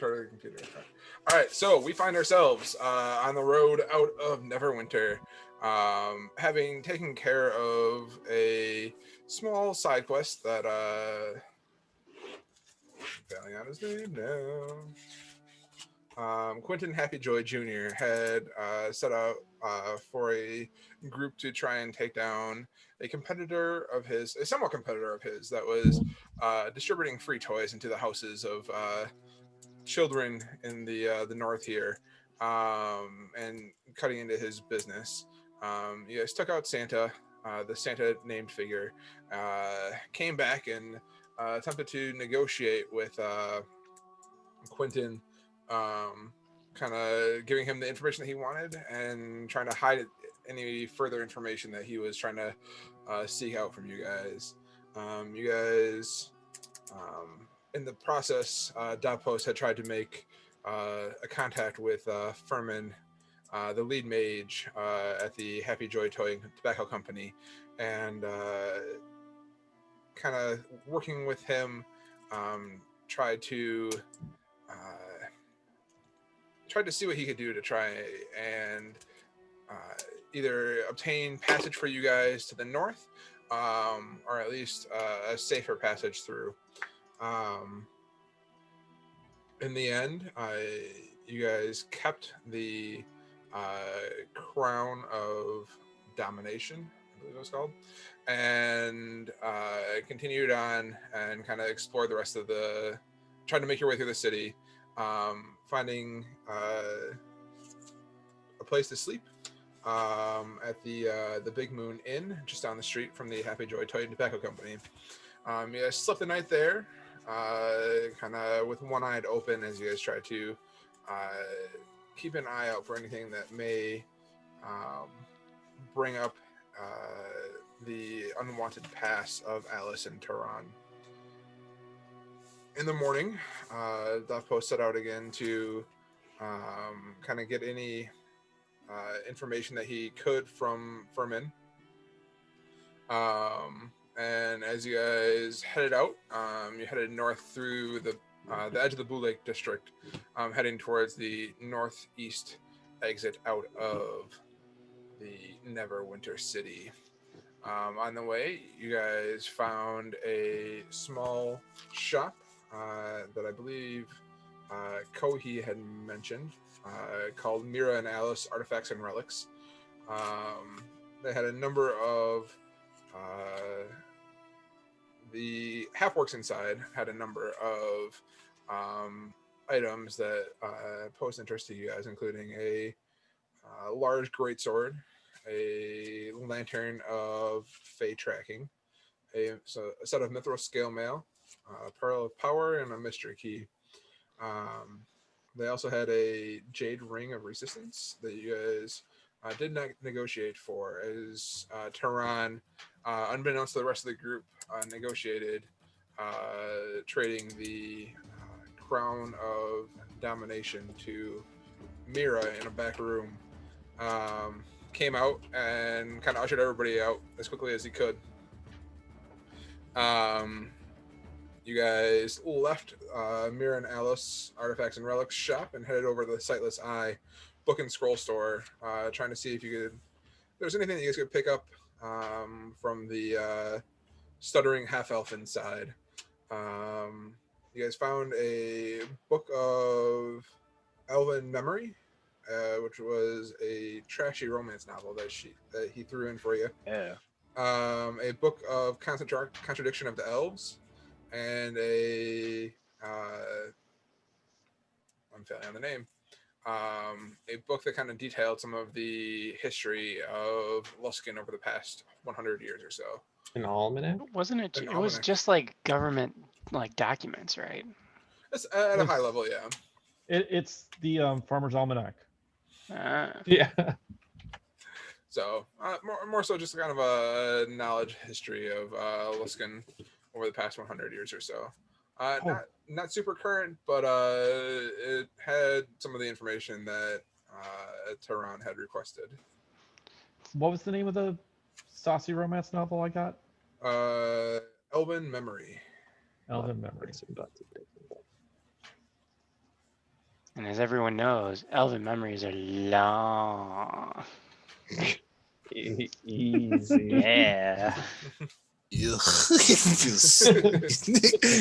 Started the computer. All right, so we find ourselves on the road out of Neverwinter, having taken care of a small side quest that failing out his name now. Quentin Happyjoy Jr. had set out for a group to try and take down a competitor of his, a somewhat competitor of his, that was distributing free toys into the houses of children in the north here, and cutting into his business. You guys took out Santa, the Santa named figure, came back and attempted to negotiate with Quentin, kind of giving him the information that he wanted and trying to hide any further information that he was trying to seek out from you guys. You guys, in the process, Davpos had tried to make a contact with Furman, the lead mage at the Happy Joy Toy Tobacco Company, and kind of working with him, tried to see what he could do to try and either obtain passage for you guys to the north, or at least a safer passage through. In the end, you guys kept the crown of domination, I believe it was called, and continued on and kind of explored the rest of the, trying to make your way through the city, finding a place to sleep at the Big Moon Inn just down the street from the Happy Joy Toy and Tobacco Company. You guys slept the night there, kind of with one eye open as you guys try to keep an eye out for anything that may bring up the unwanted past of Alice and Tehran. In the morning, Davpos set out again to kind of get any information that he could from Furman. And as you guys headed out, you headed north through the edge of the Blue Lake District, heading towards the northeast exit out of the Neverwinter City. On the way, you guys found a small shop that I believe Kohi had mentioned, called Mira and Alice Artifacts and Relics. They had a number of the Halfworks inside had a number of items that posed interest to you guys, including a large greatsword, a lantern of Fey tracking, a set of Mithril scale mail, a pearl of power, and a mystery key. They also had a jade ring of resistance that you guys did not negotiate for, as Tehran, unbeknownst to the rest of the group, negotiated trading the crown of domination to Mira in a back room. Came out and kind of ushered everybody out as quickly as he could. You guys left Mira and Alice Artifacts and Relics shop and headed over to the Sightless Eye book and scroll store, trying to see if you could, if there's anything that you guys could pick up from the stuttering half-elf inside. You guys found a book of Elven Memory, which was a trashy romance novel that he threw in for you. Yeah. A book of Contradiction of the Elves, and I'm failing on the name. A book that kind of detailed some of the history of Luskan over the past 100 years or so. An almanac? Wasn't it? An It was almanac. just like government like documents, right? It's at a high level, yeah. It's the Farmer's Almanac. Yeah. So more so just kind of a knowledge history of Luskan over the past 100 years or so. Not super current, but it had some of the information that Tehran had requested. What was the name of the saucy romance novel I got? Elven Memory. Elven Memory. And as everyone knows, elven memories are long. Easy. Yeah. Ugh. Feels Take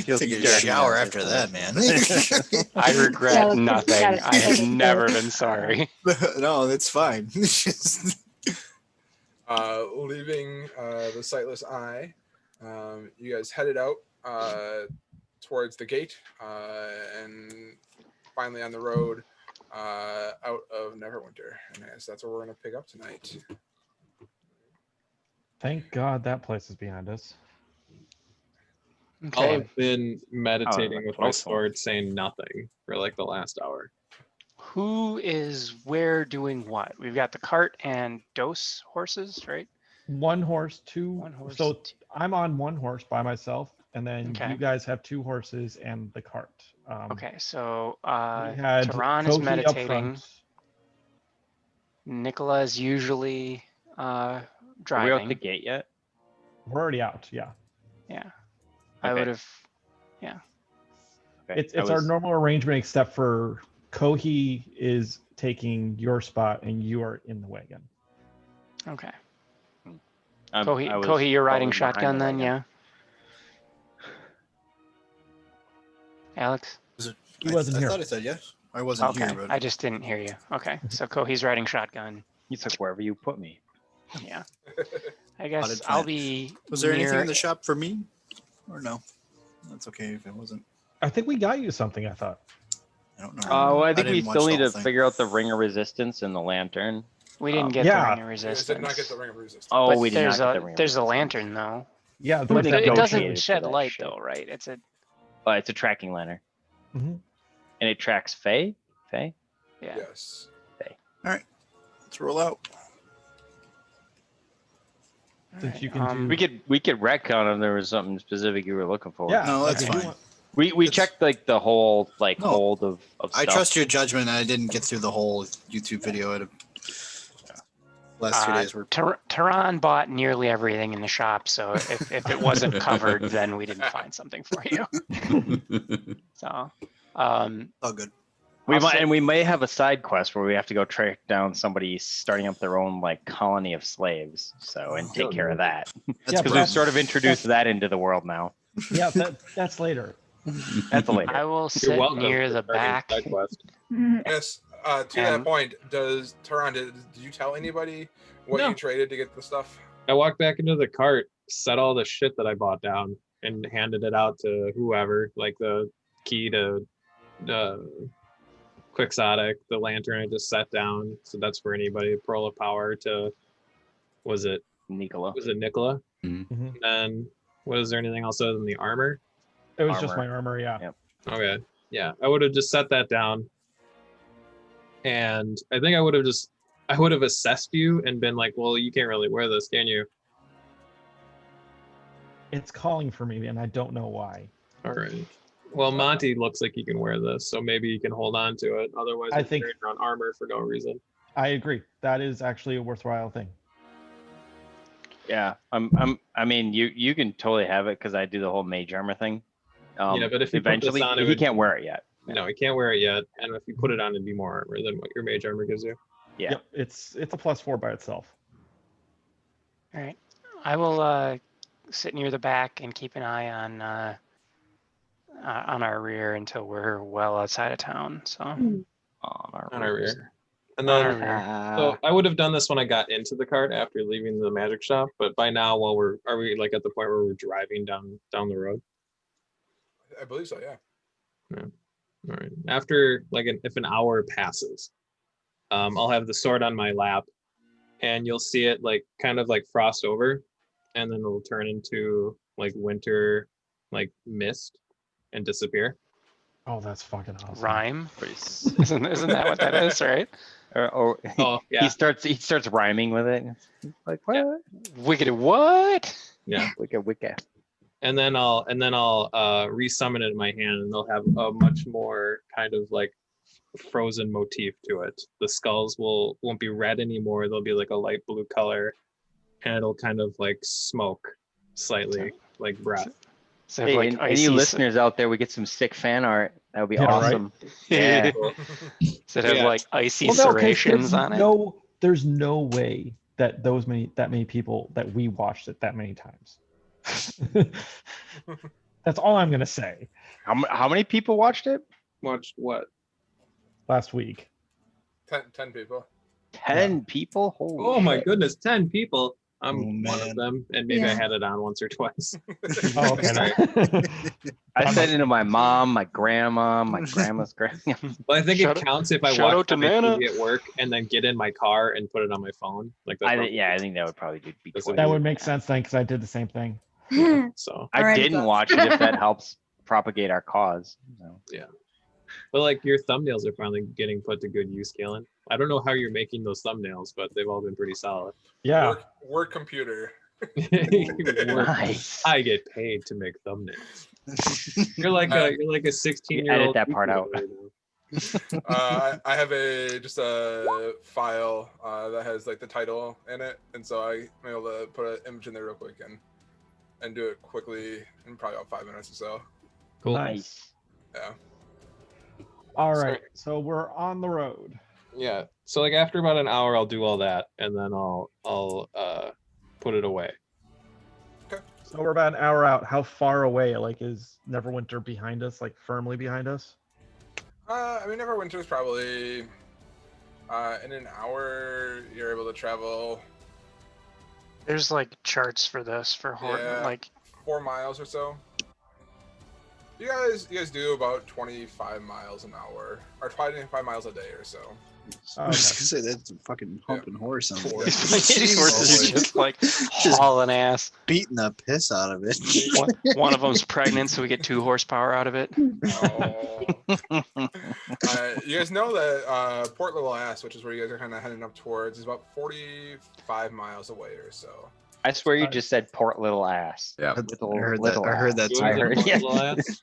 a dirty shower now, after doesn't that, man. I regret look, you nothing. gotta I have take it never easy. been sorry. No, that's fine. It's just- Leaving the sightless eye, you guys headed out towards the gate and finally on the road out of Neverwinter. And I guess that's where we're going to pick up tonight. Thank God that place is behind us. Okay. I've been meditating with my close one. sword, saying nothing for like the last hour. Who is where doing what? We've got the cart and dose horses, right? One horse, two. One horse, So two. I'm on one horse by myself, and then Okay. you guys have two horses and the cart. Okay, so We had Tehran is Kohi up meditating. front. Nicola is usually Are we driving. out the gate yet? We're already out. Yeah, Yeah. I Okay. would have. Okay, it's I our was- normal arrangement, except for Kohi is taking your spot and you are in the wagon. Okay. I was Kohi, you're riding probably behind shotgun the then, wagon. yeah? Alex? He wasn't I here. thought I said yes. I wasn't Okay, here, but I just didn't hear you. Okay, so Kohi's riding shotgun. You took wherever you put me. Yeah. I guess Potted I'll plant. be was there anything near- in the shop for me? Or no? That's okay if it wasn't. I think we got you something. I thought. I don't know. Oh, I think we didn't watch still the need whole to thing. figure out the ring of resistance and the lantern. We didn't Um, get yeah. the ring of You guys resistance. did not get the ring of resistance. Oh, But we did there's not get a the ring of there's a resistance. lantern though. Yeah, But there's it that It one. negotiated doesn't for shed that light shit. though, right? It's a But it's a tracking lantern. Mhm. And it tracks Faye? Faye? yeah. Yes. Let's roll out. Since you Alright, can do- We could retcon if there was something specific you were looking for. Yeah, No, that's if you fine. want- We It's- checked like the whole No. hold of I stuff. trust your judgment. I didn't get through the whole YouTube video. Last 2 days were. Tehran bought nearly everything in the shop, so if it wasn't covered, then we didn't find something for you. So, All good. We may have a side quest where we have to go track down somebody starting up their own like colony of slaves. So and take care of that That's Yeah, because a we've sort of introduced that into the world now. Yeah, that's later. That's a later. I will You're sit welcome near for the starting back. side quest. Yes. To that And- point, does Tehran, did you tell anybody what No. you traded to get the stuff? I walked back into the cart, set all the shit that I bought down, and handed it out to whoever, like the key to Quixotic, the lantern I just set down. So that's for anybody. Pearl of Power to, was it Nicola. Nicola? Mhm. And was there anything else other than the armor? It was just Armor. my armor. Yeah. Yep. Okay. Yeah, I would have just set that down. And I think I would have assessed you and been like, well, you can't really wear this, can you? It's calling for me, and I don't know why. All right. Well, Monty looks like he can wear this, so maybe he can hold on to it. Otherwise, I I'm think- carrying around armor for no reason. I agree. That is actually a worthwhile thing. Yeah. I mean, you can totally have it because I do the whole mage armor thing. Yeah, but if you put this eventually on, it he would- can't wear it yet. No, he can't wear it yet. And if you put it on, it'd be more armor than what your mage armor gives you. Yeah. Yep. It's a +4 by itself. All right. I will sit near the back and keep an eye on our rear until we're well outside of town. So On On our rears. rear. And On then, our rear. so I would have done this when I got into the cart after leaving the magic shop. But by now, are we like at the point where we're driving down the road? I believe so, yeah. All right. After if an hour passes, I'll have the sword on my lap, and you'll see it like kind of like frost over, and then it'll turn into like winter, like mist, and disappear. Oh, that's fucking awesome. rhyme. Pretty s- Isn't that what that is, right? or Oh yeah, he starts rhyming with it. Like what? Wicked what? yeah. Wicca. And then I'll resummon it in my hand, and they'll have a much more kind of like frozen motif to it. The skulls won't be red anymore. They'll be like a light blue color, and it'll kind of like smoke slightly, like breath. Instead of Hey, like and any icy, listeners out there, we get some sick fan art. That would be Yeah, right? awesome. Yeah. instead of Yeah. like icy Well, no, 'cause serrations on it. there's no way that that many people that we watched it that many times. That's all I'm gonna say. How many people watched it? Watched what? Last week. 10 people. 10 people? Holy Oh my shit. goodness, 10 people. I'm Oh, one man. of them, and maybe I Yeah. had it on once or twice. Oh, okay. I sent it to my mom, my grandma, my grandma's grandma. Well, I think Shout it out- counts if I shout watch out to it on my Nana. TV at work and then get in my car and put it on my phone. Like that's I think that would probably be That's twice. That would make sense then, because I did the same thing. so. I Alright, didn't that's- watch it if that helps propagate our cause. So. But like your thumbnails are finally getting put to good use, Kalen. I don't know how you're making those thumbnails, but they've all been pretty solid. Yeah. Work computer. Work. Nice. I get paid to make thumbnails. You're like a 16-year-old. Edit that part out. I have just a file that has like the title in it, and so I'm able to put an image in there real quick and do it quickly in probably about 5 minutes or so. Cool. Nice. Yeah. All Sorry. right. So we're on the road. Yeah. So like after about an hour, I'll do all that, and then I'll put it away. So we're about an hour out. How far away, like, is Neverwinter behind us, like firmly behind us? I mean, Neverwinter is probably in an hour. You're able to travel There's like charts for this for Horton. Yeah. Like 4 miles or so. You guys do about 25 miles an hour, or 25 miles a day or so. I was just gonna say that's a fucking humping horse on the these horses are Always. just like hauling ass. beating the piss out of it. One of them's pregnant, so we get 2 horsepower out of it. Oh. You guys know that Port Little Ass, which is where you guys are kind of heading up towards, is about 45 miles away or so. I swear you Nice. just said Port Little Ass. Yeah. Little, I heard that. little I heard that ass. too. I heard, Little yeah. ass.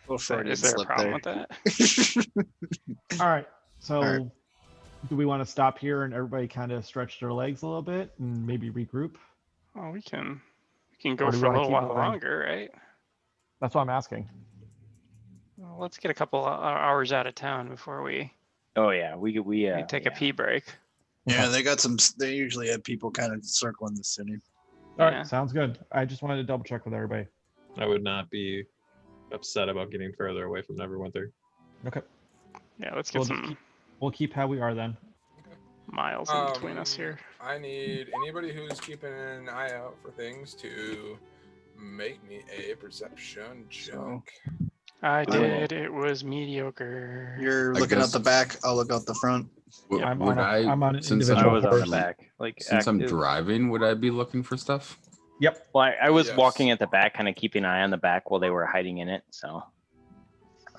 Little Freudian Is there a slip problem there. with that? All right. So All right. do we want to stop here and everybody kind of stretch their legs a little bit and maybe regroup? Well, we can go Or do we for a wanna little keep while moving? longer, right? That's what I'm asking. Well, let's get a couple hours out of town before we Oh yeah, we take a pee break. Yeah, they got some. They usually have people kind of circling the city. All Yeah. right. Sounds good. I just wanted to double check with everybody. I would not be upset about getting further away from Neverwinter. Okay. Yeah, let's get We'll just some We'll keep how we are then. miles in between us here. I need anybody who's keeping an eye out for things to make me a perception check. I will. did. It was mediocre. You're I looking out guess- the back. I'll look out the front. I'm Would I'm on an since I individual was on horse. the back. Like since I'm active. driving, would I be looking for stuff? Yep. Well, I was Yes. walking at the back, kind of keeping an eye on the back while they were hiding in it. So.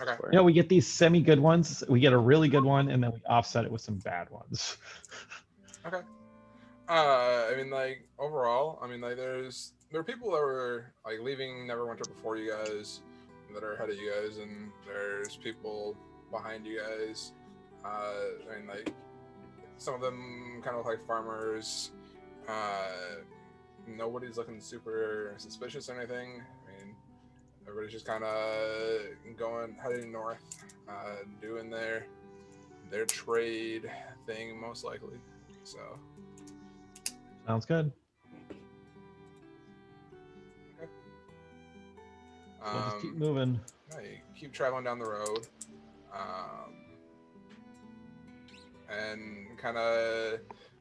Okay. You know, we get these semi good ones. We get a really good one, and then we offset it with some bad ones. Okay. I mean, like overall, I mean, like there are people that were like leaving Neverwinter before you guys that are ahead of you guys, and there's people behind you guys. I mean, like some of them kind of look like farmers. Nobody's looking super suspicious or anything. I mean, everybody's just kind of heading north, doing their trade thing most likely. So. Sounds good. We'll just keep moving. Yeah, you keep traveling down the road, and kind of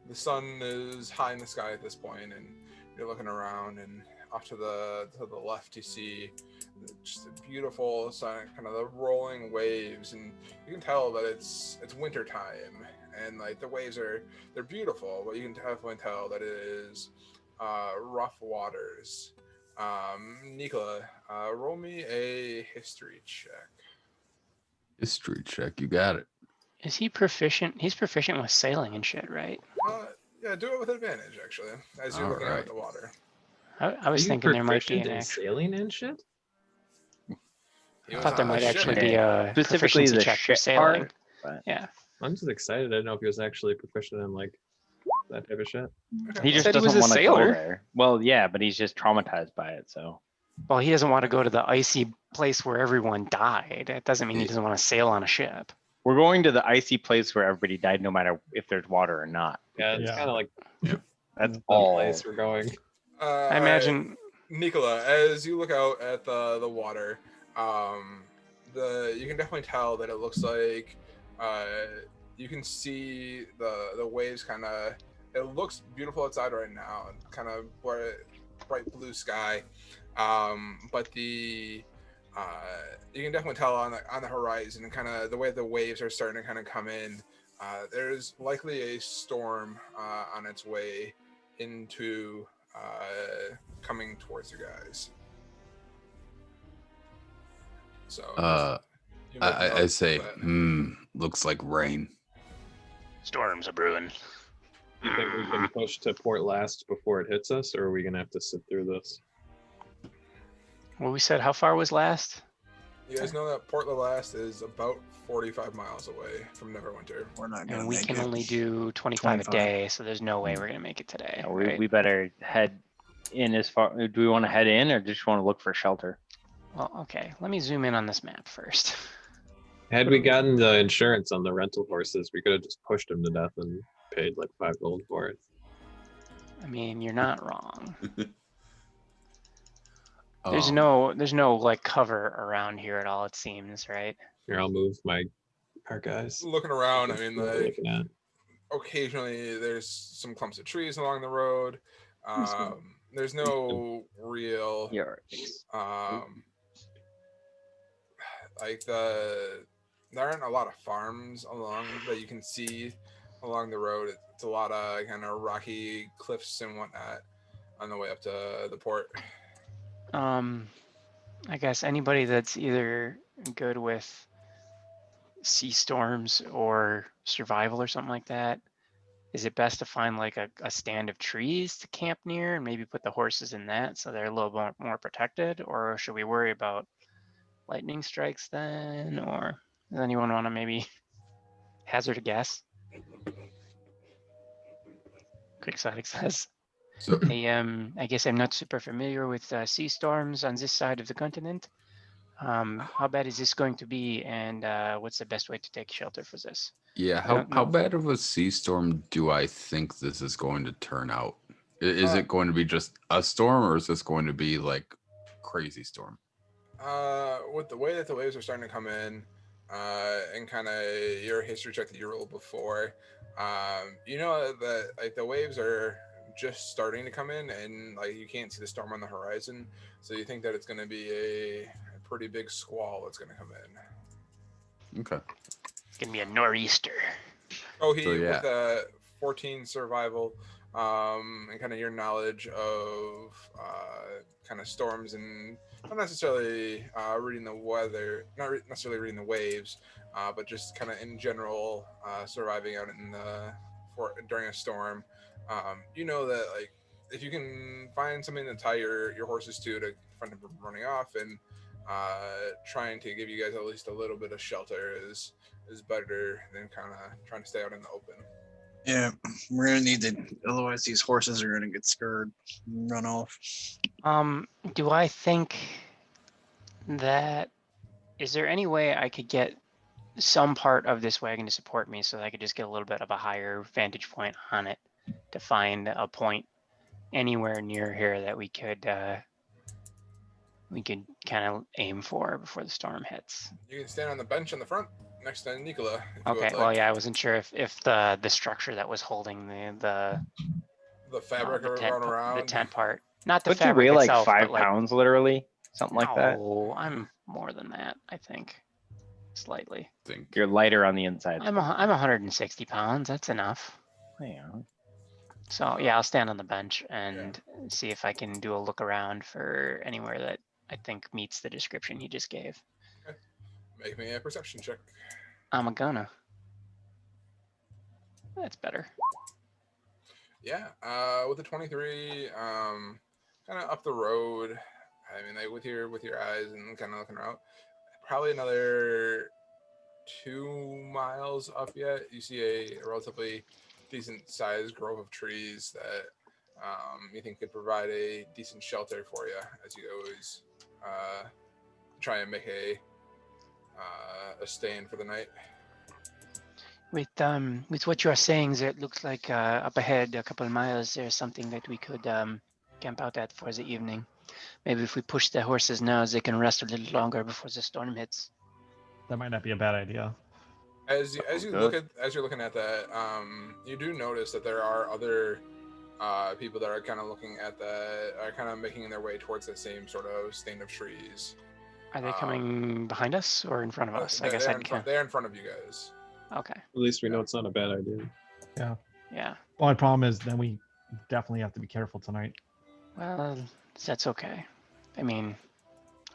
the sun is high in the sky at this point, and you're looking around, and off to the left you see just a beautiful sun, kind of the rolling waves, and you can tell that it's winter time, and like the waves they're beautiful, but you can definitely tell that it is rough waters. Nikola, roll me a history check. History check. You got it. Is he proficient? He's proficient with sailing and shit, right? Yeah, do it with advantage actually, as you're looking out at the water. I was Are you thinking there might be proficient an in extra. sailing and shit. He I was thought there on a might ship. actually be a Specifically proficiency the check for ship sailing. part, but- Yeah. I'm just excited. I didn't know if he was actually proficient in like that type of shit. He just Said he was doesn't a want to go sailor. there. Well, yeah, but he's just traumatized by it. So Well, he doesn't want to go to the icy place where everyone died. It doesn't mean he Yeah. doesn't want to sail on a ship. we're going to the icy place where everybody died, no matter if there's water or not. Yeah, it's Yeah. kind of like That's the all. place we're going. I imagine. Nicola, as you look out at the water, you can definitely tell that it looks like you can see the waves kind of. It looks beautiful outside right now, kind of bright blue sky, but you can definitely tell on the horizon and kind of the way the waves are starting to kind of come in. There's likely a storm on its way into. Coming towards you guys. So you make I note say, of that. looks like rain. Storms are brewing. You think we can push to port last before it hits us, or are we gonna have to sit through this? Well, we said how far was last? You guys know that Port Last is about 45 miles away from Neverwinter. We're not gonna And we make can it. only do 25 a 25. day, so there's no way we're gonna make it today. Yeah, Right? we better head in as far. Do we want to head in or just want to look for shelter? Well, okay. Let me zoom in on this map first. Had we gotten the insurance on the rental horses, we could have just pushed them to death and paid like 5 gold for it. I mean, you're not wrong. Um, There's no like cover around here at all, it seems, right? Here, I'll move our guys. Looking around, I mean, What we're like looking at. occasionally there's some clumps of trees along the road. There's no real Yeah. like there aren't a lot of farms along that you can see along the road. It's a lot of kind of rocky cliffs and whatnot on the way up to the port. I guess anybody that's either good with sea storms or survival or something like that, is it best to find like a stand of trees to camp near and maybe put the horses in that so they're a little bit more protected? Or should we worry about lightning strikes then? Or does anyone want to maybe hazard a guess? Quixotic says, So, I guess I'm not super familiar with sea storms on this side of the continent. How bad is this going to be, and what's the best way to take shelter for this? yeah, I don't how know. bad of a sea storm do I think this is going to turn out? Is it going to be just a storm, or is this going to be like crazy storm? With the way that the waves are starting to come in, and kind of your history check that you rolled before, you know that like the waves are just starting to come in, and like you can't see the storm on the horizon, so you think that it's going to be a pretty big squall that's going to come in. Okay. It's gonna be a nor'easter. Oh, yeah. with 14 survival, and kind of your knowledge of kind of storms and not necessarily reading the weather, necessarily reading the waves, but just kind of in general surviving out in during a storm. You know that like if you can find something to tie your horses to prevent them from running off and trying to give you guys at least a little bit of shelter is better than kind of trying to stay out in the open. Yeah, we're gonna need to. Otherwise, these horses are gonna get scared, and run off. Do I think that is there any way I could get some part of this wagon to support me so that I could just get a little bit of a higher vantage point on it to find a point anywhere near here that we could kind of aim for before the storm hits? You can stand on the bench in the front next to Nicola. If you Okay, would well, like. yeah, I wasn't sure if the structure that was holding the Fabric the around. the tent part, not the Don't you fabric weigh like itself, 5 but like pounds, literally? Something like that. no, I'm more than that, I think, slightly. Think. You're lighter on the inside. I'm 160 pounds. That's enough. Yeah. So yeah, I'll stand on the bench and see if I can do a look around for anywhere that I think meets the description he just gave. Make me a perception check. I'm gonna. That's better. Yeah, with the 23, kind of up the road. I mean, like with your eyes and kind of looking around, probably another 2 miles up yet. You see a relatively decent sized grove of trees that you think could provide a decent shelter for you as you always try and make a stand for the night. With what you are saying, there it looks like up ahead, a couple of miles, there's something that we could camp out at for the evening. Maybe if we push the horses now, they can rest a little longer before the storm hits. That might not be a bad idea. As you good. you're looking at that, you do notice that there are other people that are kind of looking at that, are kind of making their way towards the same sort of stand of trees. Are they coming behind us or in front of us? I guess they're I'd in front, they're in front of you guys. Okay. At least we know it's not a bad idea. Yeah. Only problem is then we definitely have to be careful tonight. Well, that's okay. I mean,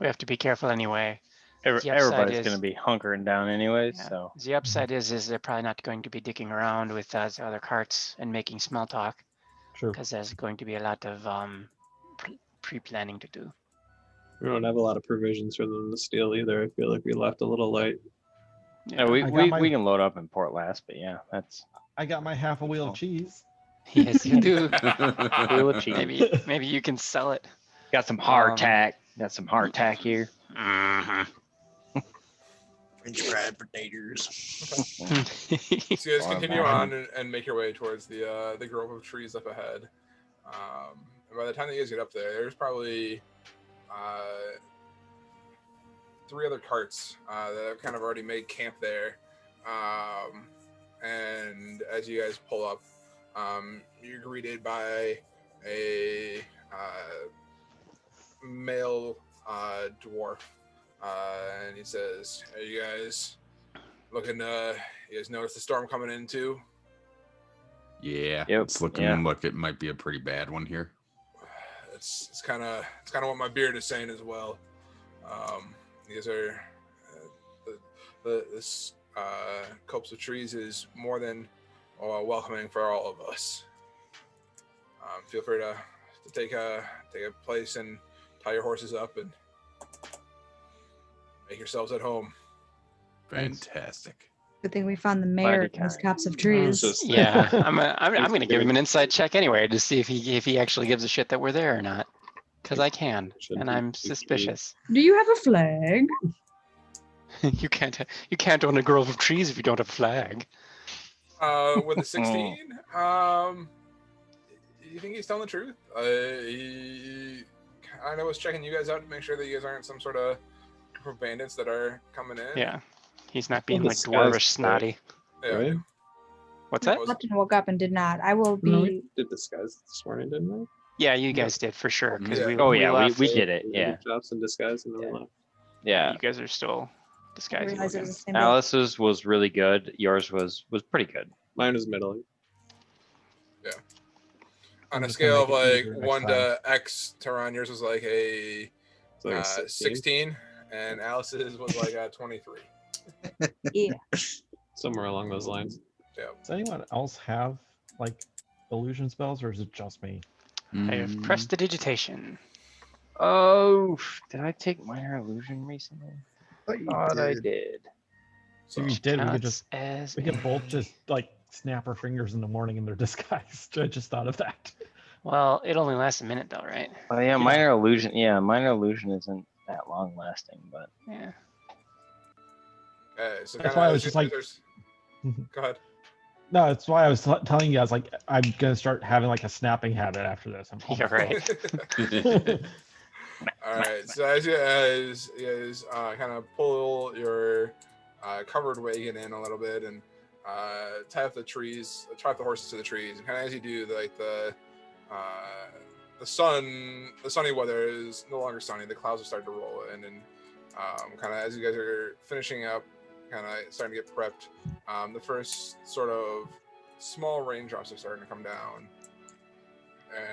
we have to be careful anyway. The upside Everybody's is- gonna be hunkering down anyways, Yeah. so. The upside is they're probably not going to be dicking around with the other carts and making small talk True. because there's going to be a lot of pre-planning to do. We don't have a lot of provisions for them to steal either. I feel like we left a little light. Yeah, we, I got we, my- we can load up in Port Last, but yeah, that's I got my half a wheel Oh. of cheese. Yes, you do. wheel of cheese. Maybe you can sell it. Got some hardtack. Got some hardtack here. French fried potatoes. So you guys Far continue back. on and make your way towards the grove of trees up ahead. And by the time that you guys get up there, there's probably 3 other carts that have kind of already made camp there. And as you guys pull up, you're greeted by a male dwarf, and he says, "Are you guys looking? You guys notice the storm coming in too?" Yeah, Yep, it's looking yeah. like it might be a pretty bad one here. It's kind of what my beard is saying as well. You guys are this copse of trees is more than welcoming for all of us. Feel free to take a place and tie your horses up and make yourselves at home. Fantastic. Good thing we found the mayor in this kind. copse of trees. just- Yeah, I'm gonna give him an inside check anyway to see if he actually gives a shit that we're there or not, because I can, Shouldn't and be I'm too suspicious. Do you have a flag? You can't own a grove of trees if you don't have a flag. With a 16, you think he's telling the truth? He kind of was checking you guys out to make sure that you guys aren't some sort of group of bandits that are coming in. Yeah, he's not being Well, like the sky's dwarvish clear. snotty. Yeah. Right? What's that? was- Lupton woke up and did not. I will No, be. we did disguise this morning, didn't we? Yeah, you guys did for sure. Because Yeah. we Oh yeah, left, we did it. We Yeah, did jobs in disguise and then we left. yeah. You guys are still I disguising. realized it looking. was the same day. Alice's was really good. Yours was pretty good. Mine was middling. On I'm a just gonna scale of make it like easier next 1 time. to X, Tehran, yours was like a It's like a 16, and Alice's was like a 23. Yeah. somewhere along those lines. Does anyone else have like illusion spells, or is it just me? I have Mm, prestidigitation. Oh, did I take minor illusion recently? Thought I did. So, If you did, we could Counts just as we could me. both just like snap our fingers in the morning in their disguise. I just thought of that. Well, it only lasts a minute though, right? Oh yeah, minor illusion. Yeah, minor illusion isn't that long lasting, but Yeah. okay, so That's kinda why I was as just you- like- there's- Go ahead. No, that's why I was telling you guys like I'm gonna start having like a snapping habit after this. I'm You're right. All right. So as you guys kind of pull your covered wagon in a little bit and tie up the horses to the trees, and kind of as you do, like the sunny weather is no longer sunny. The clouds are starting to roll in, and kind of as you guys are finishing up, kind of starting to get prepped, the first sort of small raindrops are starting to come down.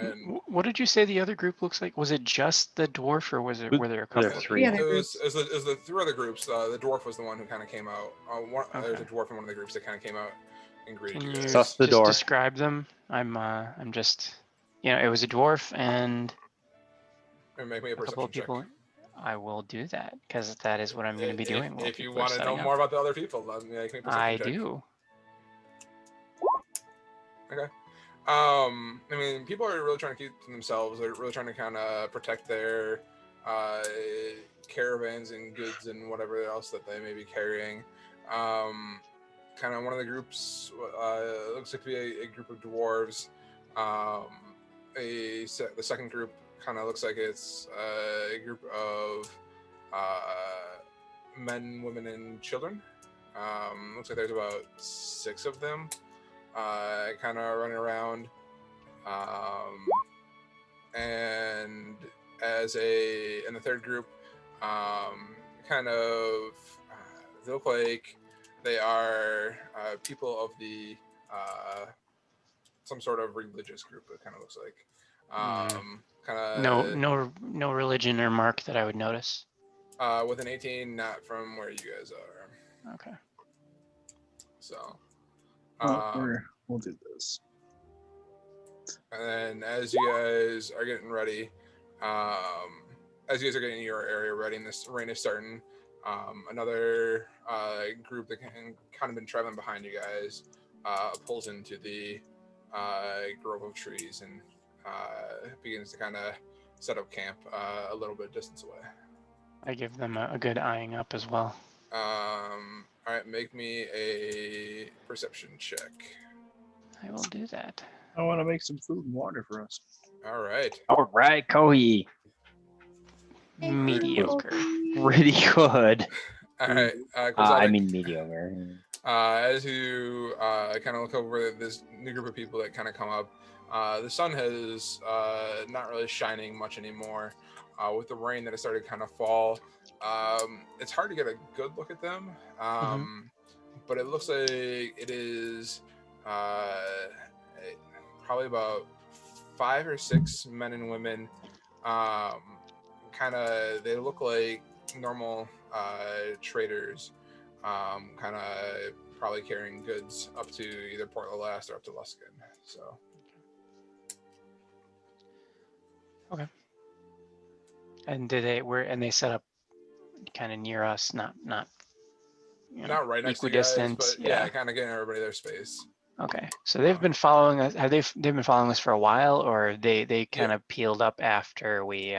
And What did you say the other group looks like? Was it just the dwarf, or were there a couple? there are of- 3. other it groups. was the 3 other groups. The dwarf was the one who kind of came out. There's a Okay. dwarf in one of the groups that kind of came out and greeted Can you you guys. Sus the just door. describe them? I'm just, it was a dwarf and And make me a a couple perception of check. people. I will do that because that is what I'm going to be doing. while If you people are want to know setting up. more about the other people, let me make me a perception I check. do. I mean, people are really trying to keep to themselves. They're really trying to kind of protect their caravans and goods and whatever else that they may be carrying. Kind of one of the groups looks like to be a group of dwarves. The second group kind of looks like it's a group of men, women, and children. Looks like there's about 6 of them. Kind of running around, and in the third group, kind of they look like they are people of the some sort of religious group. It kind of looks like kind of No religion or mark that I would notice. with an 18, not from where you guys are. Okay. So. We'll do this. And then as you guys are getting ready, as you guys are getting your area ready and this rain is starting, another group that kind of been traveling behind you guys pulls into the grove of trees and begins to kind of set up camp a little bit distance away. I give them a good eyeing up as well. All right, make me a perception check. I will do that. I want to make some food and water for us. All right. All right, Kohi. Mediocre. Pretty good. All right. I mean mediocre. As you kind of look over this new group of people that kind of come up, the sun has not really shining much anymore. With the rain that has started to kind of fall, it's hard to get a good look at them. But it looks like it is probably about 5 or 6 men and women. Kind of, they look like normal traders, kind of probably carrying goods up to either Port Last or up to Luskin. So. Okay. And they set up kind of near us, not not right next to you guys, equidistant, but yeah, kind of getting everybody their space. Okay, so they've been following us. They've been following us for a while, or they kind of peeled up after we?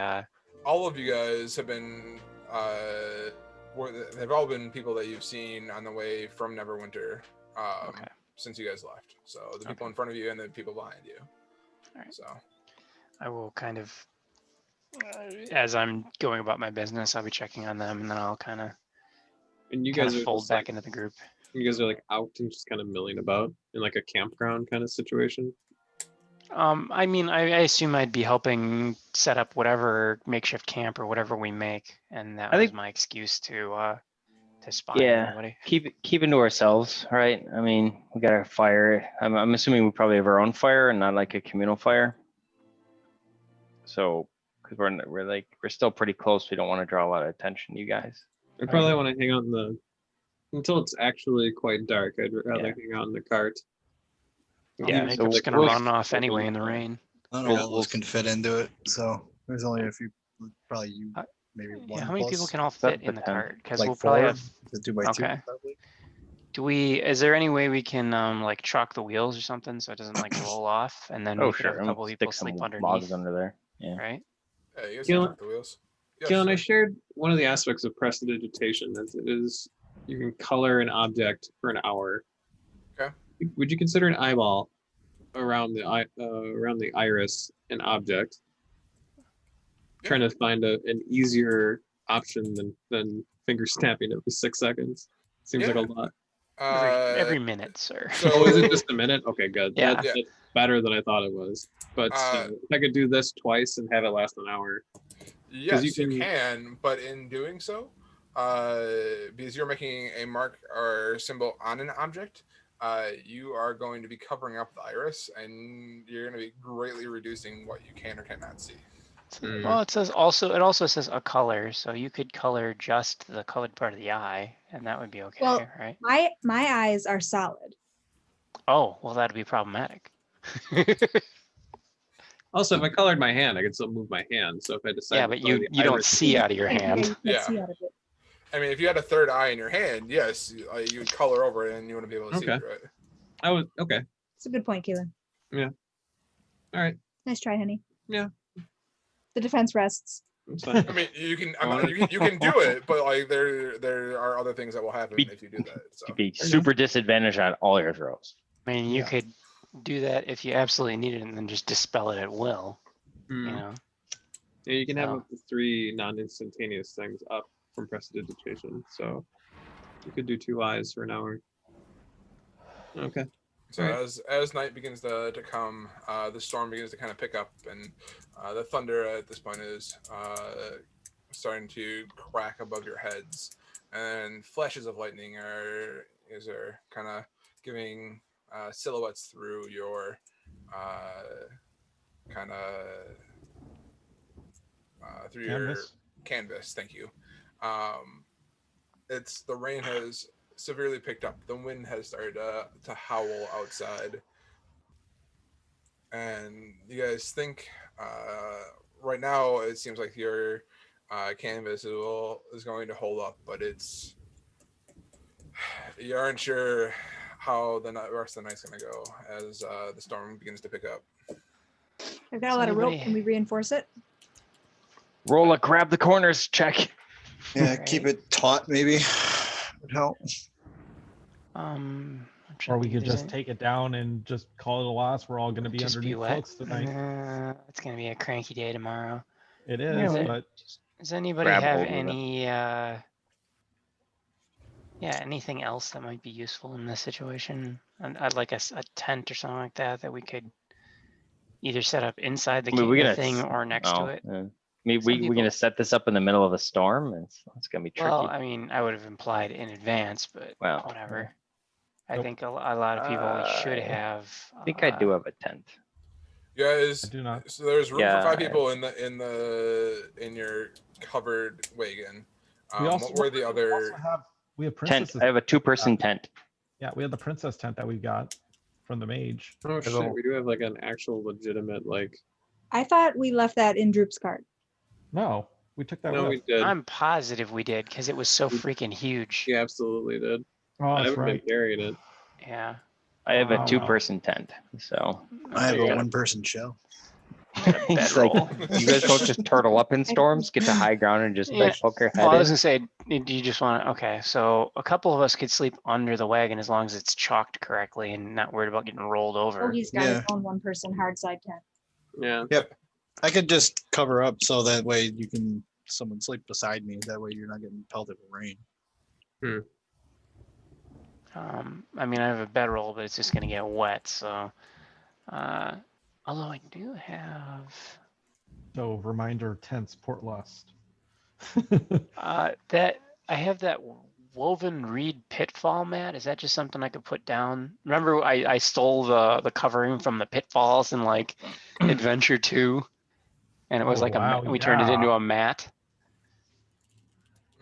All of you guys have been. They've all been people that you've seen on the way from Neverwinter since you guys left. So the people in front of you and the people behind you. All right. So I will kind of, as I'm going about my business, I'll be checking on them, and then I'll kind of. And you guys are fold just, back into the group. You guys are like out and just kind of milling about in like a campground kind of situation. I mean, I assume I'd be helping set up whatever makeshift camp or whatever we make, and that was my excuse to spy on everybody. Keep it to ourselves, right? I mean, we got a fire. I'm assuming we probably have our own fire and not like a communal fire. So, because we're still pretty close, we don't want to draw a lot of attention to you guys. I probably want to hang out until it's actually quite dark. I'd rather hang out in the cart. Yeah, so I'm just gonna run off anyway in the rain. I don't know all those can fit into it, so there's only a few. Probably you, maybe one. Yeah, how many plus. people can all fit in the cart? Because Like we'll probably 4, have. the 2x2 Okay. probably. Is there any way we can like chalk the wheels or something so it doesn't like roll off, and then we could have a couple people sleep logs underneath, under there. Yeah. right? yeah, you guys Keelan- can check the wheels. Yes, Keelan, I sir. shared one of the aspects of prestidigitation as it is you can color an object for an hour. Okay. Would you consider an eyeball around the iris an object? Yeah. Trying to find an easier option than finger snapping every 6 seconds. Seems like a lot. Every minute, sir. So Oh, is it just a minute? Okay, good. Yeah. That's better than I thought it was. But if I could do this twice and have it last an hour. yes, you you can, but in doing so, because you're making a mark or symbol on an object, you are going to be covering up the iris, and you're going to be greatly reducing what you can or cannot see. Well, it also says a color, so you could color just the colored part of the eye, and that would be okay, Well, right? My eyes are solid. Oh, well, that'd be problematic. Also, if I colored my hand, I could still move my hand. So if I decide, Yeah, to but color you the don't iris- see out of your Yeah, hand. you can't Yeah. see out of it. I mean, if you had a third eye in your hand, yes, you would color over it and you wouldn't be able to see Okay. through it. I was okay. It's a good point, Keelan. All right, Nice try, honey. Yeah. The defense rests. that's fine. I mean, you can you can do it, but like there are other things that will happen if you do that. So To be super disadvantaged on all your throws. I mean, you Yeah. could do that if you absolutely need it and then just dispel it at will, Hmm. you know? Yeah, you can have So- up to 3 non-instantaneous things up from prestidigitation. So you could do 2 eyes for an hour. Okay. So Alright. as night begins to come, the storm begins to kind of pick up, and the thunder at this point is starting to crack above your heads, and flashes of lightning are kind of giving silhouettes through your kind of through your Canvas. canvas. Thank you. It's the rain has severely picked up. The wind has started to howl outside, and you guys think right now it seems like your canvas is going to hold up, but you aren't sure how the rest of the night's going to go as the storm begins to pick up. I've got a Does lot of rope. anybody- Can we reinforce it? Roll a grab the corners check. Yeah, keep it taut maybe would help. I'm trying Or to we think could if there's just take it down and just call it a loss. We're all going to be just be underneath wet. cloaks tonight. It's gonna be a cranky day tomorrow. It is, Really? but Does anybody Grab have hold of it. any, anything else that might be useful in this situation? And I'd like a tent or something like that we could either set up inside the I mean, we're the gonna thing s- or next to Oh, it. yeah. I mean, Some we're people- gonna set this up in the middle of a storm. It's gonna be tricky. Well, I mean, I would have implied in advance, but Well, whatever. I Nope. think a lot of people should I have. I think I do have a tent. You guys, I do not. so there's room Yeah, for 5 I- people in your covered wagon. We also What were the other? we have Tent. princesses. I have a 2-person tent. Yeah, we have the princess tent that we got from the mage. Oh There's shit, a- we do have like an actual legitimate like. I thought we left that in Droop's cart. No, we took that No, with we us. did. I'm positive we did because it was so freaking huge. We absolutely did. Oh, I that's haven't right. been carrying it. Yeah. I have a Wow. 2-person tent. So I have There you a go. 1-person shell. it's like Bedroll. you guys don't just turtle up in storms, get to high ground and just Yeah. like poke your Well, I head was in. gonna say, do you just want to? Okay, so a couple of us could sleep under the wagon as long as it's chalked correctly and not worried about getting rolled over. Oh, he's got his Yeah. own 1-person hard side tent. Yeah. I could just cover up so that way someone sleep beside me. That way you're not getting pelted with rain. I mean, I have a bedroll, but it's just gonna get wet. So, although I do have So reminder tents, Port Lust. that I have that woven reed pitfall mat. Is that just something I could put down? Remember, I stole the covering from the pitfalls in like Adventure 2, and it was Oh, like wow, we turned it into yeah. a mat.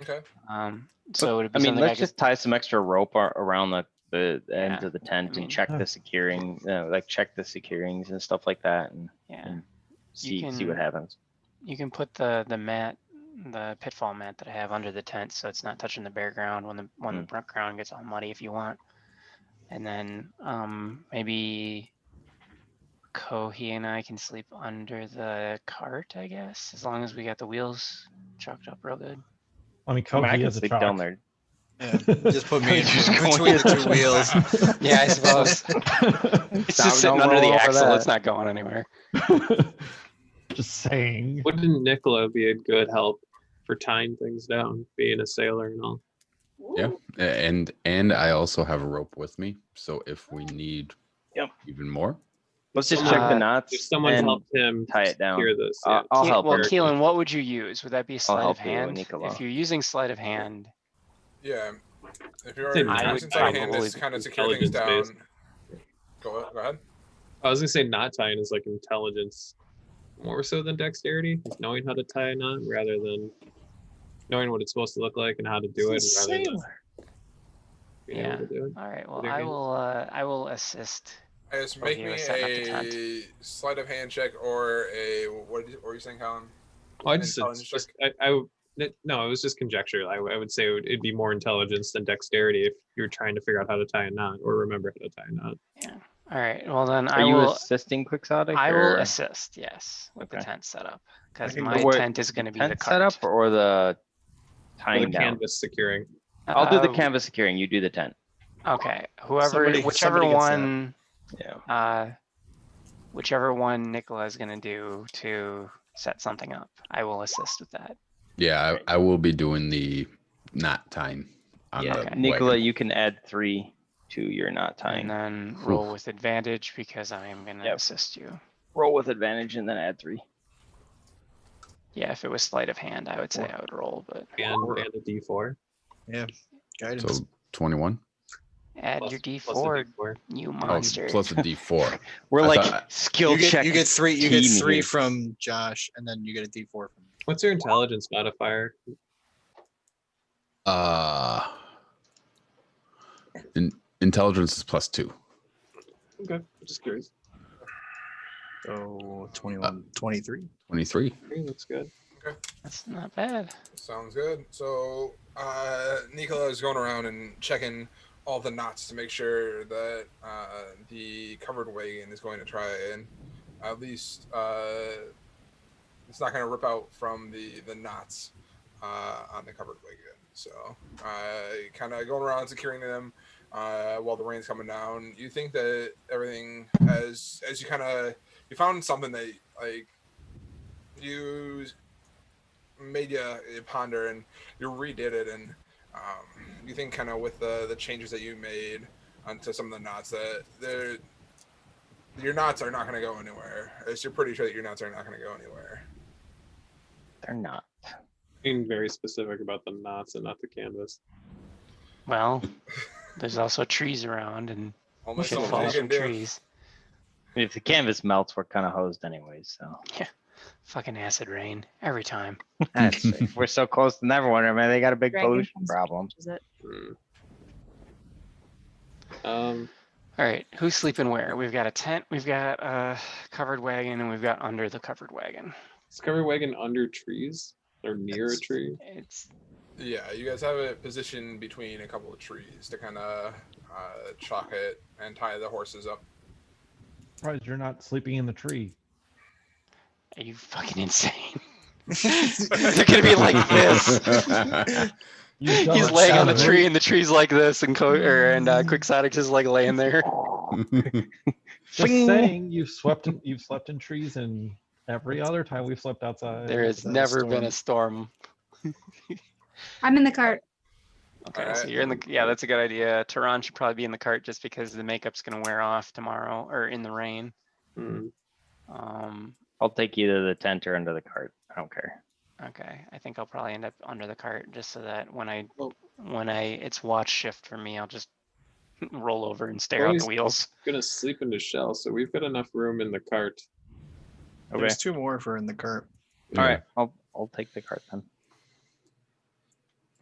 Okay. So would it be I mean, something let's I could, just tie some extra rope around the ends Yeah, of the tent mean- and check the securing, like check the securings and stuff like that, and yeah. see what can- happens. You can put the mat, the pitfall mat that I have under the tent, so it's not touching the bare ground when the ground gets all muddy if you want. And then maybe Kohi and I can sleep under the cart, I guess, as long as we got the wheels chalked up real good. I mean, I mean, I Kohi can is a sleep chalk. down there. Yeah, just put me in Just go between in the 2 wheels. Yeah, I suppose. It's just sitting under the axle. It's not going anywhere. Just saying. Wouldn't Nicola be a good help for tying things down, being a sailor and all? Yeah, and I also have a rope with me, so if we need Yep. even more, Let's just Uh, check the knots. If someone and helped him tie it down. secure this, yeah. I'll help Well, her. Keelan, what would you use? Would that be sleight of help you, hand? Nicola. If you're using sleight of hand, Yeah. If you're Say already I would using side hand probably to kind of secure things intelligence down. Go ahead. I was gonna say knot tying is like intelligence more so than dexterity, it's knowing how to tie a knot rather than knowing what it's supposed to look like and how to do it rather than being Yeah. able to do it. all right. Well, With your hands. I will assist. Just Oh, make you me were setting up the tent. a sleight of hand check or a what were you saying, Colin? Well, I An just, intelligence just check? no, it was just conjecture. I would say it'd be more intelligence than dexterity if you're trying to figure out how to tie a knot or remember how to tie a knot. All right, well then Are I you will, assisting Quixotic? I will or assist, yes, with the Okay. tent setup. Because can my go- tent is gonna be the tent setup cart. or the For tying the down? canvas securing. I'll do the Uh, canvas securing. You do the tent. Okay, whoever, Somebody whichever gets that. one, Yeah. whichever one Nicola is gonna do to set something up, I will assist with that. Yeah, I will be doing the knot tying on Yeah, the Nicola, wagon. you can add 3 to your knot And tying. then roll with advantage because I am gonna Yep. assist you. Roll with advantage and then add 3. Yeah, if it was sleight of hand, I would say I would roll, but And a D4. Guidance. So 21. add Plus- your plus a D4, D4. you Oh, monster. plus a D4. We're I like thought- skill You get check. you get 3. You get team 3 here. from Josh, and then you get a D4 from me. What's your intelligence modifier? Intelligence is +2. Okay, just curious. So 21, 23. 23. Okay, looks good. That's not bad. Sounds good. So Nicola is going around and checking all the knots to make sure that the covered wagon is going to try and at least it's not going to rip out from the knots on the covered wagon. So kind of going around securing them while the rain's coming down. You think that everything as you kind of you found something that like you made you ponder and you redid it and you think kind of with the changes that you made onto some of the knots that your knots are not going to go anywhere. You're pretty sure that your knots are not going to go anywhere. They're not. Being very specific about the knots and not the canvas. Well, there's also trees around and we Almost should all fall you from can do. trees. If the canvas melts, we're kind of hosed anyways. So Fucking acid rain every time. that's safe. We're so close to Neverwinter, man. They got a big Dragon pollution comes problem. Is it? Hmm. All right, who's sleeping where? We've got a tent, we've got a covered wagon, and we've got under the covered wagon. Is cover wagon under trees or near a tree? It's Yeah, you guys have it positioned between a couple of trees to kind of chalk it and tie the horses up. Surprised you're not sleeping in the tree. Are you fucking insane? They're gonna be like this. You've done He's it, laying on the Shannon. tree, and the tree's like this, and Quixotic is like laying there. Just Swing. saying, you've slept in trees, and every other time we've slept outside. There has Without a never been a storm. I'm in the cart. Okay, so Alright. you're in the, yeah, that's a good idea. Tehran should probably be in the cart just because the makeup's gonna wear off tomorrow or in the rain. Hmm. I'll take either the tent or under the cart. I don't care. Okay, I think I'll probably end up under the cart just so that when Well- it's watch shift for me, I'll just roll over and stare Well, out he's- the wheels. Gonna sleep in the shell, so we've got enough room in the cart. Okay. There's 2 more for in the cart. All right. I'll take the cart then.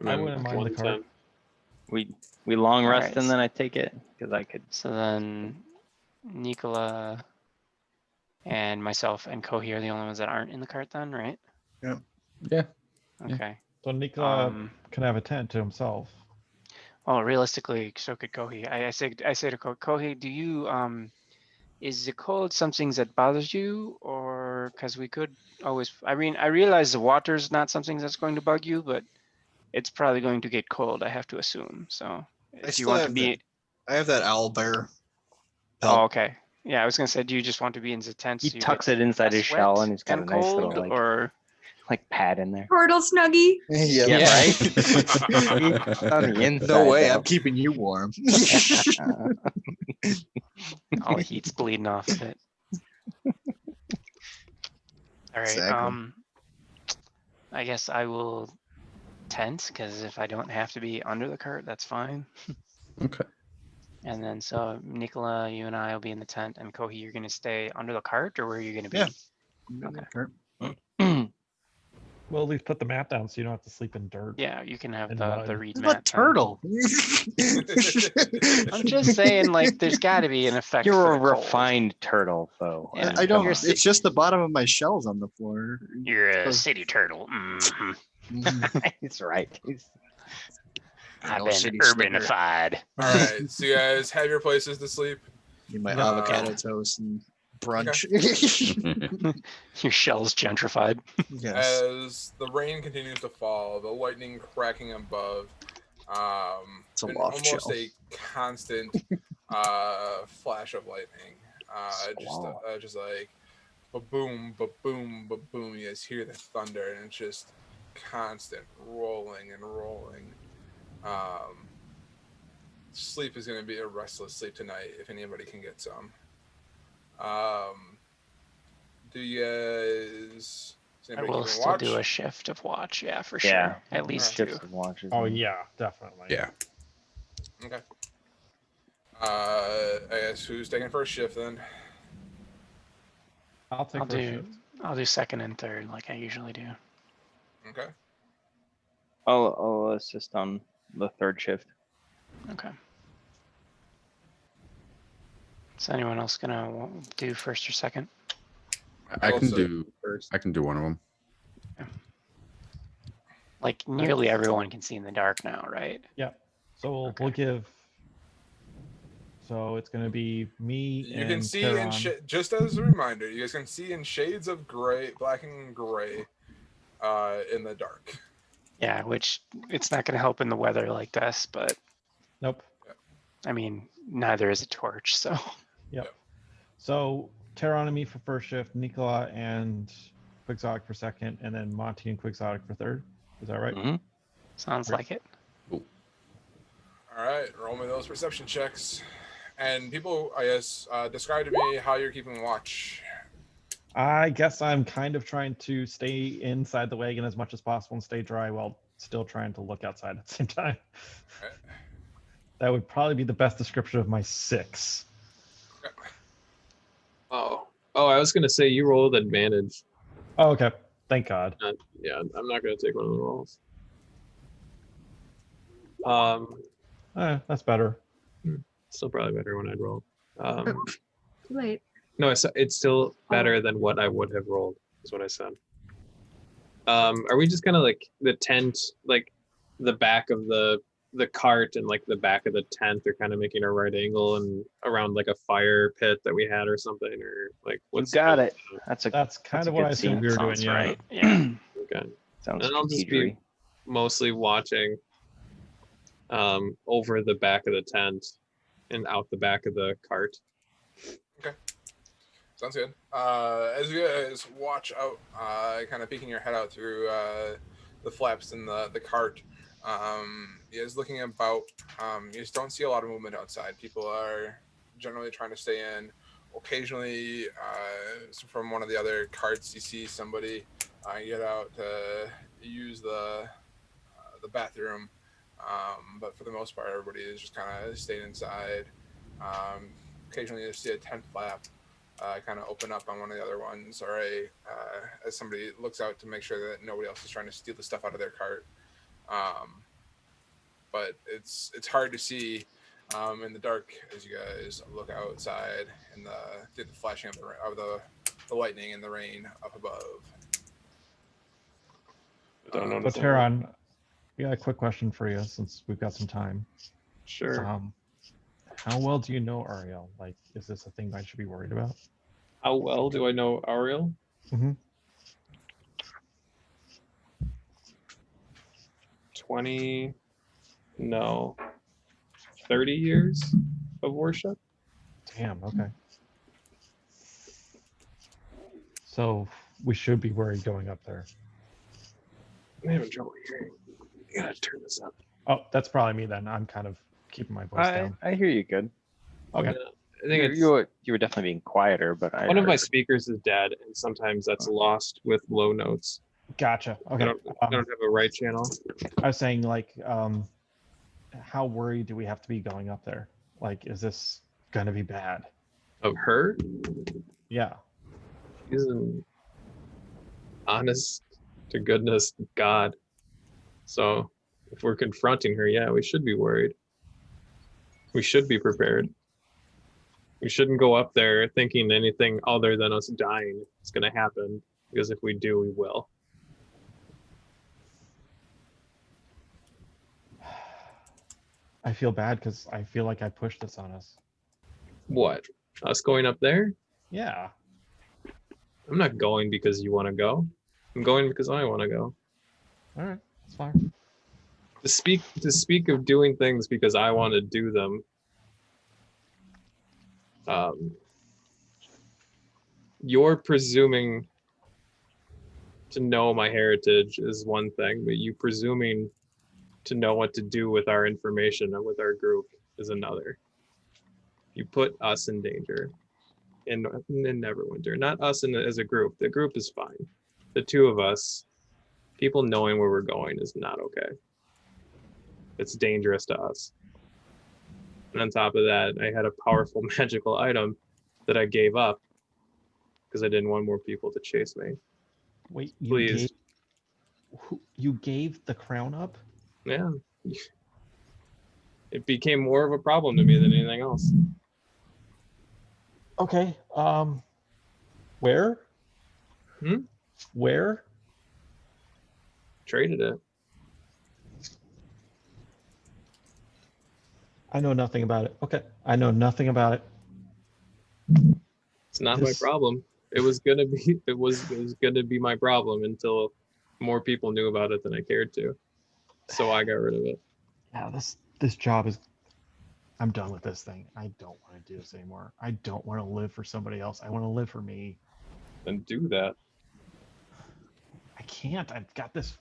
And I then wouldn't mind the one cart. tent. We long All rest right, and then I take it because I could. So then Nicola and myself and Kohi are the only ones that aren't in the cart then, right? Yeah. Yeah. Okay. So Nikola Um, can have a tent to himself. well, realistically, so could Kohi. I say to Kohi, do you is the cold something that bothers you, or because we could always? I mean, I realize the water's not something that's going to bug you, but it's probably going to get cold. I have to assume. So, do you still want to have be? I have that owl bear. Oh, okay. Yeah, I was gonna say, do you just want to be in the tent? He so you tucks get it inside his less shell wet and he's got a and nice cold, little or like pad in there. Portal snuggie. Yeah. Yeah, right? right. On the inside, No way, though. I'm keeping you warm. all the heat's bleeding off of it. All right. Exactly. I guess I will tent because if I don't have to be under the cart, that's fine. Okay. And then so Nicola, you and I will be in the tent, and Kohi, you're gonna stay under the cart, or where are you gonna be? Yeah. Okay. Cart. Well, at least put the mat down so you don't have to sleep in dirt. Yeah, you can have And the mud. reed I'm mat. a then. turtle. I'm just saying, like, there's got to be an effect. You're for a the cold. refined turtle, though. Yeah. I don't. You're It's just the bottom of my shells on the floor. You're a city turtle. Mhm. He's right. I've No been city slicker. urbanified. All right, so you guys have your places to sleep. Need my Yeah. avocado toast and brunch. Your shell's gentrified. Yes. As the rain continues to fall, the lightning cracking above, It's a and loft almost shell. a constant flash of lightning. Just like ba-boom, ba-boom, ba-boom. You guys hear the thunder, and it's just constant rolling and rolling. Sleep is going to be a restless sleep tonight if anybody can get some. Do you guys? Does I anybody will keep still watch? do a shift of watch. Yeah, for Yeah. sure. At least Shifts two. of watches. Oh yeah, definitely. Yeah. Okay. I guess who's taking first shift then? I'll take I'll first do. shift. I'll do second and third like I usually do. Okay. I'll assist on the third shift. Okay. Is anyone else gonna do first or second? I can Also- do. First. I can do one of them. Like nearly everyone can see in the dark now, right? So we'll give. So it's gonna be me You and can see in Tehran. just as a reminder, you guys can see in shades of gray, black and gray, in the dark. Yeah, which it's not gonna help in the weather like this, but Nope. I mean, neither is a torch, so. Yep. So Tehran and me for first shift, Nikola and Quixotic for second, and then Monty and Quixotic for third. Is that right? Mhm. Sounds Right. like it. All right, roll me those perception checks. And people, I guess, describe to me how you're keeping watch. I guess I'm kind of trying to stay inside the wagon as much as possible and stay dry while still trying to look outside at the same time. Right. That would probably be the best description of my 6. Oh, I was gonna say you rolled advantage. Oh, okay. Thank God. Yeah, I'm not gonna take one of the rolls. That's better. Still probably better when I'd roll. Too late. No, it's still better than what I would have rolled. Is what I said. Are we just kind of like the tent, like the back of the cart and like the back of the tent? They're kind of making a right angle and around like a fire pit that we had or something, or like You what's got the- it. That's a That's kind That's a of what good I assumed scene. we were doing. Sounds Yeah. right. Yeah. Okay. sounds And I'll just be- strategery. Mostly watching over the back of the tent and out the back of the cart. Sounds good. As you guys watch out, kind of peeking your head out through the flaps in the cart, you guys looking about, you just don't see a lot of movement outside. People are generally trying to stay in. Occasionally, from one of the other carts, you see somebody get out to use the bathroom. But for the most part, everybody is just kind of staying inside. Occasionally, you see a tent flap kind of open up on one of the other ones, or as somebody looks out to make sure that nobody else is trying to steal the stuff out of their cart. But it's hard to see in the dark as you guys look outside and through the flashing of the lightning and the rain up above. I don't know. But Tehran, we got a quick question for you since we've got some time. Sure. How well do you know Ariel? Like, is this a thing I should be worried about? How well do I know Ariel? Mm-hmm. 20, no, 30 years of worship. Damn. Okay. So we should be worried going up there. I'm having trouble hearing. You gotta turn this up. Oh, that's probably me then. I'm kind of keeping my voice down. I hear you good. Okay. I think it's You were definitely being quieter, but I one of my heard- speakers is dead, and sometimes that's lost with low notes. Gotcha. Okay. I don't have a right channel. I was saying, like, how worried do we have to be going up there? Like, is this gonna be bad? Of her, Yeah. she's an honest to goodness God. So if we're confronting her, yeah, we should be worried. We should be prepared. We shouldn't go up there thinking anything other than us dying is going to happen, because if we do, we will. I feel bad because I feel like I pushed this on us. What? Us going up there? Yeah. I'm not going because you want to go. I'm going because I want to go. All right. That's fine. To speak of doing things because I want to do them. You're presuming to know my heritage is one thing, but you presuming to know what to do with our information and with our group is another. You put us in danger in Neverwinter, not us as a group. The group is fine. The two of us, people knowing where we're going is not okay. It's dangerous to us. And on top of that, I had a powerful magical item that I gave up because I didn't want more people to chase me. Wait, Please. you gave the crown up? Yeah. It became more of a problem to me than anything else. Okay. Where? Hmm? Where? Traded it. I know nothing about it. Okay. I know nothing about it. It's not This- my problem. It was gonna be it was gonna be my problem until more people knew about it than I cared to. So I got rid of it. Yeah, this job is. I'm done with this thing. I don't want to do this anymore. I don't want to live for somebody else. I want to live for me. Then do that. I can't. I've got this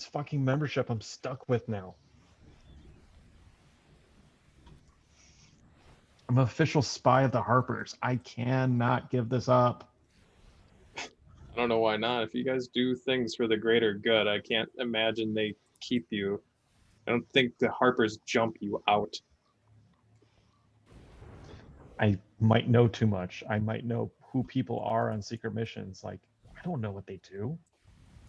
fucking membership I'm stuck with now. I'm an official spy of the Harpers. I cannot give this up. I don't know why not. If you guys do things for the greater good, I can't imagine they keep you. I don't think the Harpers jump you out. I might know too much. I might know who people are on secret missions. Like, I don't know what they do.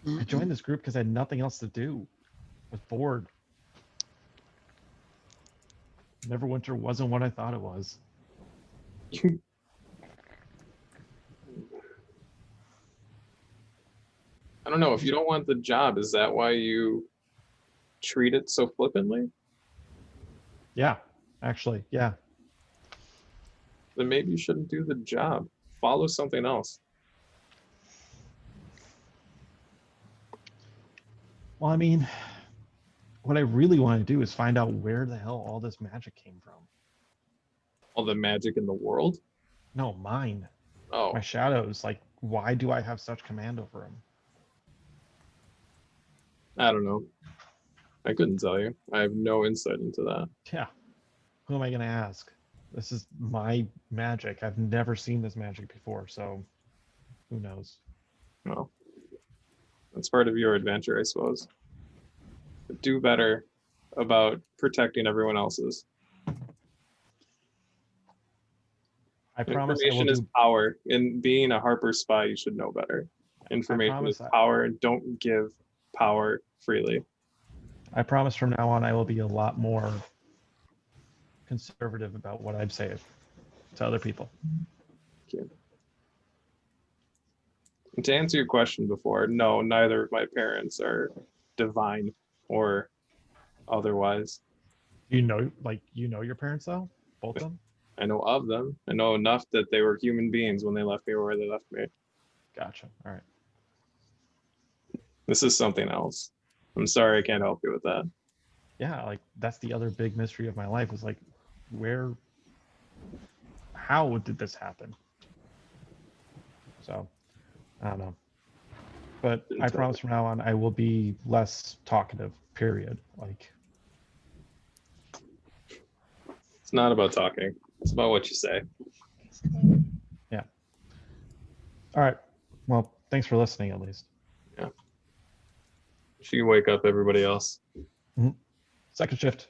I joined this group because I had nothing else to do. I was bored. Neverwinter wasn't what I thought it was. I don't know. If you don't want the job, is that why you treat it so flippantly? Yeah, actually, yeah. Then maybe you shouldn't do the job. Follow something else. Well, I mean, what I really want to do is find out where the hell all this magic came from. All the magic in the world? No, mine. Oh, My shadows. Like, why do I have such command over them? I don't know. I couldn't tell you. I have no insight into that. Yeah. Who am I going to ask? This is my magic. I've never seen this magic before, so who knows? Well, that's part of your adventure, I suppose. But do better about protecting everyone else's. I promise I will Information is do. power. In being a Harper spy, you should know better. Information is promise power. Don't give power freely. I promise from now on I will be a lot more conservative about what I'd say to other people. Thank you. And to answer your question before, no, neither of my parents are divine or otherwise. You know your parents though? Both of them? I know of them. I know enough that they were human beings when they left me where they left me. Gotcha. All right. This is something else. I'm sorry I can't help you with that. Yeah, like that's the other big mystery of my life is like how did this happen? So I don't know. But I promise from now on I will be less talkative, period. Like It's not about talking. It's about what you say. yeah. All right. Well, thanks for listening at least. She can wake up everybody else. Second shift.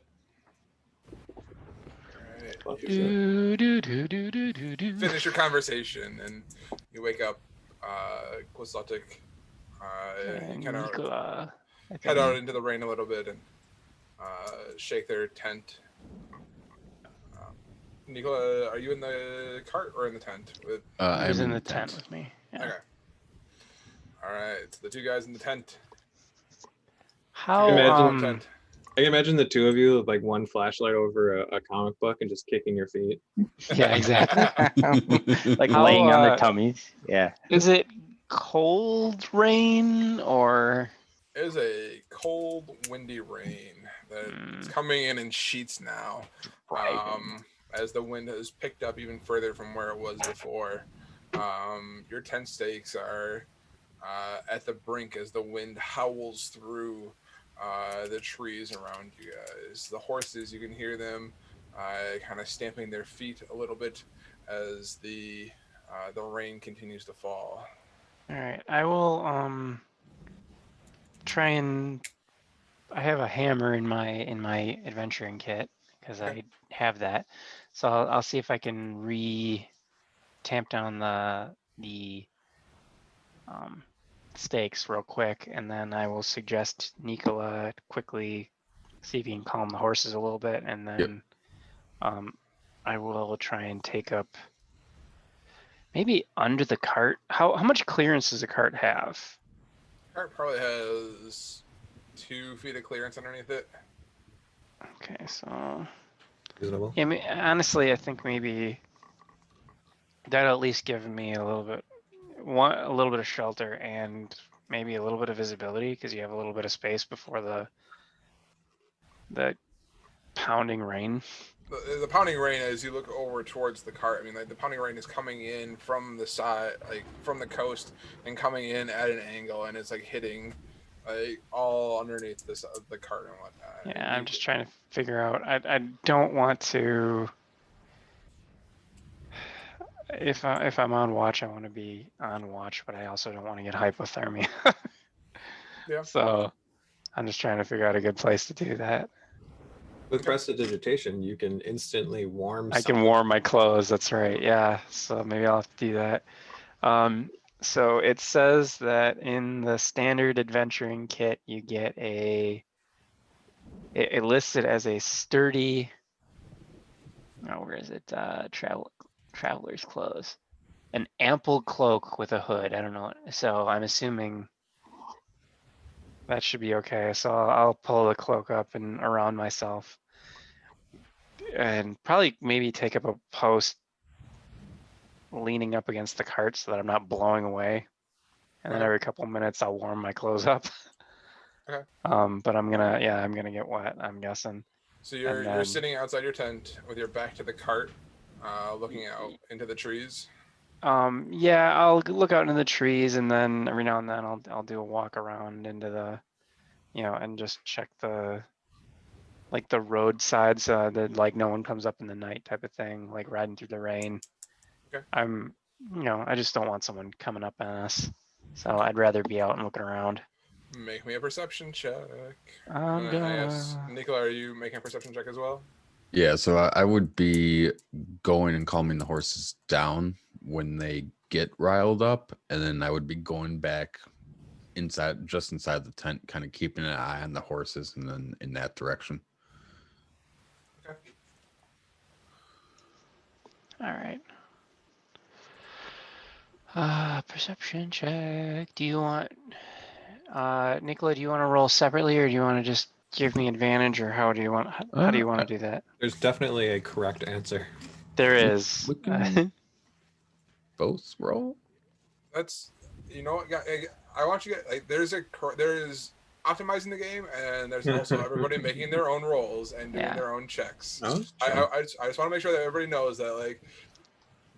All right. Do, do, do, do, do, do, do. Finish your conversation and you wake up Quixotic. And Kind of Nicola, I head think. out into the rain a little bit and shake their tent. Nicola, are you in the cart or in the tent? He was I'm in the tent with me. Yeah. Okay. All right, so the two guys in the tent. How Imagine- Tent. I can imagine the two of you with like one flashlight over a comic book and just kicking your feet. Yeah, exactly. Like How, laying on their uh, tummies. Yeah. Is it cold rain or? It is a cold, windy rain that's coming in sheets now. As the wind has picked up even further from where it was before. Your tent stakes are at the brink as the wind howls through the trees around you guys. The horses, you can hear them kind of stamping their feet a little bit as the rain continues to fall. All right, I will try and I have a hammer in my adventuring kit because I have that. So I'll see if I can tamp down the stakes real quick, and then I will suggest Nikola quickly see if he can calm the horses a little bit, and then I will try and take up maybe under the cart. How much clearance does the cart have? Cart probably has 2 feet of clearance underneath it. Okay, so Reasonable. yeah, honestly, I think maybe that'll at least give me a little bit of shelter and maybe a little bit of visibility because you have a little bit of space before the pounding rain. The pounding rain, as you look over towards the cart, I mean, like the pounding rain is coming in from the side, like from the coast, and coming in at an angle, and it's like hitting, like all underneath the cart and whatnot. Yeah, I'm just trying to figure out. I don't want to. If I'm on watch, I want to be on watch, but I also don't want to get hypothermia. Yeah. So I'm just trying to figure out a good place to do that. With prestidigitation, you can instantly warm. I can warm my clothes. That's right. Yeah. So maybe I'll have to do that. So it says that in the standard adventuring kit, you get it lists it as a sturdy. Oh, where is it? Traveler's clothes. An ample cloak with a hood. I don't know. So I'm assuming that should be okay. So I'll pull the cloak up and around myself. And probably maybe take up a post leaning up against the cart so that I'm not blowing away. And then every couple minutes I'll warm my clothes up. Okay. But I'm gonna get wet, I'm guessing. So you're sitting outside your tent with your back to the cart, looking out into the trees. Yeah, I'll look out into the trees, and then every now and then I'll do a walk around into the, and just check the roadsides, that like no one comes up in the night type of thing, like riding through the rain. Okay. I just don't want someone coming up on us, so I'd rather be out and looking around. Make me a perception check. I'm Nicola, are you making a perception check as well? Yeah, so I would be going and calming the horses down when they get riled up, and then I would be going back inside the tent, kind of keeping an eye on the horses, and then in that direction. Okay. All right. Perception check. Do you want, Nicola, do you want to roll separately, or do you want to just give me advantage, or how do you want to do that? There's definitely a correct answer. There is. We can both roll. That's, you know what, I want you to get, like, there is optimizing the game, and there's also everybody making their own rolls and doing their own checks. Oh, I just want to make sure that everybody knows that, like,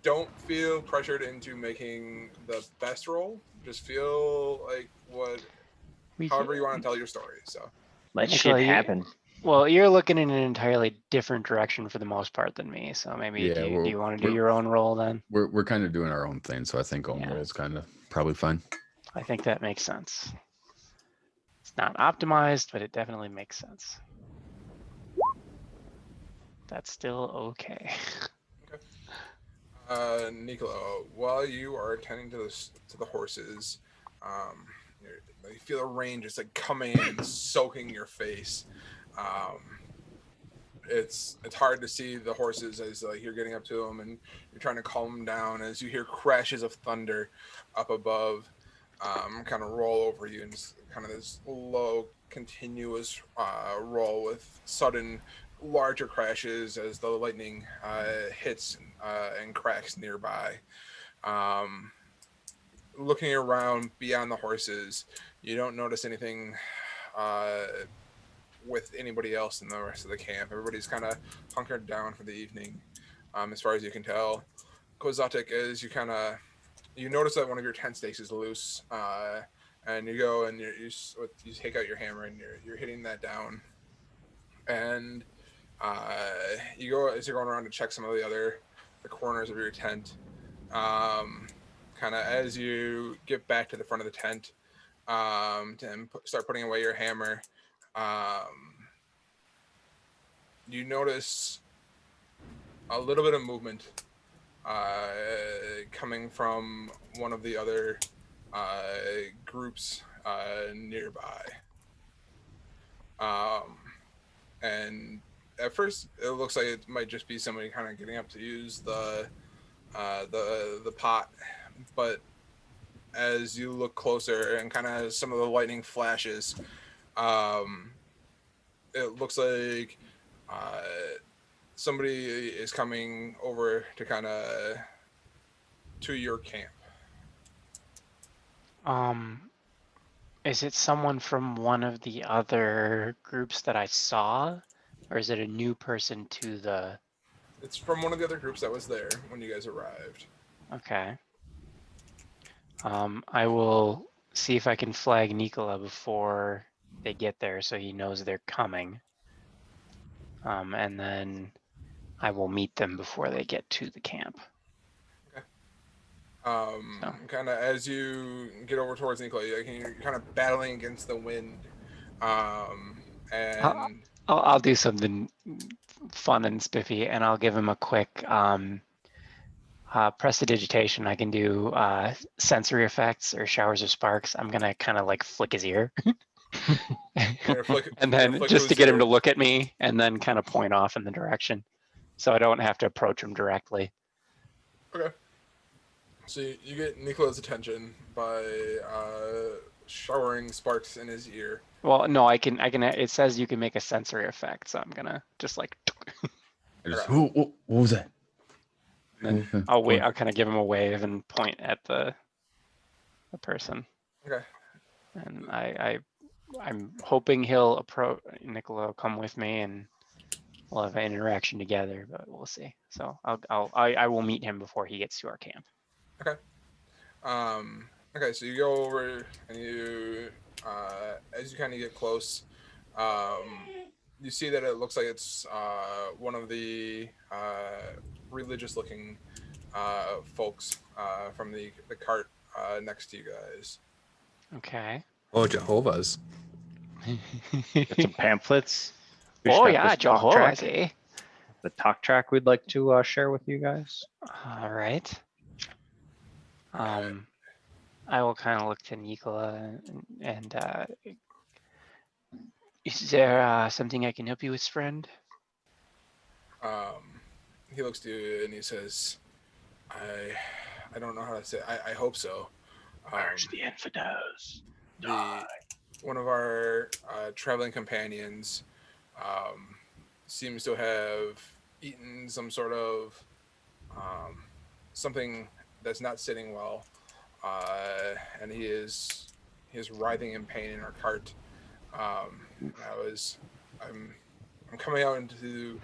don't feel pressured into making the best roll. Just feel like however you want to tell your story. So Let Nicola, shit happen. Well, you're looking in an entirely different direction for the most part than me, so maybe do you want to do your own roll then? We're kind of doing our own thing, so I think own roll is kind of probably fine. I think that makes sense. It's not optimized, but it definitely makes sense. That's still okay. Nicola, while you are attending to the horses, you feel the rain just like coming in and soaking your face. It's hard to see the horses as like you're getting up to them and you're trying to calm them down as you hear crashes of thunder up above, kind of roll over you, and just kind of this low continuous roll with sudden larger crashes as the lightning hits and cracks nearby. Looking around beyond the horses, you don't notice anything with anybody else in the rest of the camp. Everybody's kind of hunkered down for the evening, as far as you can tell. Kozatek, as you notice that one of your tent stakes is loose, and you go and you take out your hammer and you're hitting that down, and you go as you're going around to check some of the corners of your tent. Kind of as you get back to the front of the tent, and start putting away your hammer, you notice a little bit of movement coming from one of the other groups nearby. And at first, it looks like it might just be somebody kind of getting up to use the pot, but as you look closer and kind of some of the lightning flashes, it looks like somebody is coming over to kind of to your camp. Is it someone from one of the other groups that I saw, or is it a new person to the? It's from one of the other groups that was there when you guys arrived. Okay. I will see if I can flag Nicola before they get there so he knows they're coming. And then I will meet them before they get to the camp. Kind of as you get over towards Nicola, you're kind of battling against the wind, and I'll do something fun and spiffy, and I'll give him a quick prestidigitation. I can do sensory effects or showers of sparks. I'm gonna kind of like flick his ear. And then just to get him to look at me and then kind of point off in the direction so I don't have to approach him directly. Okay. So you get Nicola's attention by showering sparks in his ear. Well, no, I can, it says you can make a sensory effect. So I'm gonna just like, What was that? and then I'll wait. I'll kind of give him a wave and point at the person. Okay. And I'm hoping he'll approach. Nicola will come with me and we'll have an interaction together, but we'll see. So I will meet him before he gets to our camp. Okay. Okay, so you go over and you, as you kind of get close, you see that it looks like it's one of the religious-looking folks from the cart next to you guys. Okay. Oh, Jehovah's. Get some pamphlets. We should Oh have yeah, this talk Jehovah's, track. eh? The talk track we'd like to share with you guys. All right. I will kind of look to Nicola and is there something I can help you with, friend? He looks to you and he says, I don't know how to say, I hope so. Where's the infidels? One of our traveling companions seems to have eaten some sort of something that's not sitting well, and he is writhing in pain in our cart. I'm coming out into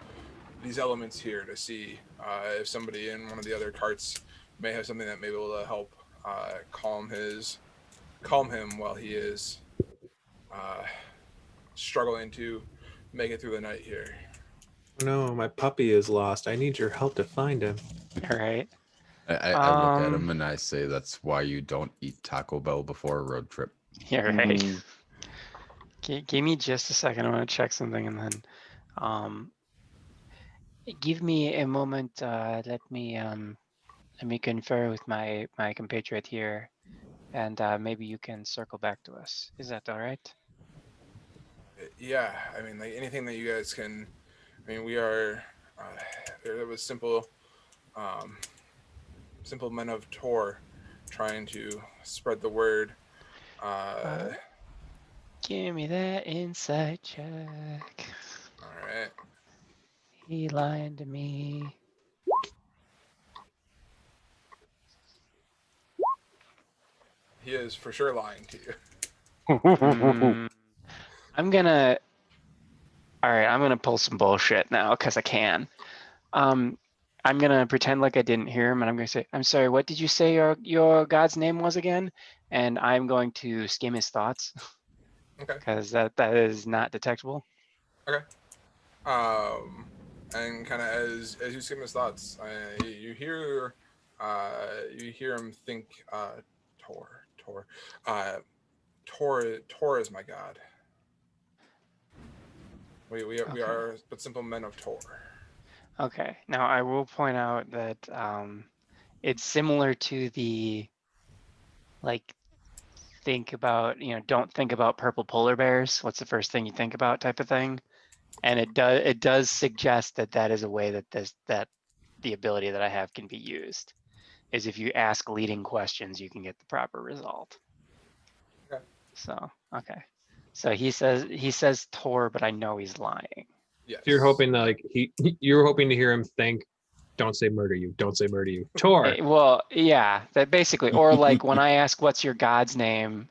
these elements here to see if somebody in one of the other carts may have something that may be able to help calm him while he is struggling to make it through the night here. No, my puppy is lost. I need your help to find him. All right. I look at him and I say that's why you don't eat Taco Bell before a road trip. Yeah, right. Give me just a second. I want to check something and then give me a moment. Let me confer with my compatriot here, and maybe you can circle back to us. Is that all right? Yeah, I mean, like anything that you guys can. I mean, we are. There was simple men of Tor trying to spread the word. Give me that insight check. All right. He lying to me. He is for sure lying to you. Mm, I'm gonna. All right, I'm gonna pull some bullshit now because I can. I'm gonna pretend like I didn't hear him, and I'm gonna say, "I'm sorry. What did you say your god's name was again?" And I'm going to skim his thoughts Okay. because that is not detectable. And kind of as you skim his thoughts, you hear him think, Tor is my god. We Okay. are but simple men of Tor. Okay. Now I will point out that it's similar to the like think about, don't think about purple polar bears. What's the first thing you think about type of thing? And it does suggest that that is a way that the ability that I have can be used. Is if you ask leading questions, you can get the proper result. Okay. So, okay. So he says Tor, but I know he's lying. Yes. You're hoping that you're hoping to hear him think, "Don't say murder you. Don't say murder you." Tor. Well, yeah, that basically, or like when I ask what's your god's name,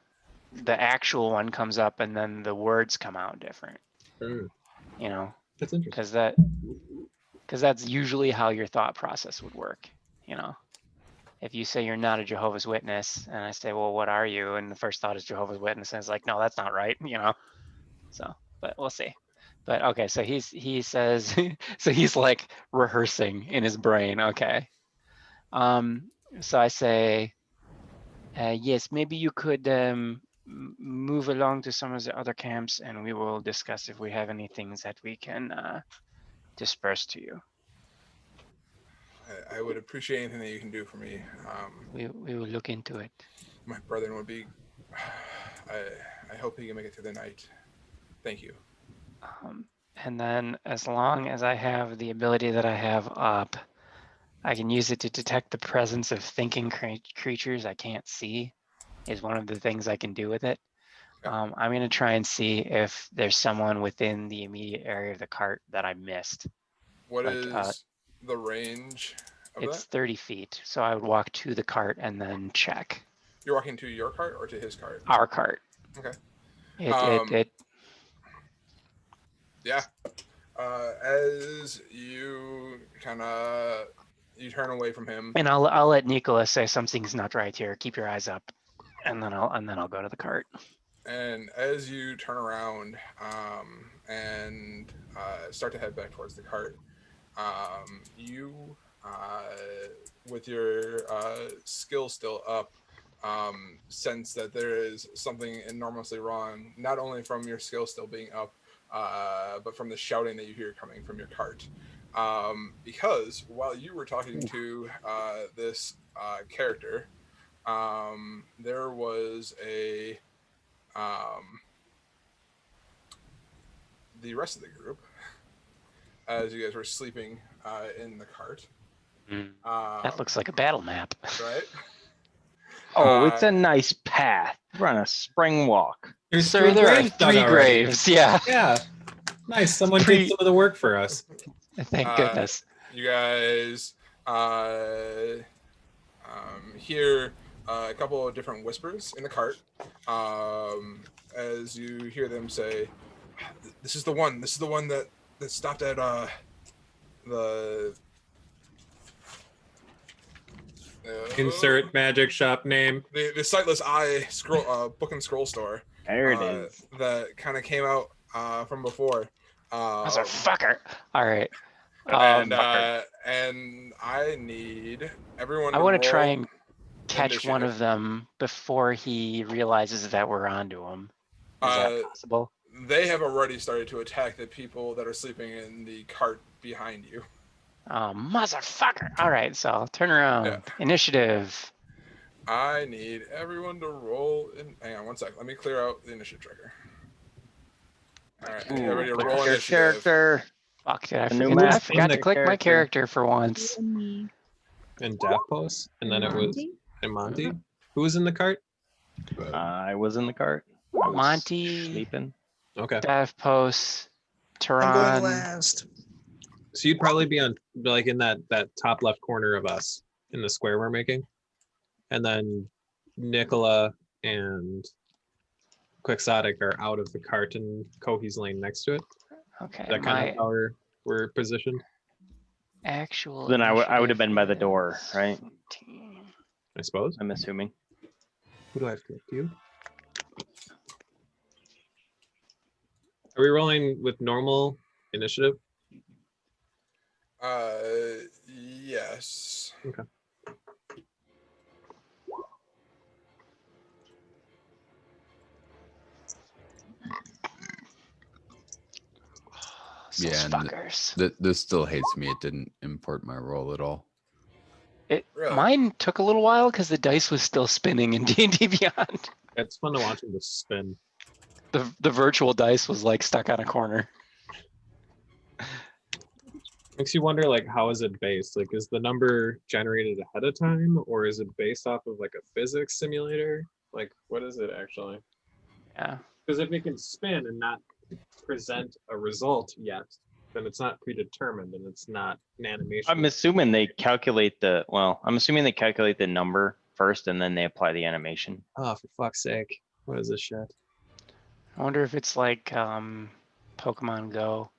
the actual one comes up and then the words come out different. That's interesting. Because that's usually how your thought process would work. If you say you're not a Jehovah's Witness, and I say, well, what are you? And the first thought is Jehovah's Witness, and it's like, no, that's not right. So, but we'll see. But okay, so he says, so he's like rehearsing in his brain. Okay. So I say, yes, maybe you could move along to some of the other camps, and we will discuss if we have any things that we can disperse to you. I would appreciate anything that you can do for me. We will look into it. My brother would be. I hope he can make it through the night. Thank you. And then as long as I have the ability that I have up, I can use it to detect the presence of thinking creatures I can't see is one of the things I can do with it. Okay. I'm going to try and see if there's someone within the immediate area of the cart that I missed. What is the range of It's that? 30 feet. So I would walk to the cart and then check. You're walking to your cart or to his cart? Our cart. Okay. Yeah. As you you turn away from him, And I'll let Nicholas say something's not right here. Keep your eyes up, and then I'll go to the cart. and as you turn around and start to head back towards the cart, you with your skill still up, sense that there is something enormously wrong, not only from your skill still being up, but from the shouting that you hear coming from your cart. Because while you were talking to this character, there was the rest of the group, as you guys were sleeping in the cart. That looks like a battle map. Right? Oh, it's a nice path. We're on a spring walk. Sir, there are 3 graves. Yeah. Yeah. Nice. Someone did some of the work for us. Thank goodness. You guys hear a couple of different whispers in the cart as you hear them say, this is the one that stopped at the Insert magic shop name. The Sightless Eye scroll book and scroll store. There it is. That kind of came out from before. Motherfucker. All right. And I need everyone. I want to try and catch initiative. one of them before he realizes that we're onto him. Is that possible? They have already started to attack the people that are sleeping in the cart behind you. Oh, motherfucker. All right, so I'll turn around. Yeah. Initiative. I need everyone to roll in. Hang on one sec. Let me clear out the initiative tracker. All right, I need everybody to roll Your initiative. character. Fuck, did I A new forget? I map forgot in to the click my character for once. And me. And Daft Post. And then it was Monty? and Monty. Who was in the cart? I was in the cart. I was Monty, sleeping. Okay. Dive Post, I'm going Tehran. last. So you'd probably be on like in that top left corner of us in the square we're making. And then Nicola and Quixotic are out of the cart and Kohi's lane next to it. Okay, That kind my of how we're positioned, actual. Then I would have initiative been by the door, is right? 14. I suppose. I'm assuming. Who do I have to you? Are we rolling with normal initiative? Yes. Okay. Those Yeah, and fuckers. This still hates me. It didn't import my roll at all. Really? Mine took a little while because the dice was still spinning in D&D Beyond. It's fun to watch them just spin. The virtual dice was like stuck on a corner. Makes you wonder, like, how is it based? Like, is the number generated ahead of time, or is it based off of like a physics simulator? Like, what is it actually? Yeah. Because if it can spin and not present a result yet, then it's not predetermined and it's not an animation. I'm assuming they calculate the, well, I'm assuming they calculate the number first and then they apply the animation. Oh, for fuck's sake! What is this shit? I wonder if it's like Pokemon Go.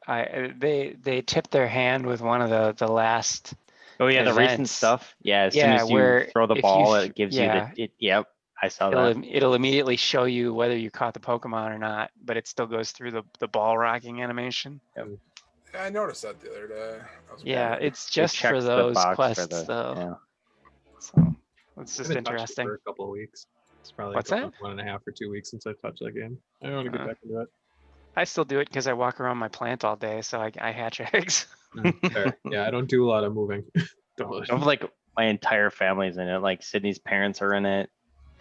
They tipped their hand with one of the last. Oh yeah, the recent Events. stuff. Yeah, as soon Yeah, as you where throw the if you ball, sh- it gives yeah. you the, yep, I saw that. It'll immediately show you whether you caught the Pokemon or not, but it still goes through the ball rocking animation. Yeah, I noticed that the other day. I was Yeah, wondering. it's just for checks the those box for quests the- though. yeah. So it's I've just been touching it interesting. for a couple of weeks. It's probably What's going that? on 1.5 or 2 weeks since I touched that game. I don't want to get Uh. back into it. I still do it because I walk around my plant all day, so I hatch eggs. Fair. Yeah, I don't do a lot of moving. Don't- I have like my entire family's in it. Like Sydney's parents are in it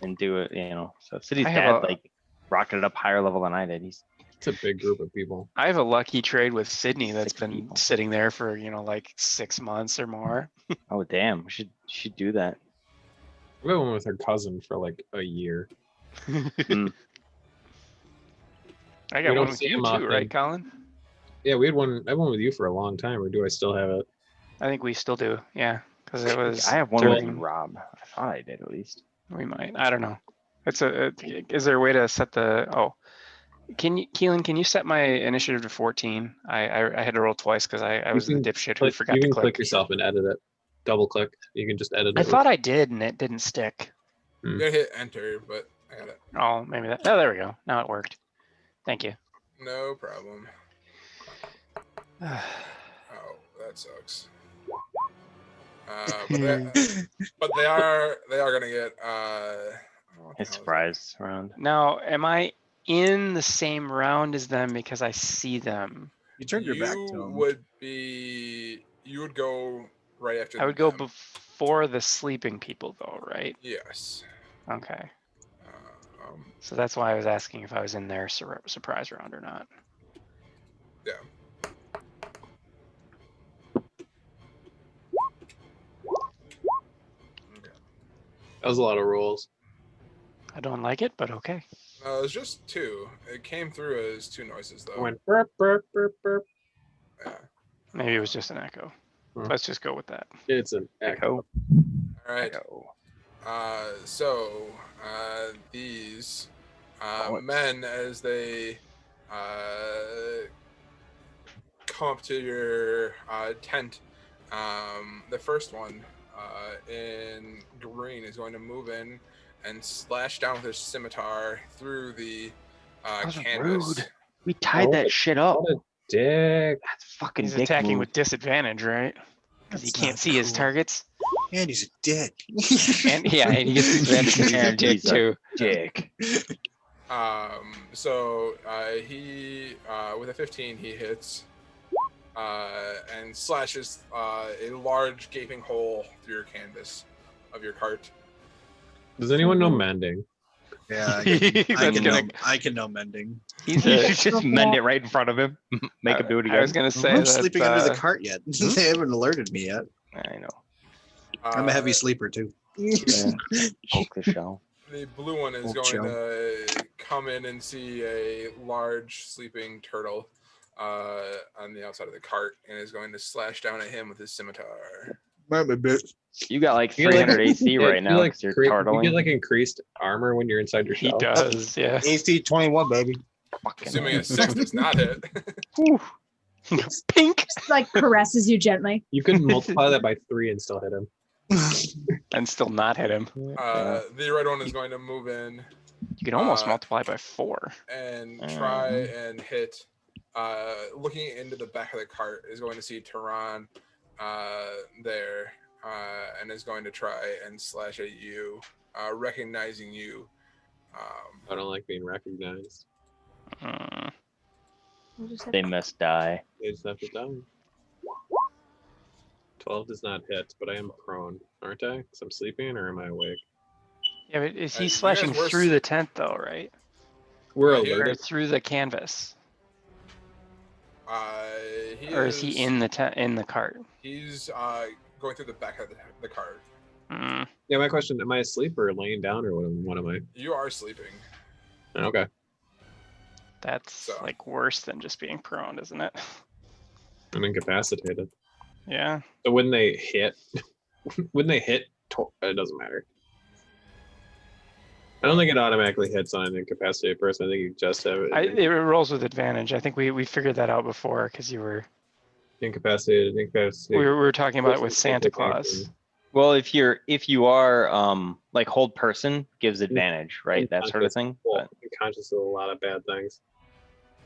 and do it, you know. So Sydney's I have dad a- like rocketed up higher level than I did. He's It's a big group of people. I have a lucky trade with Sydney that's 6 been people. sitting there for like 6 months or more. oh damn, we should do that. I went with her cousin for like a year. I We got don't one with see you him too, often. right, Colin? Yeah, we had one. I went with you for a long time, or do I still have it? I think we still do. Yeah, because it was. I have one with you, during- Rob. I thought I did at least. We might. I don't know. Is there a way to set the? Oh, Keelan? Can you set my initiative to 14? I had to roll twice because I was the can dipshit who Click, forgot you to can click. click yourself and edit it. Double click. You can just edit it. I thought I did, and it didn't stick. You gotta hit enter, but I got it. Oh, maybe that. Oh, there we go. Now it worked. Thank you. No problem. Oh, that sucks. But they are gonna get what the hell His is it? surprise round. Now, am I in the same round as them because I see them? You turned your back to him. You would go right after. I would go them. before the sleeping people, though, right? Yes. Okay. Um, So that's why I was asking if I was in their surprise round or not. yeah. Okay. That was a lot of rolls. I don't like it, but okay. No, it was just two. It came through as two noises though. I went burp burp burp burp. Yeah. Maybe it was just an echo. Hmm. Let's just go with that. It's an echo. All right. Echo. So these Bullets. men, as they come up to your tent, the first one in green is going to move in and slash down with his scimitar through the That was canvas. rude. We tied Oh, that shit up. What a dick. That's fucking He's dick attacking move. with disadvantage, right? Because he That's can't not see his cool. targets. And he's a dick. And yeah, and he gets disadvantage because he's a And dick he's a- too. dick. So he with a 15 he hits and slashes a large gaping hole through your canvas of your cart. Does anyone know mending? Yeah, That's I can know mending. He's You a, should just mend it right in front of him. Make him do it again. I was gonna say I'm that, sleeping under the cart yet. They haven't alerted me yet. I know. I'm a heavy sleeper too. Yeah. Poke the shell. The blue one is Oh, going to come in and see a large sleeping turtle on the outside of the cart and is going to slash down at him with his scimitar. You got like You get, like, 300 AC Yeah, right now like, because you're you turtling. get like increased armor when you're inside your He shell. does, yeah. AC 21, baby. Fucking Assuming a 6 does not hit. Whew. Pink. Just like caresses you gently. You can multiply that by 3 and still hit him. And still not hit him. The red one is going to move in You can almost Uh, multiply by 4. and try and hit. Looking into the back of the cart is going to see Tehran there and is going to try and slash at you, recognizing you. I don't like being recognized. We'll just have They must die. They just have to die. 12 does not hit, but I am prone, aren't I? Because I'm sleeping, or am I awake? Yeah, but is you he guys slashing were through the tent though, right? We're he- Or alerted. through the canvas? He Or is he in the tent in the cart? He's going through the back of the cart. Mm, Yeah, my question: am I asleep or laying down, or what am I? You are sleeping. Okay. that's So. like worse than just being prone, isn't it? I'm incapacitated. Yeah. So when they hit, it doesn't matter. I don't think it automatically hits on an incapacitated person. I think you just have it. It rolls with advantage. I think we figured that out before because you were Incapacitated. we were talking about it with Santa Claus. Well, if you are like hold person gives advantage, right? That sort of thing. Well, But I'm conscious of a lot of bad things.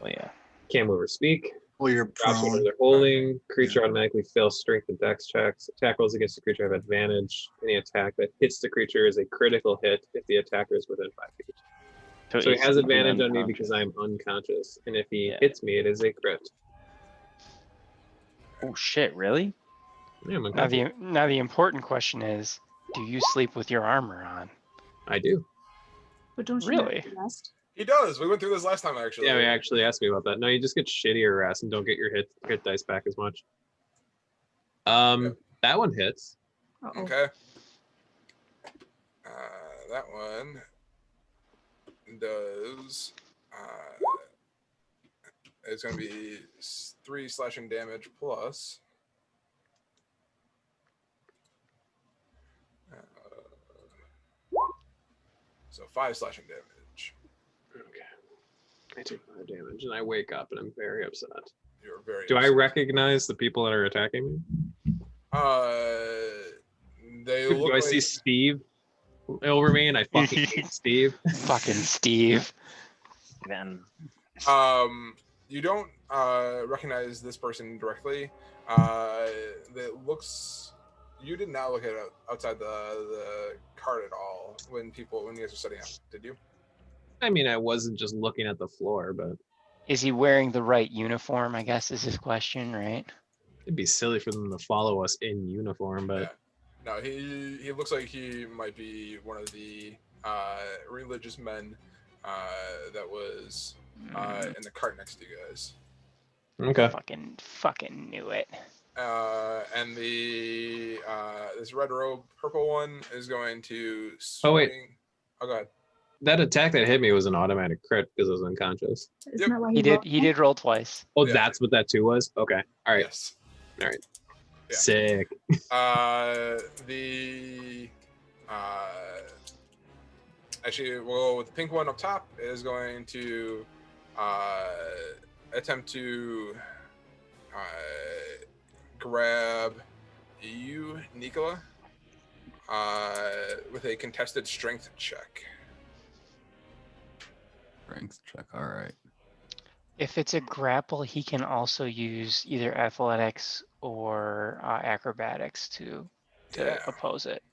well, yeah. Can't move or speak. Well, you're Drops whatever prone. they're holding. Creature automatically fails strength and dex checks. Attack rolls against the creature have advantage. Any attack that hits the creature is a critical hit if the attacker is within 5 feet. So he he's has sleeping advantage on me unconscious. because I'm unconscious. And if he Yeah. hits me, it is a crit. Oh shit! Really? Yeah, I'm Now unconscious. the important question is, do you sleep with your armor on? I do. But don't you not Really? get rest? He does. We went through this last time, actually. Yeah, he actually asked me about that. No, you just get shittier rest and don't get your hit dice back as much. That one hits. Uh-oh. Okay. That one does. It's going to be 3 slashing damage plus. So 5 slashing damage. Okay. I take 5 damage and I wake up and I'm very upset. You're very. Do I upset. recognize the people that are attacking me? They look Do I like, see Steve over me and I fucking hate Steve? Fucking Steve. Then you don't recognize this person directly. That looks. You did not look at outside the cart at all when you guys were setting up. Did you? I mean, I wasn't just looking at the floor, but Is he wearing the right uniform? I guess is his question, right? it'd be silly for them to follow us in uniform. But Yeah. No, he looks like he might be one of the religious men that was in the cart next to you guys. okay. Fucking knew it. And the this red robe purple one is going to Oh, wait. swing. Oh, go ahead. That attack that hit me was an automatic crit because I was unconscious. Isn't Yep. that why He rolled did roll twice. Oh, Yeah. that's what that 2 was? Okay. All right. Yes. All right. Yeah. Sick. The actually, well, with the pink one up top is going to attempt to grab you, Nicola, with a contested strength check. Strength check. All right. If it's a grapple, he can also use either athletics or acrobatics to Yeah. oppose it.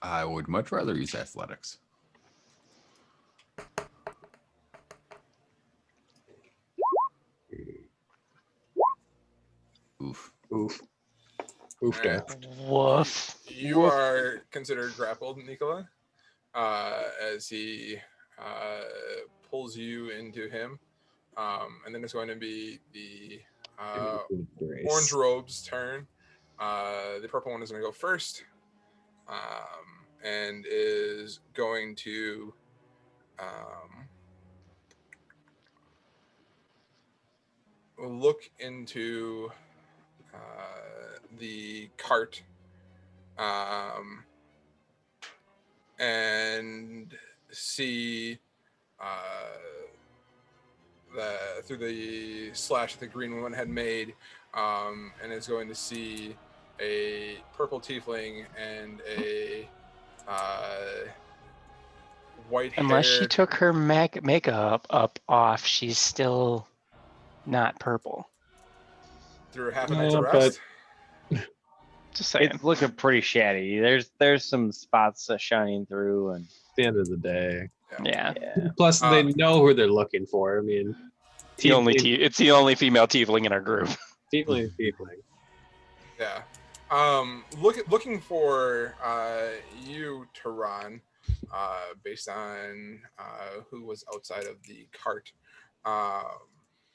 I would much rather use athletics. Oof. Oof. Oof. Yeah. Woof. You are considered grappled, Nicola, as he pulls you into him. And then it's going to be the orange robe's turn. The purple one is going to go first. and is going to look into the cart and see through the slash that the green one had made, and is going to see a purple tiefling and a white Unless she haired. took her makeup up off, she's still not purple. Through half a night's Yeah, rest. Just saying. It's looking pretty shatty. There's some spots shining through, and At the end of the day. Yeah. yeah. Plus, they know who they're looking for. I mean, It's the only female tiefling in our group. tiefling. Yeah. Looking for you, Tehran, based on who was outside of the cart.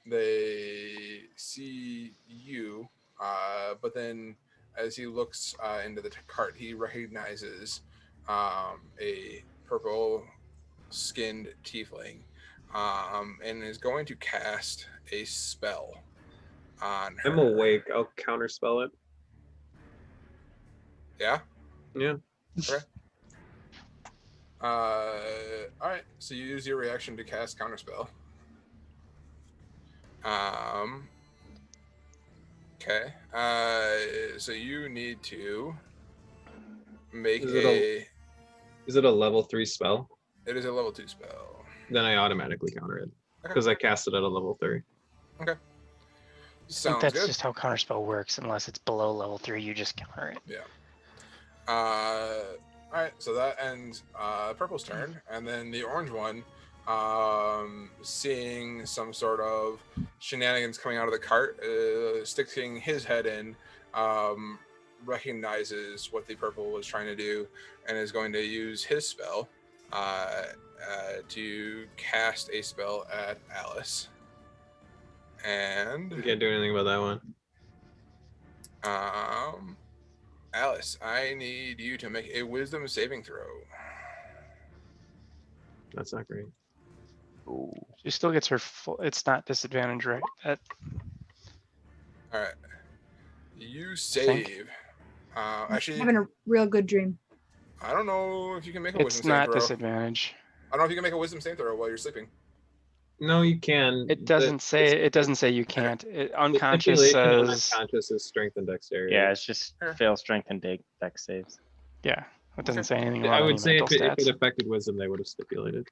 They see you, but then as he looks into the cart, he recognizes a purple-skinned tiefling, and is going to cast a spell on her. I'm awake. I'll counterspell it. Yeah. Yeah. Okay. All right. So you use your reaction to cast counterspell. Okay. So you need to make Is it a level 3 spell? It is a level 2 spell. Then I automatically counter it Okay. because I cast it at a level 3. I Sounds think that's good. just how counterspell works. Unless it's below level 3, you just counter it. Yeah. All right. So that ends purple's turn, and then the orange one, seeing some sort of shenanigans coming out of the cart, sticking his head in, recognizes what the purple was trying to do, and is going to use his spell to cast a spell at Alice. And You can't do anything about that one. Alice, I need you to make a wisdom saving throw. That's not great. Ooh. She still gets her full. It's not disadvantage, right? All right. You think. save. Actually, Having a real good dream. I don't know if you can make a It's wisdom not saving throw. disadvantage. I don't know if you can make a wisdom saving throw while you're sleeping. No, you can. It doesn't say. It doesn't say you can't. Unconscious Stipulation on says. unconscious is strength and dexterity. Yeah, it's just Sure. fail strength and dex saves. Yeah, it doesn't Okay. say anything about I any would say mental if stats. it affected wisdom, they would have stipulated.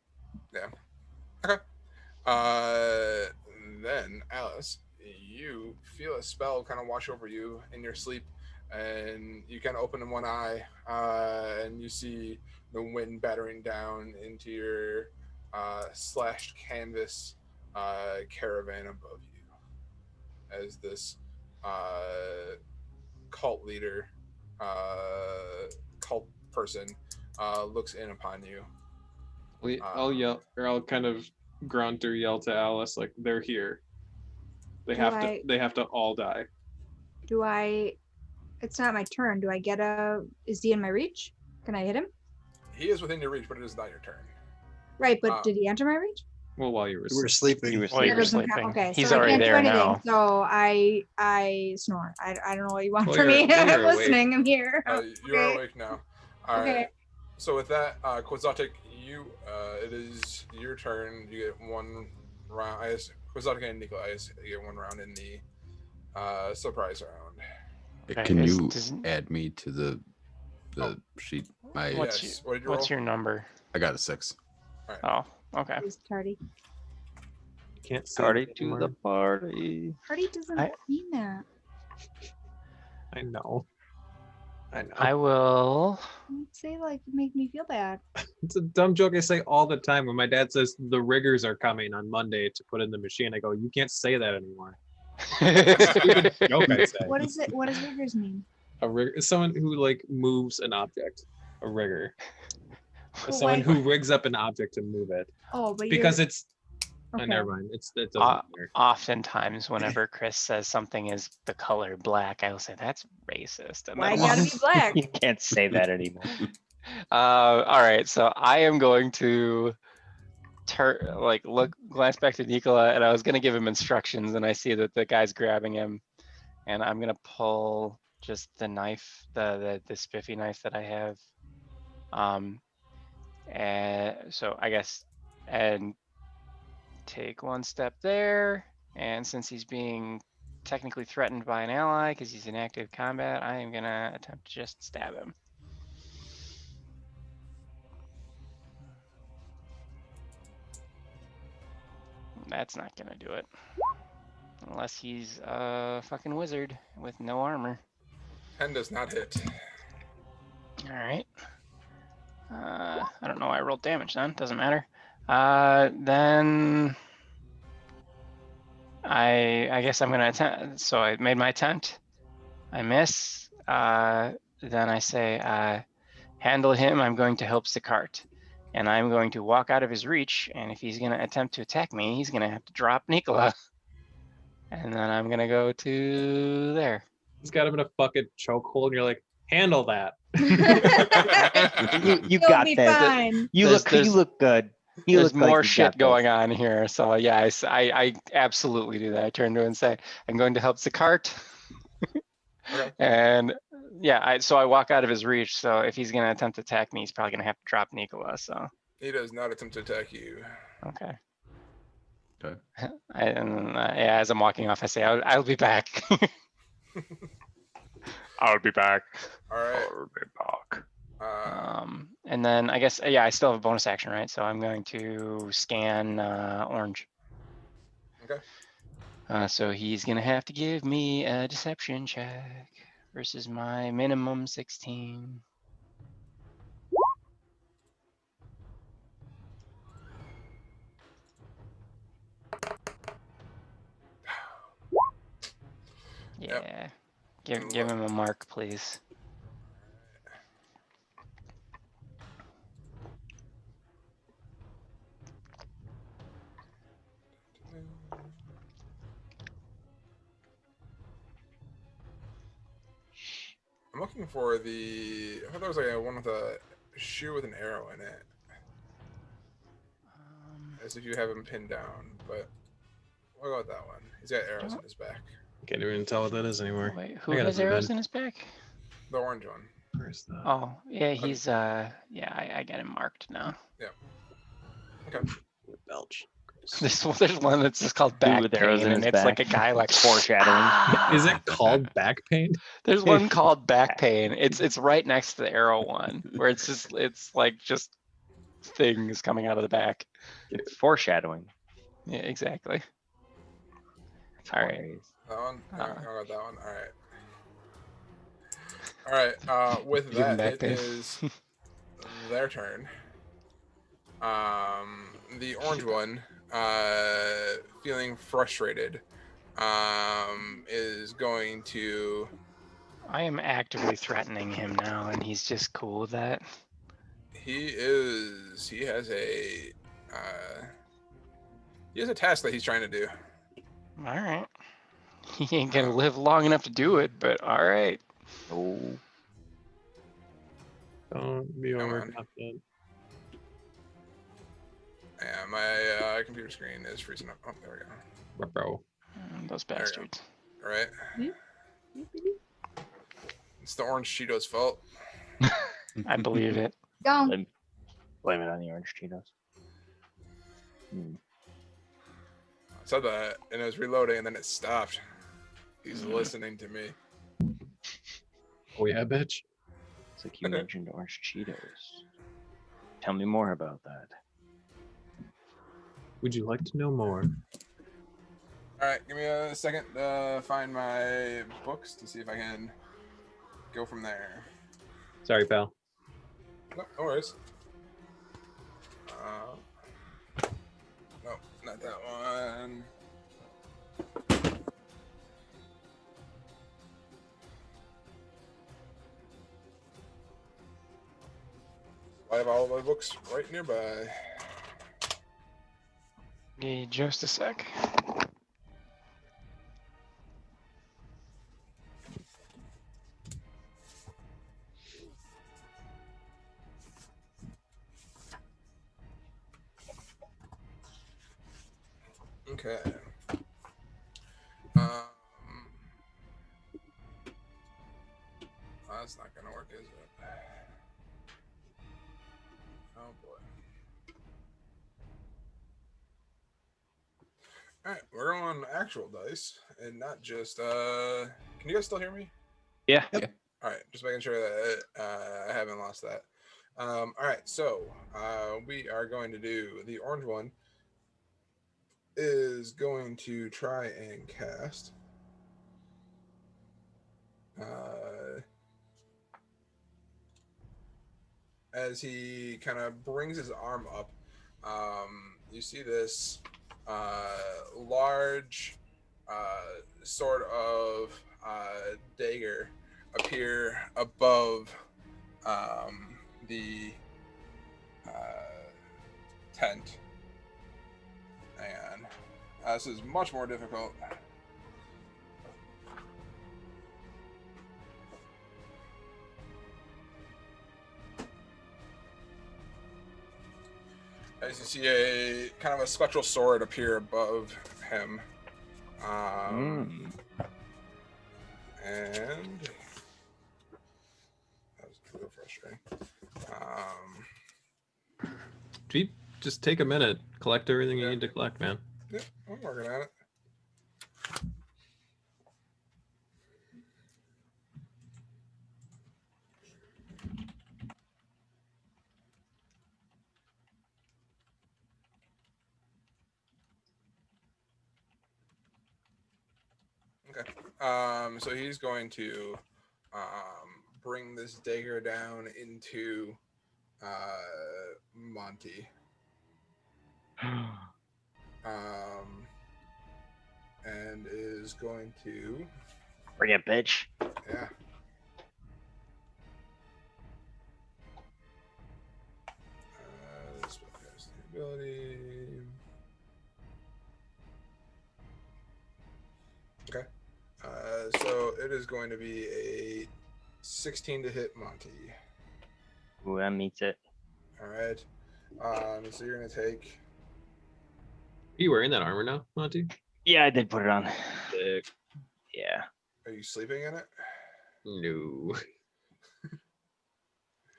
Then Alice, you feel a spell kind of wash over you in your sleep, and you kind of open one eye, and you see the wind battering down into your slashed canvas caravan above you, as this cult leader, cult person looks in upon you. I'll yell, or I'll kind of grunt or yell to Alice, like, they're here. They Do have I- to. They have to all die. Do I? It's not my turn. Do I get a? Is he in my reach? Can I hit him? He is within your reach, but it is not your turn. Right, but did he enter my reach? Well, while you were You were asleep. sleeping. You were While you That were doesn't count. sleeping. Okay, He's so I already can't do there anything. now. So I snore. I don't know what you want Well, from me. you're I'm awake. listening. I'm here. You are Okay. awake now. All right. Okay. So with that, Quixotic, it is your turn. You get one round. Quixotic and Nikolai, you get one round in the surprise round. Okay, Can you does- add me to the sheet? My What's Yes. What did you What's roll? your number? I got a 6. Oh, okay. He's tardy. Can't see Party it to anymore. the party. Tardy doesn't I- mean that. I know. I know. I will. Don't say like make me feel bad. It's a dumb joke I say all the time. When my dad says the riggers are coming on Monday to put in the machine, I go, "You can't say that anymore." Stupid joke I say. What is it? What does riggers mean? A rigger is someone who like moves an object. A rigger. Well, Someone why- who rigs up an object to move it. Oh, but Because you're, it's okay. never mind. It doesn't Uh, matter. Oftentimes, whenever Chris says something is the color black, I will say that's racist. And Why then gotta walk- be black? You can't say that anymore. All right, so I am going to glance back to Nikola, and I was gonna give him instructions, and I see that the guy's grabbing him, and I'm gonna pull just the knife, the spiffy knife that I have. And so I guess, and take one step there, and since he's being technically threatened by an ally because he's in active combat, I am gonna attempt to just stab him. That's not gonna do it. Unless he's a fucking wizard with no armor. 10 does not hit. All right. I don't know why I rolled damage then. Doesn't matter. Then I guess I'm gonna attempt. So I made my attempt. I miss. Then I say, handle him. I'm going to help Sicart. And I'm going to walk out of his reach. And if he's gonna attempt to attack me, he's gonna have to drop Nikola. And then I'm gonna go to there. He's got him in a fucking chokehold, and you're like, handle that. You You'll got be this. fine. You There's- look good. You There's look like more you shit got this. going on here. So yeah, I absolutely do that. I turn to him and say, I'm going to help Sicart. Okay. And yeah, so I walk out of his reach. So if he's gonna attempt to attack me, he's probably gonna have to drop Nikola. So He does not attempt to attack you. okay. Okay. Yeah, as I'm walking off, I say, I'll be back. I'll be back. All right. I'll be back. Uh, And then I guess, yeah, I still have a bonus action, right? So I'm going to scan orange. Okay. So he's gonna have to give me a deception check versus my minimum 16. Yep. Yeah, give him a mark, please. I'm looking for the. I thought there was like one with a shoe with an arrow in it, as if you have him pinned down. But we'll go with that one. He's got arrows in his back. Can't even tell what that is anymore. Wait, who I gotta has move arrows in. in his back? The orange one. Where's the Oh, yeah, he's yeah, I got him marked now. Okay. belch? There's one that's just called back with arrows pain, in and his it's like a back. guy like Foreshadowing. Is it called back pain? There's one called back pain. It's right next to the arrow one, where it's like just things coming out of the back. It's foreshadowing. Yeah, exactly. It's All right. hilarious. That one. Uh, I'll go with that one. All right. All right. With Give him that, back it pain. is their turn. The orange one, feeling frustrated, is going to. I am actively threatening him now, and he's just cool with that. He has a. He has a task that he's trying to do. All right. He ain't gonna live long enough to do it, but all right. Oh, Don't be Come on. overconfident. Yeah, my computer screen is freezing up. Oh, there we go. Bro. Those There we go. bastards. All right. It's the orange Cheetos' fault. I believe it. Go. blame it on the orange Cheetos. Hmm. I said that, and it was reloading, and then it stopped. He's listening to me. Oh yeah, bitch. It's like you mentioned orange Cheetos. Tell me more about that. Would you like to know more? All right, give me a second to find my books to see if I can go from there. Sorry, pal. No, no worries. No, not that one. I have all my books right nearby. Give me just a sec. Okay. That's not gonna work, is it? Oh boy. All right, we're on actual dice and not just. Can you guys still hear me? Yeah. All right, just making sure that I haven't lost that. All right, so we are going to do the orange one is going to try and cast. As he kind of brings his arm up, you see this large sort of dagger appear above the tent. And this is much more difficult. As you see a kind of a spectral sword appear above him. And that was a little frustrating. Jeep, just take a minute, collect everything you need to collect, man. Yep, I'm working on it. Okay. So he's going to bring this dagger down into Monty. And is going to Bring it, bitch. yeah. Spellcasting ability. Okay. So it is going to be a 16 to hit Monty. Ooh, that meets it. All right. So you're gonna take. Are you wearing that armor now, Monty? Yeah, I did put it on. Sick. Yeah. Are you sleeping in it? No.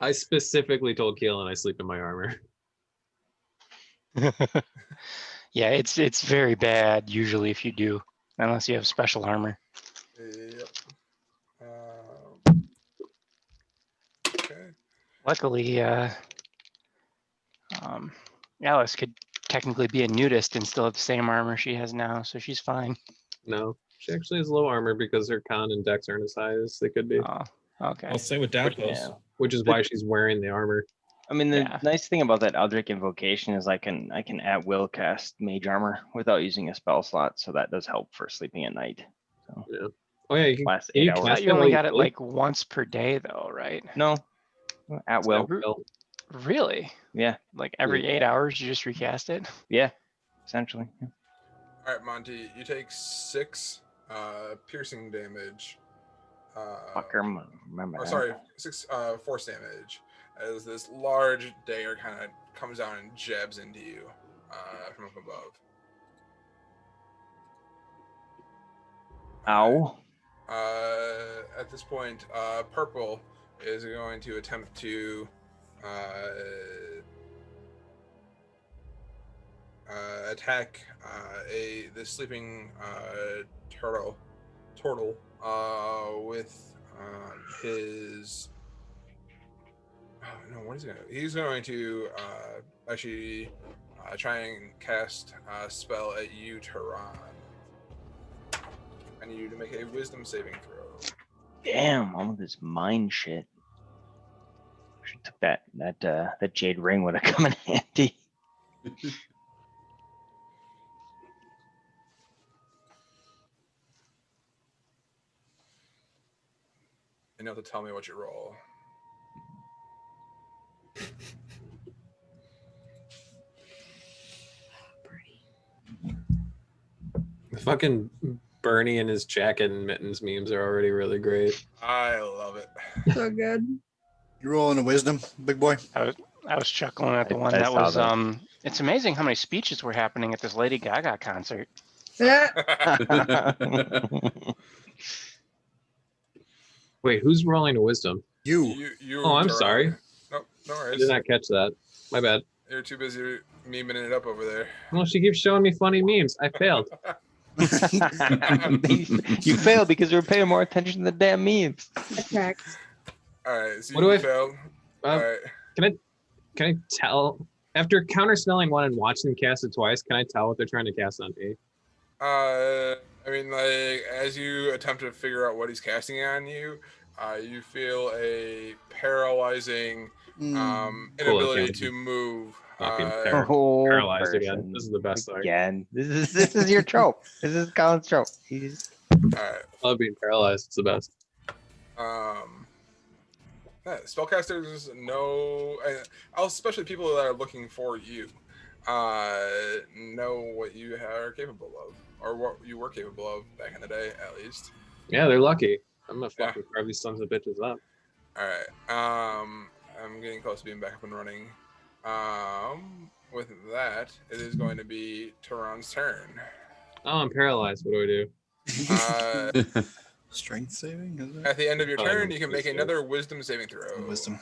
I specifically told Keelan I sleep in my armor. Yeah, it's very bad usually if you do, unless you have special armor. Yep. Okay. Luckily, Alice could technically be a nudist and still have the same armor she has now, so she's fine. No, she actually has low armor because her con and dex aren't as high as they could be, Oh, okay. I'll say with Dapos. Yeah. which is why she's wearing the armor. I mean, the Yeah. nice thing about that Eldritch invocation is I can at will cast mage armor without using a spell slot, so that does help for sleeping at night. So Yeah. Oh yeah, you can, last can 8 you I hours. thought cast you only while got it sleep? like once per day though, right? No, at will. Will. Really? Yeah, Like every 8 hours you just recast it? yeah, essentially. Yeah. All right, Monty. You take 6 piercing damage. Fucker, remember Or that. sorry, 6 force damage as this large dagger kind of comes down and jabs into you from up above. Ow. At this point, Purple is going to attempt to attack the sleeping turtle with his. Oh, no, what is he going to do? He's going to actually try and cast a spell at you, Tehran. I need you to make a wisdom saving throw. Damn, all of this mind shit. Should took that jade ring would have come in handy. And you have to tell me what you roll. Fucking Bernie and his jacket and mittens memes are already really great. I love it. So good. You rolling a wisdom, big boy? I I was chuckling at the one I that saw was that. It's amazing how many speeches were happening at this Lady Gaga concert. Wait, who's rolling a wisdom? You. you. Oh, I'm Turon. sorry. Nope, no I worries. did not catch that. My bad. You're too busy memeing it up over there. Well, she keeps showing me funny memes. I failed. You failed because you were paying more attention to the damn memes. Attack. All right, so What you do I- failed. All Um, right. Can I tell after counter spelling one and watching them cast it twice? Can I tell what they're trying to cast on me? I mean, like, as you attempt to figure out what he's casting on you, you feel a paralyzing inability can't to move. fucking paralyzed again. This is the best thing. Again, this is your trope. This is Colin's trope. He's Alright. I love being paralyzed. It's the best. Yeah, spellcasters know, especially people that are looking for you, know what you are capable of, or what you were capable of back in the day, at least. Yeah, they're lucky. I'm gonna Yeah. fucking carve these sons of bitches up. All right. I'm getting close to being back up and running. With that, it is going to be Turon's turn. Oh, I'm paralyzed. What do I do? Strength saving, is it? At the end of your Oh, turn, you can make wisdom. another wisdom saving throw. Wisdom.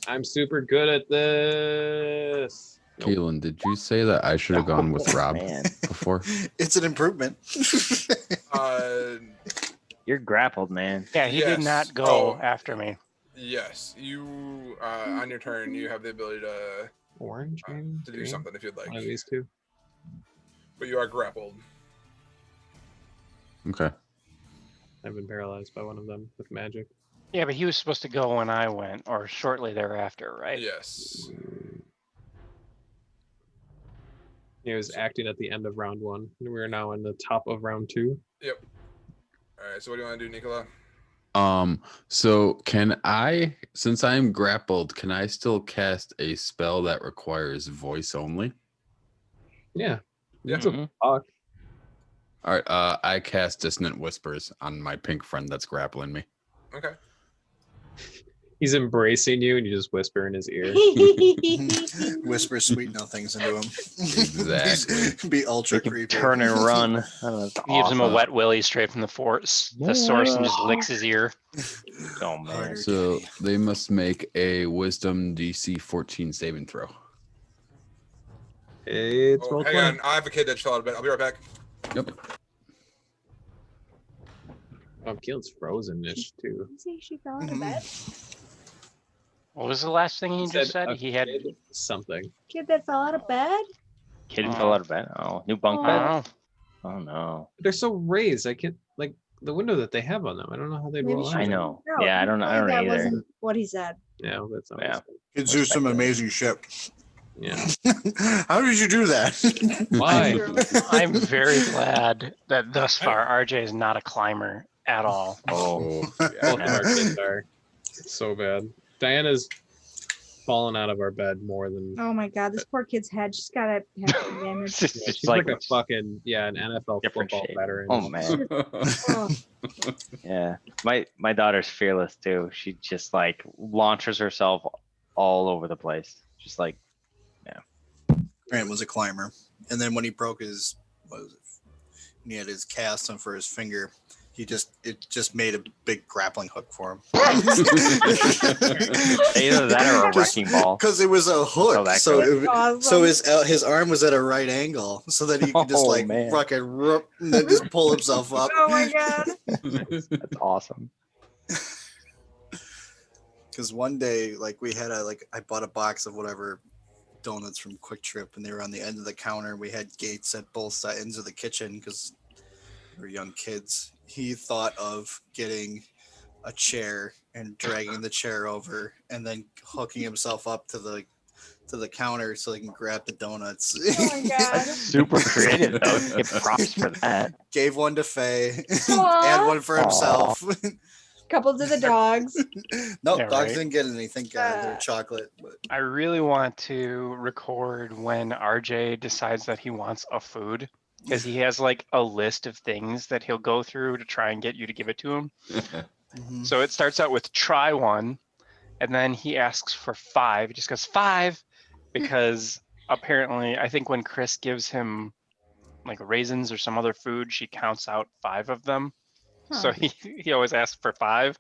I'm super good at this. Nope. Keelan, did you say that I should have gone with Rob man. before? It's an improvement. You're grappled, man. Yeah, he did Yes. not go Oh. after me. Yes, you on your turn, you have the ability to Orange, maybe? do Green? something if you'd like, One of these two. but you are grappled. Okay. I've been paralyzed by one of them with magic. Yeah, but he was supposed to go when I went, or shortly thereafter, right? Yes. He was acting at the end of round one. We are now in the top of round two. Yep. All right. So what do you want to do, Nicola? So can I, since I'm grappled, can I still cast a spell that requires voice only? Yeah. Yeah. It's a fuck. All right. I cast Dissonant Whispers on my pink friend that's grappling me. Okay. He's embracing you and you just whisper in his ear. Whisper sweet nothings into him. Exactly. Be ultra You can creepy. turn and run. Oh, that's He gives him a awesome. wet willy straight from the source and just licks his ear. Oh man. So they must make a Wisdom DC 14 saving throw. It's Oh, roll hang 20. on. I have a kid that just fell out of bed. I'll be right back. Yep. Oh, Keelan's frozen-ish too. See, she fell out of bed. What was the last thing he just said? a He had. kid something. Kid that fell out of bed? Kid fell out of bed. Oh, new bunk Oh. bed. Oh no. They're so raised. I can't like the window that they have on them. I don't know how they Maybe roll she out. I was- know. No, Yeah, I don't know. I don't know that either. wasn't what he said. Yeah, that's not Yeah. Kids do some amazing shit. Yeah. How did you do that? Why? I'm very glad that thus far RJ is not a climber at all. Oh, Both of our kids are so bad. Diana's fallen out of our bed more than Oh my god, this poor kid's head just got a damage. it's yeah, just she's like, a fucking an NFL different football shape. veteran. Oh man. Oh, Yeah. My daughter's fearless too. She just like launches herself all over the place. Just like Grant was a climber, and then when he broke his, what was it? When he had his cast on for his finger, it just made a big grappling hook for him. either that or a Just- wrecking ball. Because it was a hook, Oh, that so goes. it, so his arm was at a right angle, so that he could just Oh, like man. fucking and then just pull himself up. oh my god. That's awesome. Because one day, like I bought a box of whatever donuts from Quick Trip, and they were on the end of the counter. We had gates at both ends of the kitchen because we were young kids. He thought of getting a chair and dragging the chair over, and then hooking himself up to the counter so he can grab the donuts. Oh my god. Super creative though. Get props for that. Gave one to Faye, Aw. and one for himself. Couple to the dogs. Nope, Yeah, dogs right. didn't get any. Thank God, they're chocolate. But I really want to record when RJ decides that he wants a food because he has like a list of things that he'll go through to try and get you to give it to him. mhm. So it starts out with try one, And then he asks for 5. He just goes 5 because apparently I think when Chris gives him like raisins or some other food, she counts out 5 of them. So Huh. he always asks for 5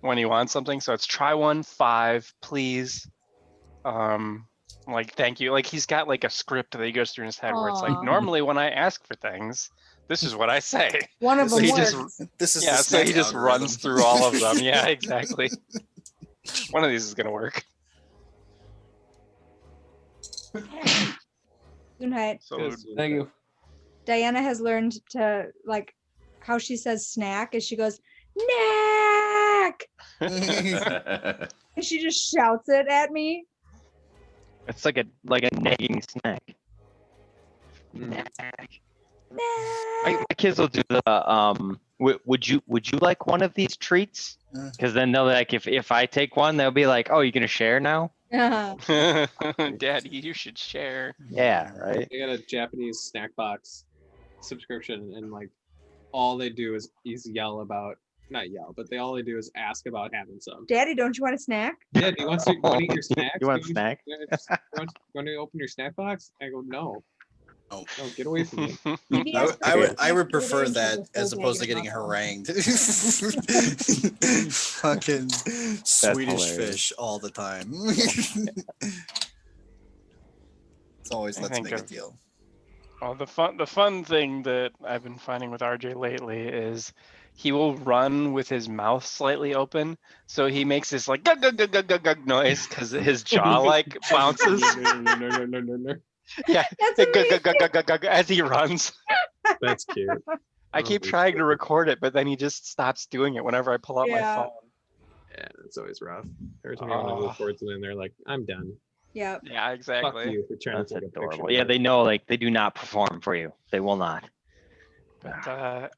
when he wants something. So it's try 1, 5, please. Like thank you. Like he's got like a script that he goes through in his head where it's like Aw. normally when I ask for things, this is what I say. One of So them he just- works. This is Yeah, the so he snack just algorithm. runs through all of them. Yeah, exactly. One of these is gonna work. Good night. So Thank you. Diana has learned to like how she says snack is she goes snack and she just shouts it at me. It's like a nagging snack. Snack. My kids will do the would you like one of these treats? Because then they'll like if I take one, they'll be like, oh, you're gonna share now? Daddy, you should share. Yeah, right. They got a Japanese snack box subscription, and like all they do is yell about, not yell, but all they do is ask about having some. Daddy, don't you want a snack? Yeah, do you want to eat your snacks? You want Do snack? Want to open your snack box? I go, no. Oh. No, get away from me. Maybe I ask would, for I would, a I would snack prefer today that and she'll as just opposed to make it getting awful. harangued. Fucking Swedish hilarious. fish all the time. It's always I let's think make a of- deal. Well, the fun thing that I've been finding with RJ lately is he will run with his mouth slightly open, so he makes this like gug gug gug gug gug gug noise because his jaw like bounces. No. Yeah, That's gug gug amazing. gug gug gug gug as he runs. That's cute. I keep trying to record it, but then he just stops doing it whenever I pull out my Yeah. phone. Yeah, it's always rough. Every time I want to Ah. record something, they're like, I'm done. Yep. Yeah, Fuck exactly. you for trying That's to take a picture. adorable. Yeah, they know like they do not perform for you. They will not. But,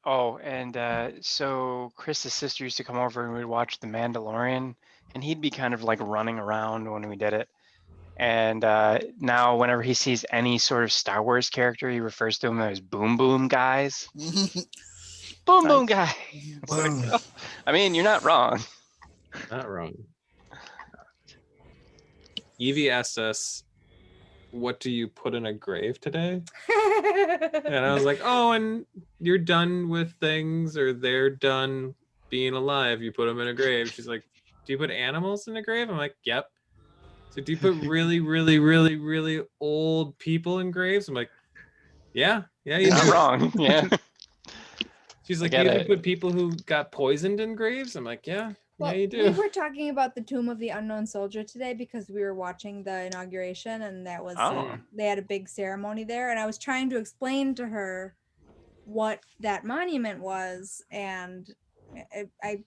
so Chris's sister used to come over and we'd watch The Mandalorian, and he'd be kind of like running around when we did it. And now, whenever he sees any sort of Star Wars character, he refers to them as Boom Boom guys. Boom Boom guy. It's like, Boom. oh, I mean, you're not wrong. Not wrong. Evie asked us, what do you put in a grave today? And I was like, oh, and you're done with things, or they're done being alive. You put them in a grave. She's like, do you put animals in a grave? I'm like, yep. So do you put really, really, really, really old people in graves? I'm like, yeah, you Not do. wrong. Yeah. She's like, get you ever it. put people who got poisoned in graves? I'm like, yeah, Well, you we do. were talking about the Tomb of the Unknown Soldier today because we were watching the inauguration, and that was Oh. they had a big ceremony there, and I was trying to explain to her what that monument was, and I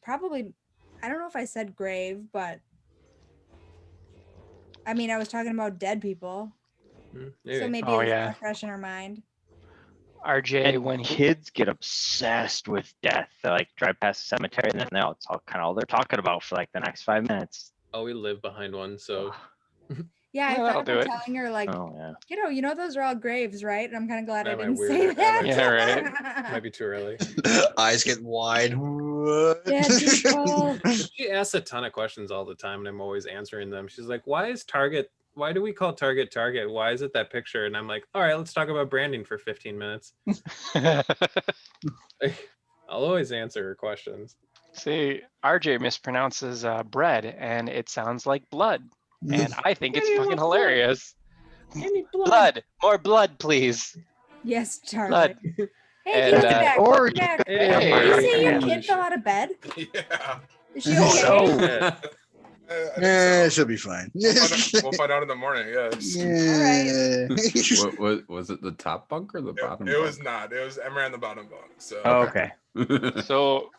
don't know if I said grave, but I mean I was talking about dead people, so maybe Oh, it was yeah. more fresh in her mind. RJ, And when he kids get obsessed with death, they like drive past the cemetery and then now it's all kind of all they're talking about for like the next 5 minutes. Oh, we live behind one, so Yeah, I Yeah, thought that'll do about it. telling her like, Oh yeah. you know those are all graves, right? And I'm kind of glad I That might didn't weird say her- that that. might- might be too early. Eyes get wide. What? Dead people. She asks a ton of questions all the time, and I'm always answering them. She's like, why do we call Target Target? Why is it that picture? And I'm like, all right, let's talk about branding for 15 minutes. I'll always answer her questions. See, RJ mispronounces bread, and it sounds like blood, and I think it's fucking hilarious. Blood, more blood, please. Yes, Charlie. Blood. Hey, And, give me back. or Give me back. Hey. Did you say your Yeah. kid fell out of bed? Yeah. Is she okay? So- I think Yeah, so. it should be fine. We'll find out in the morning. Yes. Yeah. Was it the top bunk or the bottom? It was bunk? not. It was Emma on the bottom bunk. So Oh, okay. So,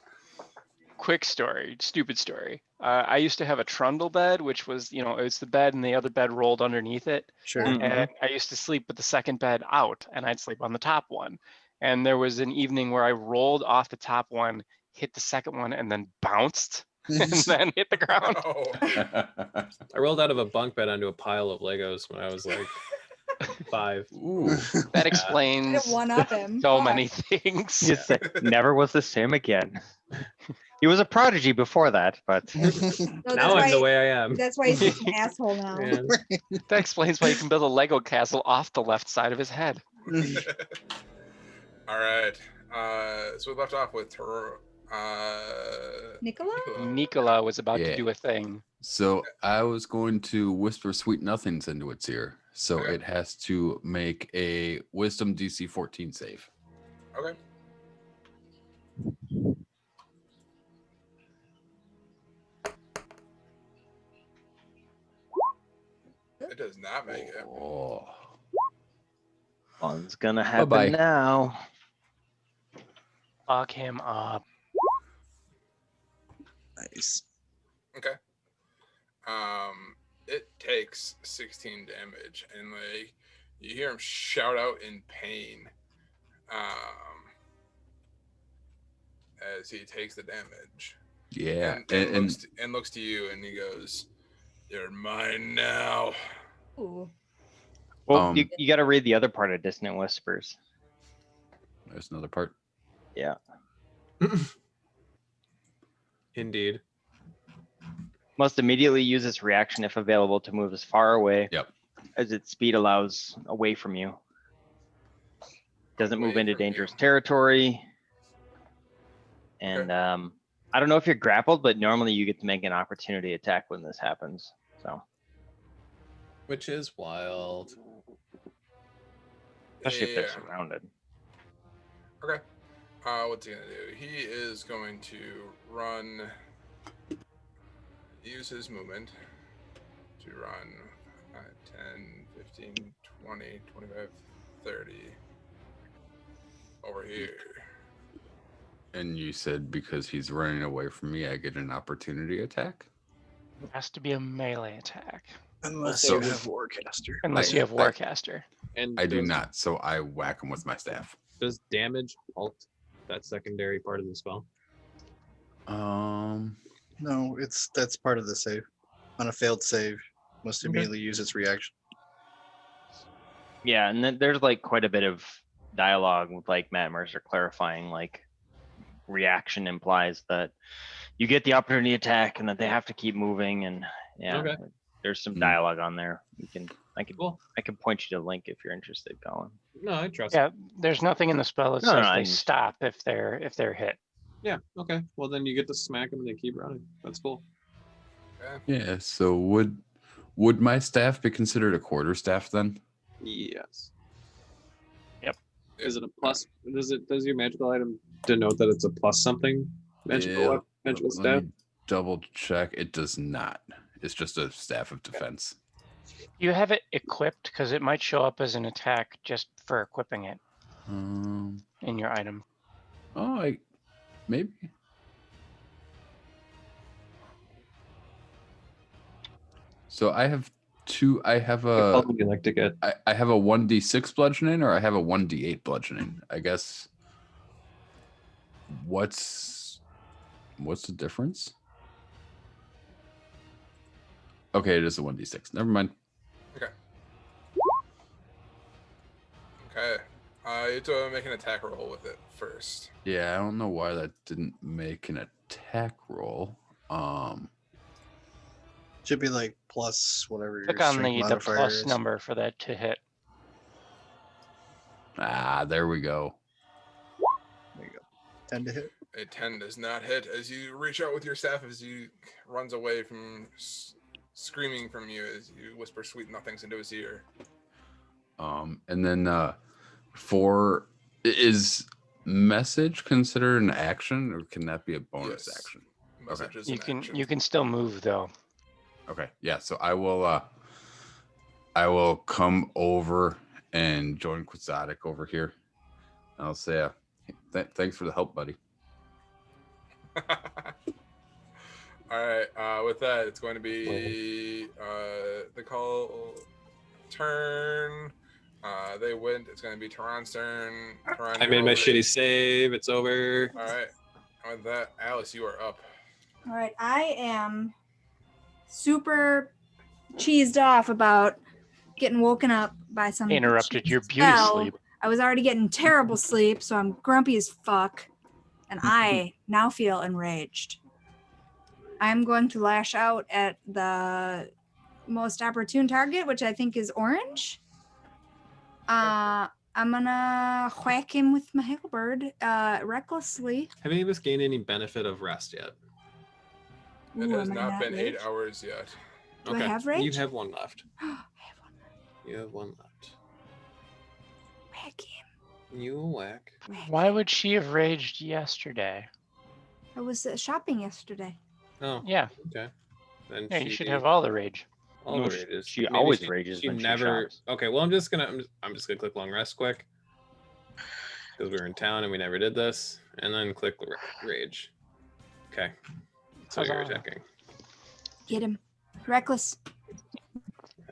quick story, stupid story. I used to have a trundle bed, which was, it's the bed and the other bed rolled underneath it. Sure. Mhm. And I used to sleep with the second bed out, and I'd sleep on the top one. And there was an evening where I rolled off the top one, hit the second one, and then bounced, and then hit the ground. Oh, I rolled out of a bunk bed onto a pile of Legos when I was like 5. Ooh. That I explains didn't one up him. so Fuck. many things. You say, never was the same again. He was a prodigy before that, but So Now that's I'm why, the way I am. that's why he's just an asshole now. Man. That explains why you can build a Lego castle off the left side of his head. All right. So we left off with Nicola? Nicola was about Yeah. to do a thing. So I was going to whisper sweet nothings into its ear. So Okay. it has to make a wisdom DC 14 save. Okay. It does not make it. Oh. fun's gonna happen Bye-bye. now. Fuck him up. Nice. Okay. It takes 16 damage, and like you hear him shout out in pain, as he takes the damage. Yeah. And looks to you, and he goes, "You're mine now." Ooh. Well, you got to read the other part of Dissonant Whispers. There's another part. Yeah. Indeed. Must immediately use its reaction if available to move as far away Yep. as its speed allows away from you. Doesn't move Away into from you. dangerous territory. And I don't know if you're grappled, but normally you get to make an opportunity attack when this happens. So Which is wild. especially if they're Yeah. surrounded. Okay. What's he gonna do? He is going to run. Use his movement to run 10, 15, 20, 25, 30 over here. And you said because he's running away from me, I get an opportunity attack? It has to be a melee attack. Unless So- you have Warcaster. Unless you have I- Warcaster. And I do does- not, so I whack him with my staff. Does damage halt that secondary part of the spell? No, that's part of the save. On a failed save, must Okay. immediately use its reaction. Yeah, and then there's like quite a bit of dialogue with like Matt Mercer clarifying like reaction implies that you get the opportunity attack and that they have to keep moving, and yeah, Okay. there's some Hmm. dialogue on there. I can Cool. point you to the link if you're interested, Colin. No, I trust. Yeah, there's nothing in the spell that No, says no, I they understand. stop if they're hit. Yeah. Okay. Well, then you get to smack them and they keep running. That's cool. Yeah, so would my staff be considered a quarter staff then? Yes. Yep. Is it a plus? Does your magical item denote that it's a plus something? Magical magical Let staff. me double check. It does not. It's just a staff of defense. You have it equipped because it might show up as an attack just for equipping it Um in your item. oh maybe. So I have two. I have How a would you like to get? I have a 1d6 bludgeoning, or I have a 1d8 bludgeoning. I guess. What's the difference? Okay, it is a 1d6. Never mind. Okay. You have to make an attack roll with it first. Yeah, I don't know why that didn't make an attack roll. Should be like plus whatever. Click your on strength the modifier plus is. number for that to hit. There we go. There you go. 10 to hit. A 10 does not hit as you reach out with your staff as you runs away from screaming from you as you whisper sweet nothings into his ear. And then is message considered an action, or can that be a bonus Yes. action? Message is You an can action. you can still move though. Okay, yeah. So I will come over and join Quixotic over here. I'll say, thanks for the help, buddy. All right. With that, it's going to be the call turn. They went. It's going to be Tehran's turn. Tehran, I you're made my over. shitty save. It's over. All right. And with that, Alice, you are up. All right, I am super cheesed off about getting woken up by some Interrupted cheesy your beauty spell. sleep. I was already getting terrible sleep, so I'm grumpy as fuck. and I now feel enraged. I'm going to lash out at the most opportune target, which I think is orange. I'm gonna whack him with my halberd recklessly. Have any of us gained any benefit of rest yet? It Ooh, has am I not been 8 rage? hours yet. Do I have rage? You have one left. I have one. You have one left. Whack him. You whack. Whack Why him. would she have raged yesterday? I was shopping yesterday. Oh, Yeah, okay. Then yeah, you should she- have all the rage. all No, the she- rages. she Maybe always rages She when she never. shops. Okay, well, I'm just gonna click long rest quick because we were in town and we never did this, and then click rage. Okay, so you're Huzzah. attacking. Get him. Reckless.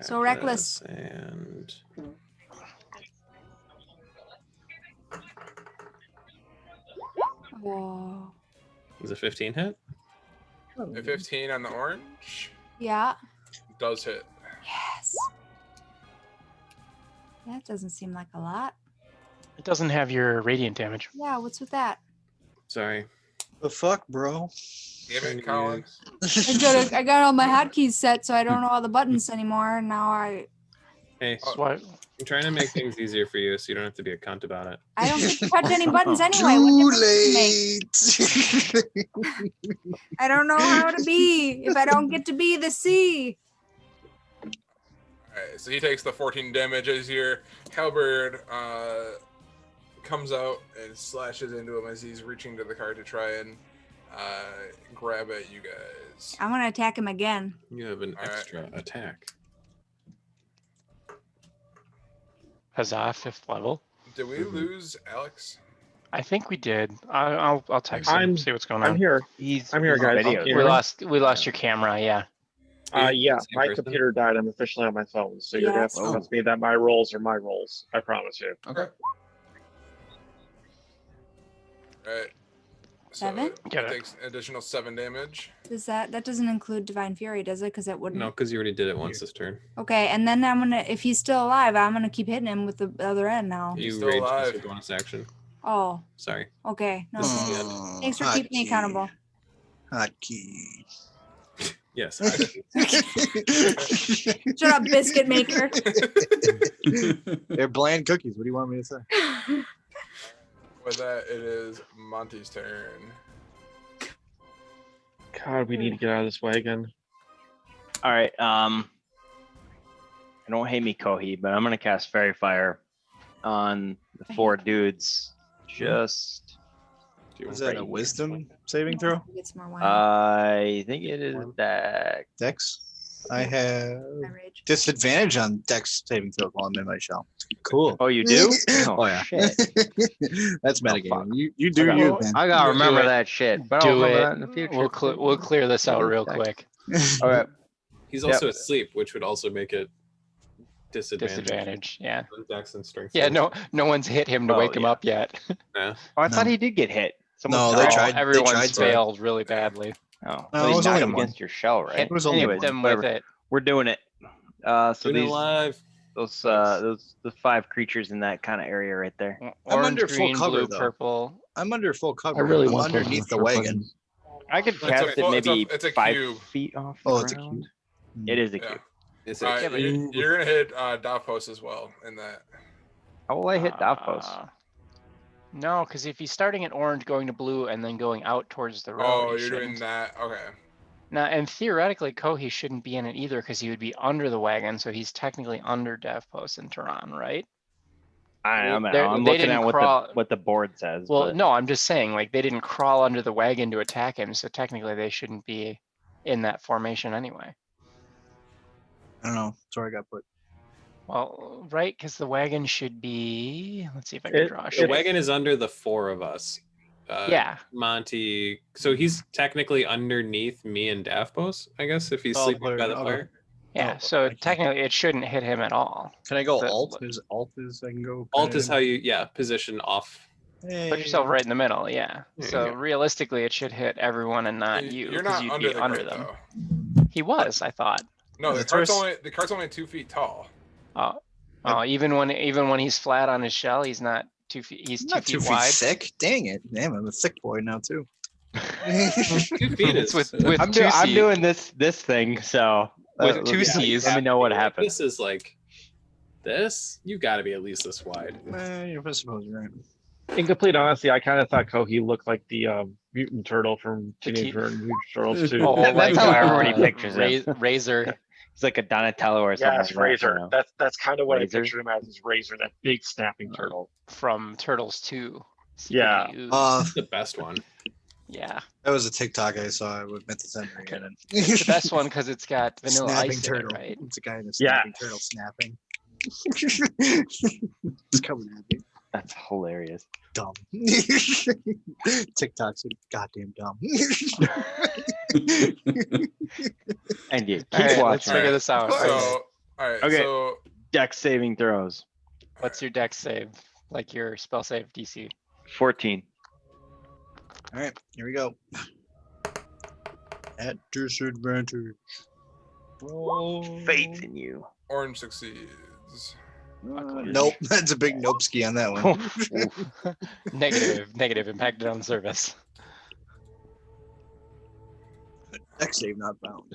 So reckless. And Whoa. is a 15 hit? A 15 on the orange Yeah. does hit. Yes. That doesn't seem like a lot. It doesn't have your radiant damage. Yeah, what's with that? Sorry. The fuck, bro? Damn it, Colin. I got all my hotkeys set, so I don't know all the buttons anymore. And now I Hey, That's why I'm trying to make things easier for you so you don't have to be a cunt about it. don't get to touch any buttons anyway. What Too difference does it make? late. I don't know how to be if I don't get to be the C. Alright, so he takes the 14 damage as your halberd comes out and slashes into him as he's reaching to the card to try and grab at you guys. I'm gonna attack him again. You have an All right. extra attack. Huzzah, 5th level. Did we lose Alex? I think we did. I'll text him, I'm- see what's going on. I'm here. He's I'm here, guys. videos. Can We you lost your camera, yeah. Yeah, Same my person? computer died. I'm officially on my phone, so you're gonna have Yes. to trust me that my rolls are my rolls. I promise you. Okay. Alright. So 7? Get it it. takes additional 7 damage. Does that doesn't include Divine Fury, does it? Because it wouldn't. No, because you already did it once this turn. Okay, and then I'm gonna if he's still alive, I'm gonna keep hitting him with the other end now. He's You still raged as alive. your bonus action. Oh, Sorry. okay. No, Oh, thanks for keeping me hotkey. accountable. Hotkey. Yes. Shut up, biscuit maker. They're bland cookies. What do you want me to say? With that, it is Monty's turn. God, we need to get out of this wagon. All right. Don't hate me, Kohi, but I'm gonna cast Fairy Fire on the 4 dudes. Just, Was that a wisdom saving throw? Get some more wine. I think it is that. Dex? I have My rage. disadvantage on Dex saving throw while I'm in my shell. Cool. Oh, you do? Oh, yeah. Shit. That's fuck. metagaming. You do I you, got- man. I gotta Do remember it. that shit. But I'll Do remember it. that in the future. We'll clear this out real quick. All right. He's Yep. also asleep, which would also make it disadvantage. Disadvantage, yeah. on Dex and strength. Yeah, saves. no one's hit him to Oh, wake him yeah. up yet. Yeah. Oh, I thought No. he did get hit. No, Someone they died. tried. They Everyone's tried to. failed really badly. Oh, No, well, it he was knocked only one. against your shell, right? Hit, was only Anyways, one. them with whatever. it. We're doing it. So Doing it these live. those the 5 creatures in that kind of area right there. I'm Orange, under full green, cover, blue, though. purple. I'm under full cover. I really I'm want those underneath the retro wagon. buttons. I could a cast it full- it's a- maybe it's a 5 cube. feet off the Oh, it's a ground. cube. It is a Yeah. cube. It's Alright, a you're gonna hit Davos as well in that. How will I hit Davos? No, because if he's starting at orange, going to blue, and then going out towards the road, Oh, he you're doing shouldn't. that. Okay. Now, and theoretically, Kohi shouldn't be in it either because he would be under the wagon, so he's technically under Devpos and Tehran, right? I'm They looking didn't at crawl- what the board says. Well, but no, I'm just saying, like, they didn't crawl under the wagon to attack him, so technically they shouldn't be in that formation anyway. I don't know. That's where I got put. Well, right, because the wagon should be. Let's see if I can draw a The shape. wagon is under the 4 of us. Yeah, Monty. So he's technically underneath me and Davpos, I guess, if he's Oh, sleeping by the okay. fire. yeah. Oh, So okay. technically, it shouldn't hit him at all. Can I go The- alt? Alt is I can go. Alt is kinda- how you, position off. Put yourself right in the middle. Yeah. There you So go. realistically, it should hit everyone and not you. You're 'cause not you'd under be the under cart, them. though. He was, I thought. No, the That's cart's where only 2 feet tall. Oh, even when he's flat on his shell, he's not 2 feet. He's I'm 2 not feet 2 feet wide. thick. Dang it. Damn, I'm a thick boy now too. 2 feet It's is. with I'm, 2 I'm C. doing this thing, so With let two me- Cs. Let me know what happens. This is like this. You got to be at least this wide. I suppose you're right. In complete honesty, I kind of thought Kohi looked like the mutant turtle from The Teenage te- Mutant Ninja Turtles too. Oh, That's like how everybody pictures him. Razor. He's like a Donatello or something. Yes, like that, Razor. you know? That's kind of what Razor? I pictured him as, is Razor, that big snapping turtle. From Turtles 2. Yeah. Secret Ooze. That's the best one. Yeah, That was a TikTok I saw. I meant to send her Okay. again. it's the best one because it's got Vanilla Snapping Ice turtle. in it, right? It's a guy in a Yeah. snapping turtle snapping. It's coming at me. That's hilarious. Dumb. TikTok's so goddamn dumb. And you keep All right, let's watching. figure Alright, this out. So, all right. Okay. So, Dex saving throws. What's your dex save? Like your spell save DC? 14. All right, here we go. At disadvantage. Roll. Faith in you. orange succeeds. Nope, that's a big nope ski on that one. Negative impacted on service. Dex save not found.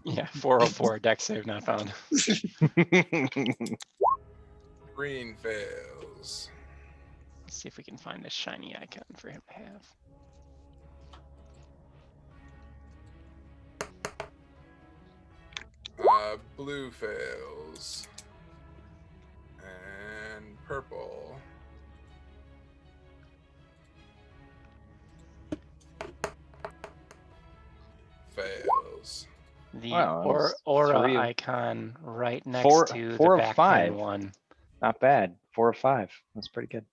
Yeah, 404 dex save not found. Green fails. Let's see if we can find a shiny icon for him to have. Blue fails. And purple. Fails. The Wow, that was aura three of- ane right next Four- to four the of back five. one. Not bad. 4 or 5. That's pretty good.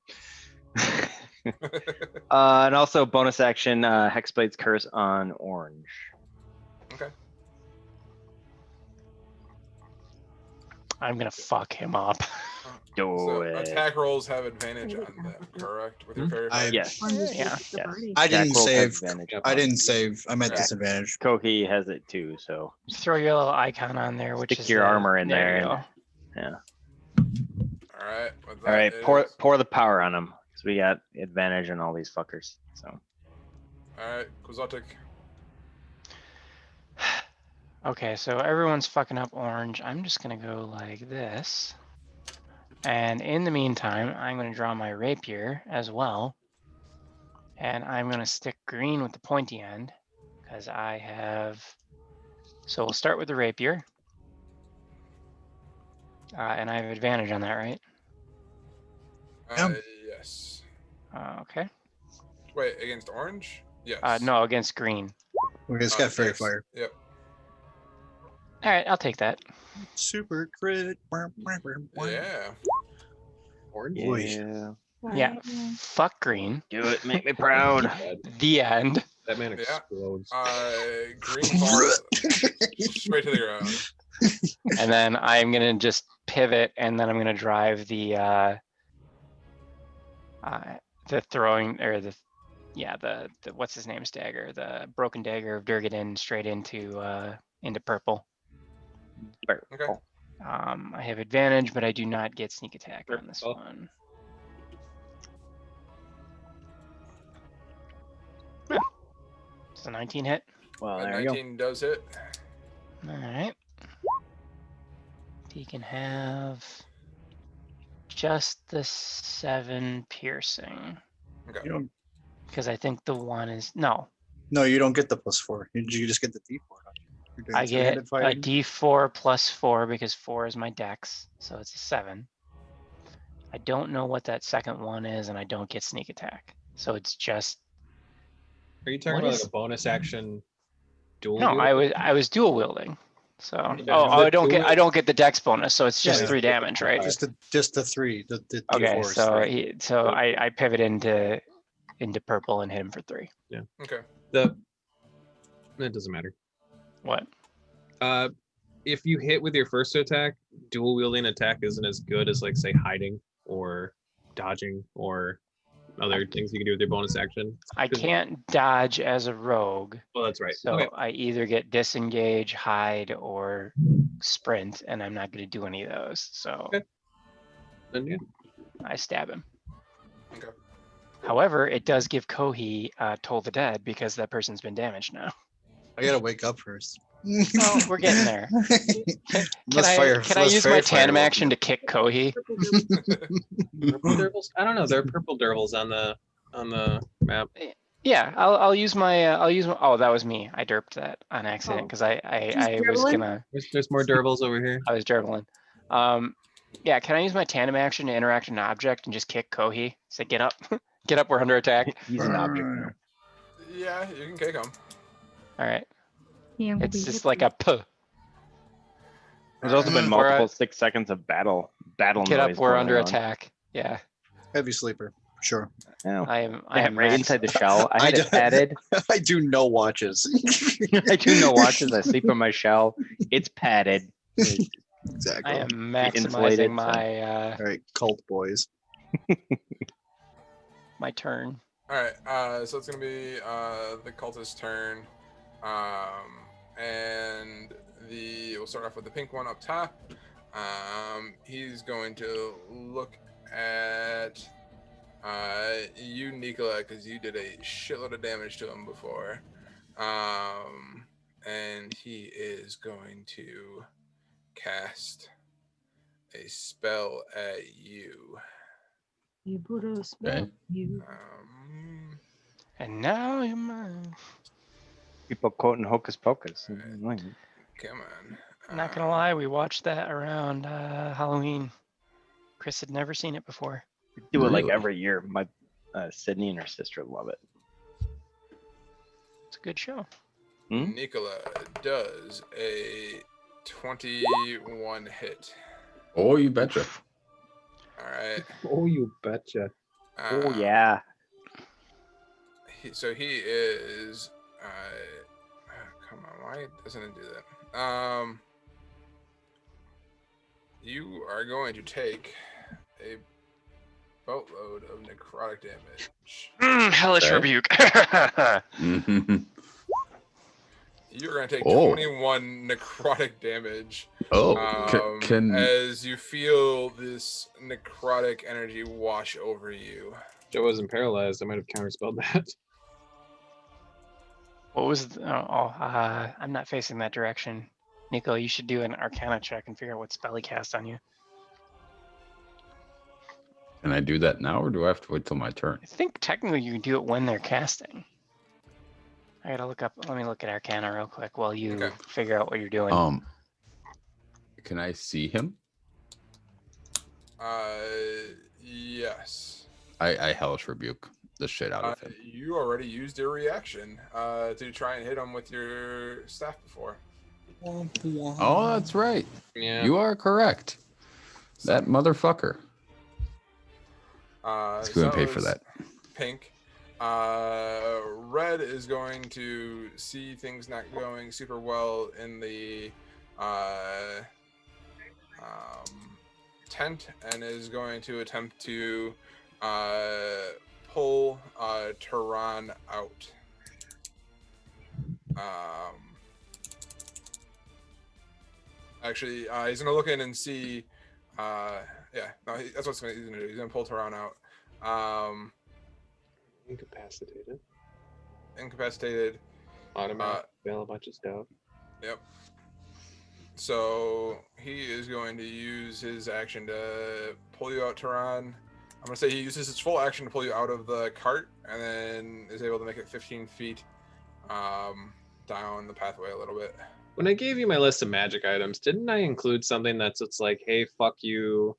And also bonus action, Hexblade's Curse on orange. Okay. I'm gonna fuck him up. Do So it. attack rolls have advantage on them, correct? With your fairy I- fire? Yes. Yeah. I didn't Attack rolls have save. advantage. I didn't save. I meant Yeah. disadvantage. Kohi has it too, so Just throw your little icon on there, which Stick is your the- armor in you there go. All right. With all right, that pour is- pour the power on him because we got advantage on all these fuckers. So All right, Quixotic. Okay, so everyone's fucking up orange. I'm just gonna go like this. And in the meantime, I'm gonna draw my rapier as well. And I'm gonna stick green with the pointy end because I have. So we'll start with the rapier. And I have advantage on that, right? Yes. Okay. Wait, against orange? Yes. No, against green. We just got fairy yes. fire. Yep. All right, I'll take that. Super crit. Yeah. Orange. Boy. yeah, Yeah. Fuck green. do it, make me proud. The end. That man Yeah. explodes. Green falls straight to the ground. And then I'm gonna just pivot, and then I'm gonna drive the throwing or the what's his name's dagger, the broken dagger of Durgadin straight into purple. Okay. I have advantage, but I do not get sneak attack on this Purple. one. Does a 19 hit? Well, And there you go. 19 does hit. All right. He can have just the 7 piercing. Okay. You don't. Because I think the one is no. No, you don't get the +4. You just get the D4. You're doing I get two-handed a fighting. D4 plus 4 because 4 is my dex, so it's a 7. I don't know what that second one is, and I don't get sneak attack, so it's just Are you talking What about is- like a bonus action dual? no. wield? I was dual wielding, so Yeah, I don't dual get the dex bonus, so it's just Yeah. 3 damage, right? Just the 3. The Okay, D4 is so 3. I pivot into purple and hit him for 3. Okay. It doesn't matter. What? If you hit with your first attack, dual wielding attack isn't as good as like say hiding or dodging or other things you can do with your bonus action. I can't dodge as a rogue, Well, that's right. so Okay. I either get disengage, hide, or sprint, and I'm not going to do any of those. So Okay. Then yeah. I stab him. Okay. However, it does give Kohi Toll the Dead because that person's been damaged now. I gotta wake up first. Well, we're getting there. Can Let's I fire- can I let's use fairy my fire tandem real action to quick. kick Kohi? Purple Dervils? I don't know. There are purple Dervils on the map. Yeah, I'll use my oh, that was me. I derped that on accident Oh. because I Just was dribbling? gonna There's more Dervils over here. I was dribbling. Yeah, can I use my tandem action to interact an object and just kick Kohi? Say get up. Get up, we're under attack. He's an object now. Yeah, you can kick him. Alright. Yeah, we'll It's be just hippie. like a puh. There's also been We're multiple at- 6 seconds of battle Get up, noise we're going under on. attack. Yeah. Heavy sleeper. Sure. Yeah. I am Yeah, right inside the shell. I I had it do- padded. I do no watches. I do no watches. I sleep in my shell. It's padded. Exactly. I am insulated, maximizing so- my All right, cult boys. my turn. All right, so it's gonna be the cultist's turn, and we'll start off with the pink one up top. He's going to look at you, Nicola, because you did a shitload of damage to him before, and he is going to cast a spell at you. You put a spell. Okay. You. And now you're mine. People quoting Hocus Pocus. Come on. Not gonna lie, we watched that around Halloween. Chris had never seen it before. We do it like Really? every year. My Sydney and her sister love it. It's a good show. Hmm? Nicola does a 21 hit. Oh, you betcha. All right. Oh, you betcha. Oh yeah. So he is. Come on, why doesn't it do that? You are going to take a boatload of necrotic damage. Hellish Okay. rebuke. Mhm. You're going to take Oh. 21 necrotic damage. Oh, can As you feel this necrotic energy wash over you. If I wasn't paralyzed, I might have counterspelled that. What was? I'm not facing that direction. Nico, you should do an Arcana check and figure out what spell he cast on you. can I do that now, or do I have to wait till my turn? I think technically you can do it when they're casting. I gotta look up. Let me look at Arcana real quick while you Okay. figure out what you're doing. Can I see him? Yes. I hellish rebuke the shit out of him. You already used your reaction to try and hit him with your staff before. Oh, that's right. Yeah. You are correct. That motherfucker. Let's go and pay for that. Pink. Red is going to see things not going super well in the tent and is going to attempt to pull Tehran out. Actually, he's gonna look in and see. Yeah, no, that's what he's gonna do. He's gonna pull Tehran out. Incapacitated. Incapacitated. Automatic. Fail a bunch of stuff. Yep. So he is going to use his action to pull you out, Tehran. I'm gonna say he uses his full action to pull you out of the cart, and then is able to make it 15 feet down the pathway a little bit. When I gave you my list of magic items, didn't I include something that's it's like, hey, fuck you,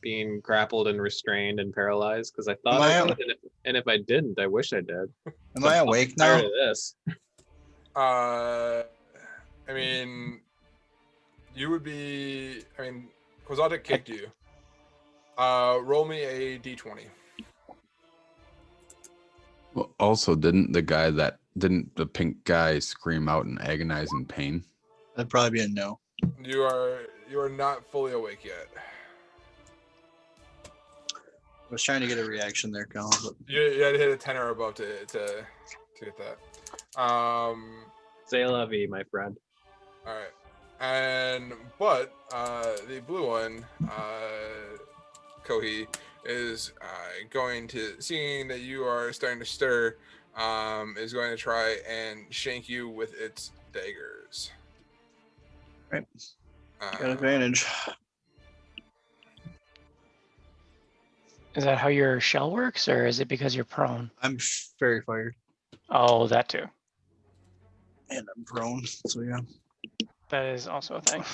being grappled and restrained and paralyzed? Because I thought I did, and if I didn't, I wish I did. Am I awake I'm tired now? of this. I mean, you would be. I mean, Quixotic kicked you. Roll me a d20. Well, also, didn't the pink guy scream out in agonizing pain? That'd probably be a no. You are not fully awake yet. I was trying to get a reaction there, Colin. But You had to hit a 10 or above to get that. Say la vie, my friend. All right, but the blue one Kohi is going to, seeing that you are starting to stir, is going to try and shank you with its daggers. Right. Got Uh, advantage. Is that how your shell works, or is it because you're prone? I'm very fired. Oh, that too. And I'm prone, so yeah. That is also a thing.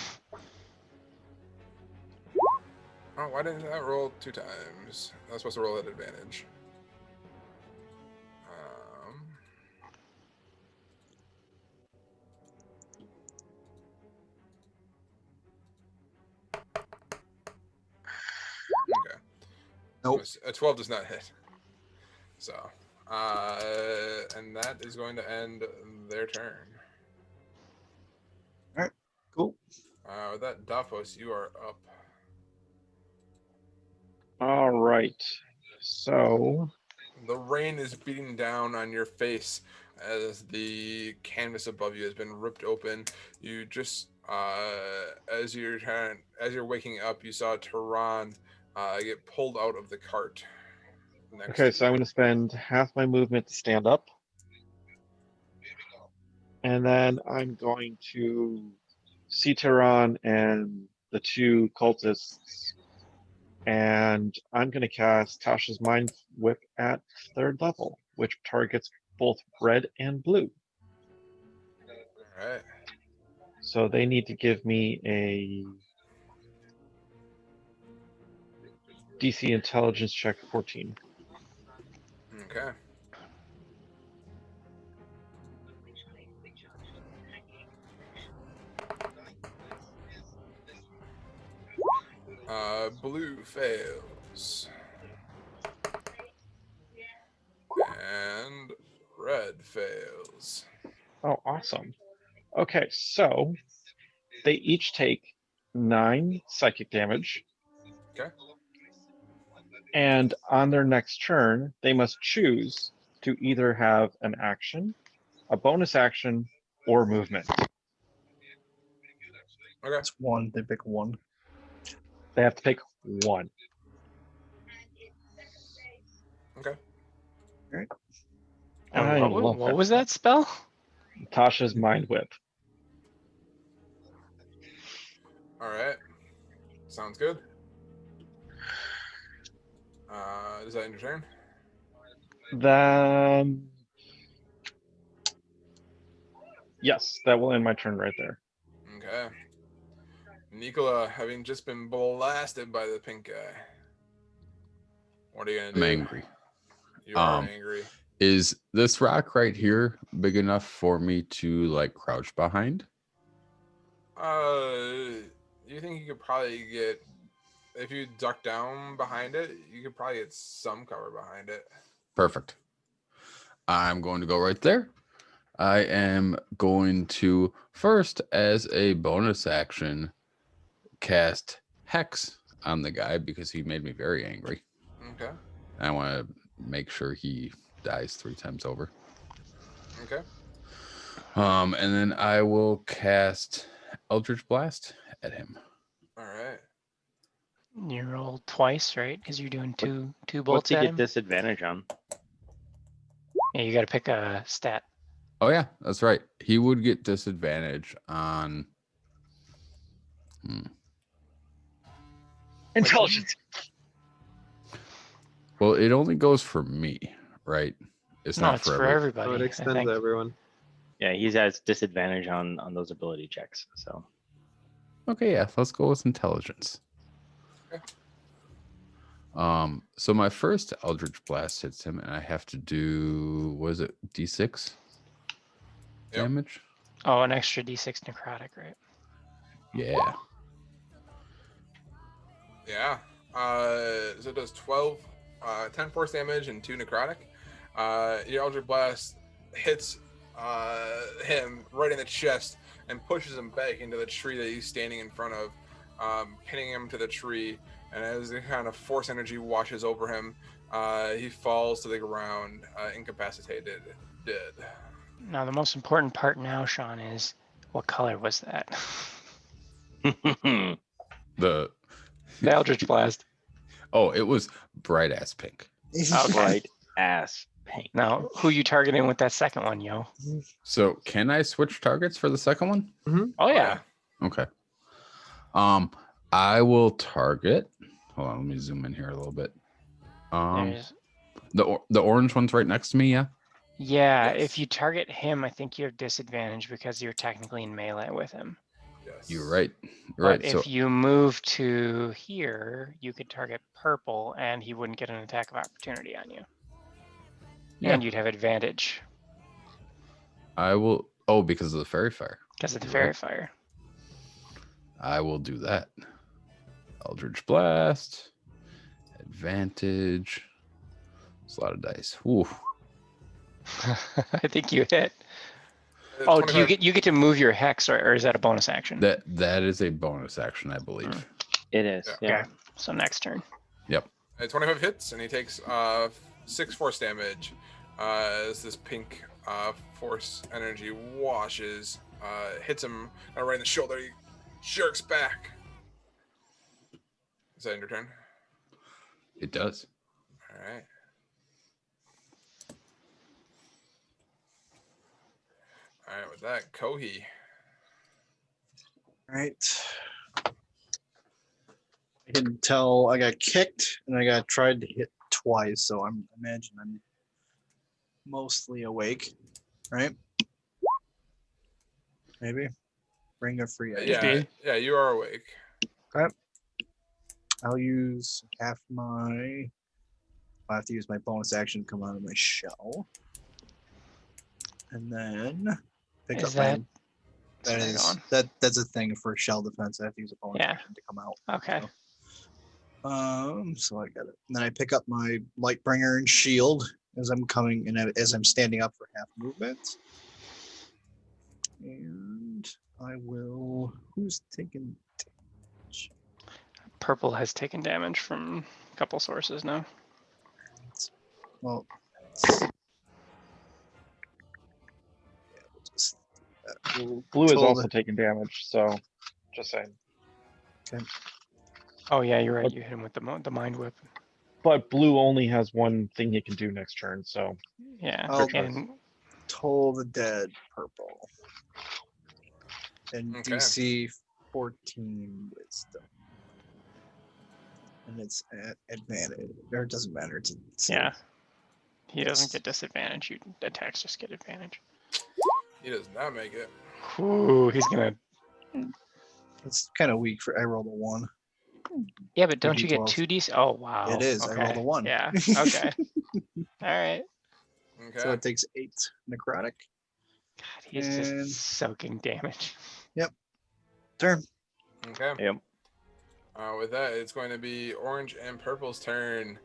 Oh, why didn't that roll 2 times? I was supposed to roll at advantage. Okay. Nope. A 12 does not hit. So, and that is going to end their turn. Cool. With that, Davos, you are up. All right. So The rain is beating down on your face as the canvas above you has been ripped open. You just, as you're waking up, you saw Tehran get pulled out of the cart. okay, so I'm going to spend half my movement to stand up, and then I'm going to see Tehran and the 2 cultists, and I'm going to cast Tasha's Mind Whip at 3rd level, which targets both red and blue. All right. So they need to give me a DC Intelligence check 14. Okay. Blue fails. And red fails. Oh, awesome. Okay, so they each take 9 psychic damage. Okay. And on their next turn, they must choose to either have an action, a bonus action, or movement. Okay. It's 1. They pick 1. They have to pick 1. Okay. Right. I And love what was that spell? Tasha's Mind Whip. All right. Sounds good. Does that end your turn? Then, yes, that will end my turn right there. Okay. Nikola, having just been blasted by the pink guy, what are you gonna do? I'm angry. You are angry. Is this rock right here big enough for me to like crouch behind? You think you could probably get, if you duck down behind it, you could probably get some cover behind it. Perfect. I'm going to go right there. I am going to first, as a bonus action, cast Hex on the guy because he made me very angry. Okay. I want to make sure he dies 3 times over. Okay. And then I will cast Eldritch Blast at him. All right. You roll twice, right? Because you're doing two What's bolts he at get him. disadvantage on? Yeah, you got to pick a stat. Oh yeah, that's right. He would get disadvantage on Intelligence. Well, it only goes for me, right? It's No, not it's for for every- everybody. Oh, it I extends think. to everyone. Yeah, he has disadvantage on those ability checks. So Okay, yeah, let's go with intelligence. Okay. So my first Eldritch Blast hits him, and I have to do, what is it, D6 Yep. damage? Oh, an extra D6 necrotic, right? Yeah. Yeah. So it does 10 force damage and 2 necrotic. Your Eldritch Blast hits him right in the chest and pushes him back into the tree that he's standing in front of, pinning him to the tree. And as the kind of force energy washes over him, he falls to the ground, incapacitated, dead. Now, the most important part now, Sean, is what color was that? The The Eldritch Blast. Oh, it was bright ass pink. Okay. Bright ass pink. Now, who you targeting with that second one, yo? So can I switch targets for the second one? Oh yeah. Okay. I will target. Hold on, let me zoom in here a little bit. There's- The orange one's right next to me. Yeah. Yeah, Yes. if you target him, I think you have disadvantage because you're technically in melee with him. Yes. You're right. But Right. if So you move to here, you could target purple and he wouldn't get an attack of opportunity on you. Yeah. And you'd have advantage I will. Oh, because of the fairy fire. because of the You're fairy right. fire. I will do that. Eldritch Blast. Advantage. It's a lot of dice. Ooh. I think you hit. Oh, do you get to move your hex or is that a bonus action? That is a bonus action, I believe. It is. Yeah. Yeah. Okay, so next turn. Yep. 25 hits, and he takes 6 force damage as this pink force energy washes, hits him right in the shoulder. He jerks back. Is that in your turn? It does. All right. All right, with that, Kohi. All right. I can tell I got kicked and I got tried to hit twice, so I'm imagine I'm mostly awake, right? Maybe. Bring a free edge. Yeah, you are awake. I'll use half my. I have to use my bonus action to come out of my shell, and then pick Is up my. that- That Hang is on. that's a thing for shell defense. I have to use a bonus Yeah. action to come out. Okay. So I got it. And then I pick up my Lightbringer and shield as I'm coming and as I'm standing up for half movement. And I will. Who's taking damage? Purple has taken damage from a couple sources now. Well, yeah, we'll just do that. Blue is Told- also taking damage, so just saying. Oh yeah, you're right. You hit him with the mind whip. But blue only has one thing he can do next turn, so Yeah. Oh, And Toll the Dead purple. And Okay. DC 14 wisdom. And it's at advantage. Or it doesn't matter. It's yeah. He doesn't Yes. get disadvantage. You attacks just get advantage. He does not make it. Ooh, he's gonna. It's kind of weak for I rolled a 1. Yeah, but don't you get 2d12. 2d? Oh wow. It is, I rolled a okay, 1. Yeah. Okay. All right. Okay. So it takes 8 necrotic. God, he's And- just soaking damage. Turn. Okay. Yep. With that, it's going to be orange and purple's turn.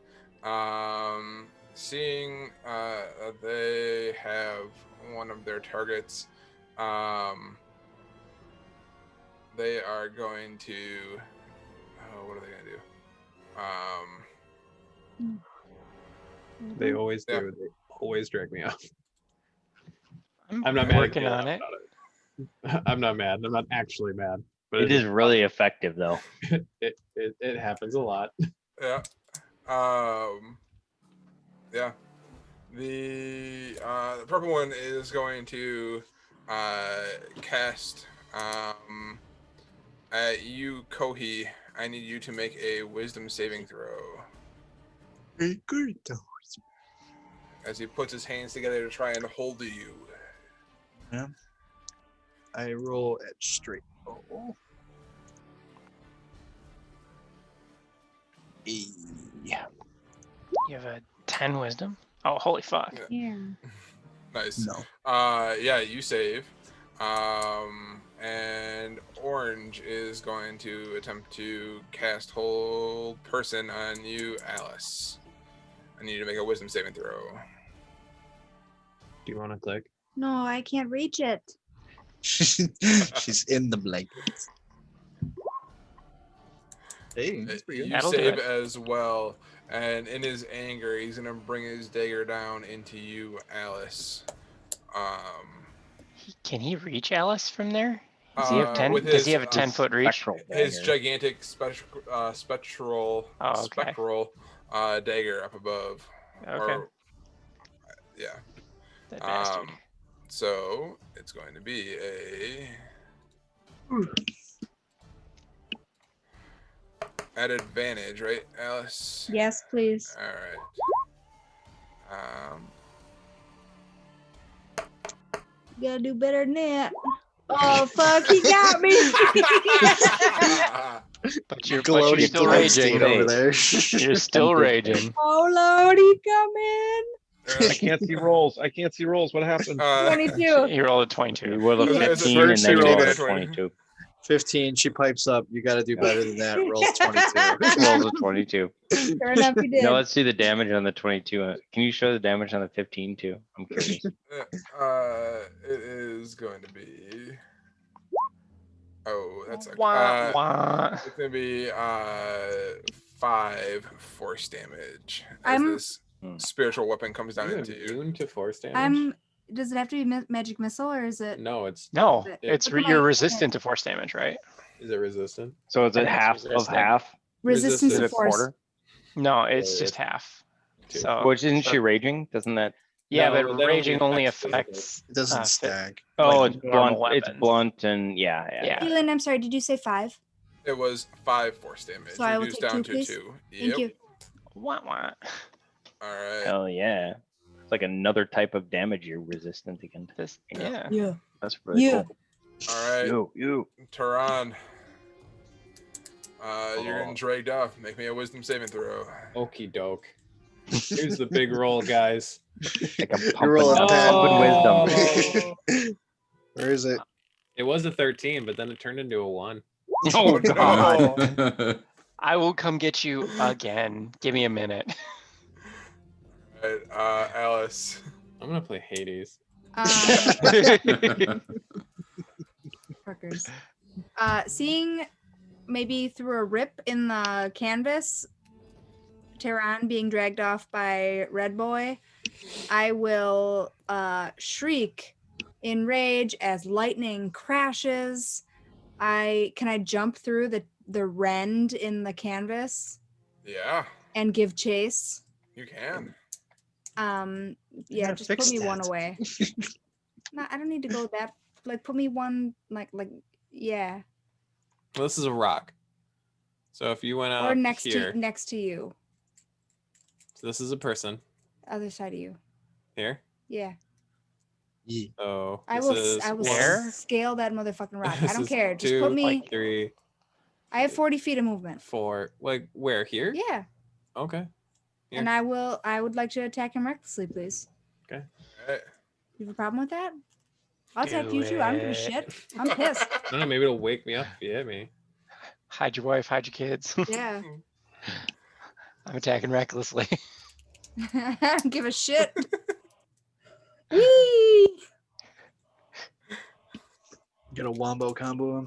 Seeing they have one of their targets, they are going to. Oh, what are they going to do? They always Yeah. do. They always drag me off. I'm I'm not mad. working at on it. I'm not mad. I'm not actually mad. But It is really effective though. It happens a lot. Yeah. Yeah. The purple one is going to cast at you, Kohi. I need you to make a wisdom saving throw Very good. as he puts his hands together to try and hold you. I roll at straight roll. Yeah. You have a 10 wisdom. Oh, holy fuck. Yeah. Nice. No. Yeah, you save. And orange is going to attempt to cast hold person on you, Alice. I need you to make a wisdom saving throw. Do you want to click? No, I can't reach it. She's in the blankets. Hey, that's pretty You good. That'll do save it. as well, and in his anger, he's gonna bring his dagger down into you, Alice. Can he reach Alice from there? Does he have 10? with Does he his, have a 10-foot reach? Spectral his dagger. gigantic spectral Oh, okay. spectral dagger up above. Okay. Or, yeah. That bastard. So it's going to be a at advantage, right, Alice? Yes, please. All right. You gotta do better than that. Oh fuck, he got me. But you're Gloating still Gladstein raging. over there. You're still raging. Oh Lord, he come in. I can't see rolls. I can't see rolls. What happened? 22. He rolled a You 22. rolled a Is it 15 and first then you you rolled rolled a a 22. 15. She pipes up. You got to do better than that. Rolls 22. Rolls a 22. Sure enough, he did. Now let's see the damage on the 22. Can you show the damage on the 15 too? I'm curious. It is going to be. Oh, that's Wah, wah. it's gonna be 5 force damage as I'm- this spiritual weapon comes down You into you. immune to force damage? Does it have to be magic missile or is it? No, it's No, Look it's at my- you're resistant to force damage, right? is it resistant? So is I it think it's half of resistant. half? Resistance Is to it a force. quarter? No, it's Or just half. two. So Which isn't she raging? Doesn't that? yeah, No, but that only raging only affects affects. It doesn't fit- stack. Oh, like it's normal blunt. It's weapons. blunt and yeah. Yeah. Keelan, I'm sorry, did you say 5? It was 5 force damage, So I will reduced take down 2, to please. 2. Thank you. Wah, wah. All right. Hell yeah. It's like another type of damage you're resistant against. This, yeah. Yeah. That's really Yeah. cool. All right. You. Tehran. You're Oh. getting dragged off. Make me a wisdom saving throw. Okie doke. Here's the big roll, guys. Like I'm You're rolling pumping, bad. pumping wisdom. Where is it? It was a 13, but then it turned into a 1. Oh no. god. I will come get you again. Give me a minute. All right, Alice. I'm gonna play Hades. Fuckers. Seeing maybe through a rip in the canvas, Tehran being dragged off by Red Boy, I will shriek in rage as lightning crashes. Can I jump through the rend in the canvas Yeah, and give chase? you can. Yeah, gotta just put fix me one that. away. No, I don't need to go that. Like, put me one. Like, yeah, Well, this is a rock. So if you went out or next here, to you, so this is a person other side of you. here. Yeah, So I this will. is I will where? scale that motherfucking rock. I This don't is care. Just 2, put me. 3, I have 40 feet of movement. 4. Like where? Here? Yeah, Okay. and I will. I would like to attack him recklessly, please. All right. You have a problem with that? I'll attack Do you too. I don't give a it. shit. I'm pissed. No, maybe it'll wake me up if you hit me. Hide your wife, hide your kids. Yeah. I'm attacking recklessly. I don't give a shit. Whee! Get a wombo combo him.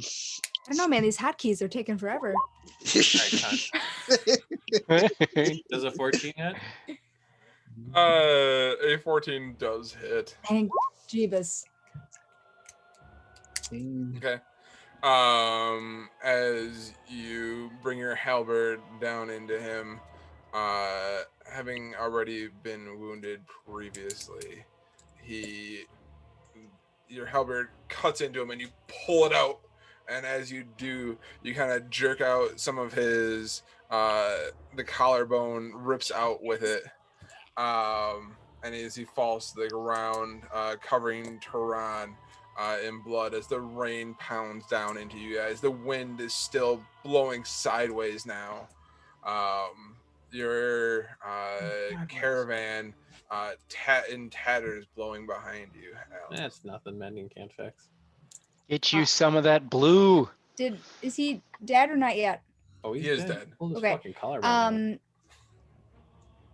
I don't know, man. These hotkeys are taking forever. Does a 14 hit? A 14 does hit. Thank Jeebus. Okay. As you bring your halberd down into him, having already been wounded previously, your halberd cuts into him and you pull it out. And as you do, you kind of jerk out some of his, the collarbone rips out with it. And as he falls to the ground, covering Tehran in blood as the rain pounds down into you guys. The wind is still blowing sideways now. Your caravan in tatters blowing behind you. Alex. That's nothing mending can't fix. Get you some of that blue. Is he dead or not yet? Oh, he's He is dead. Pulled his Okay. fucking collarbone out.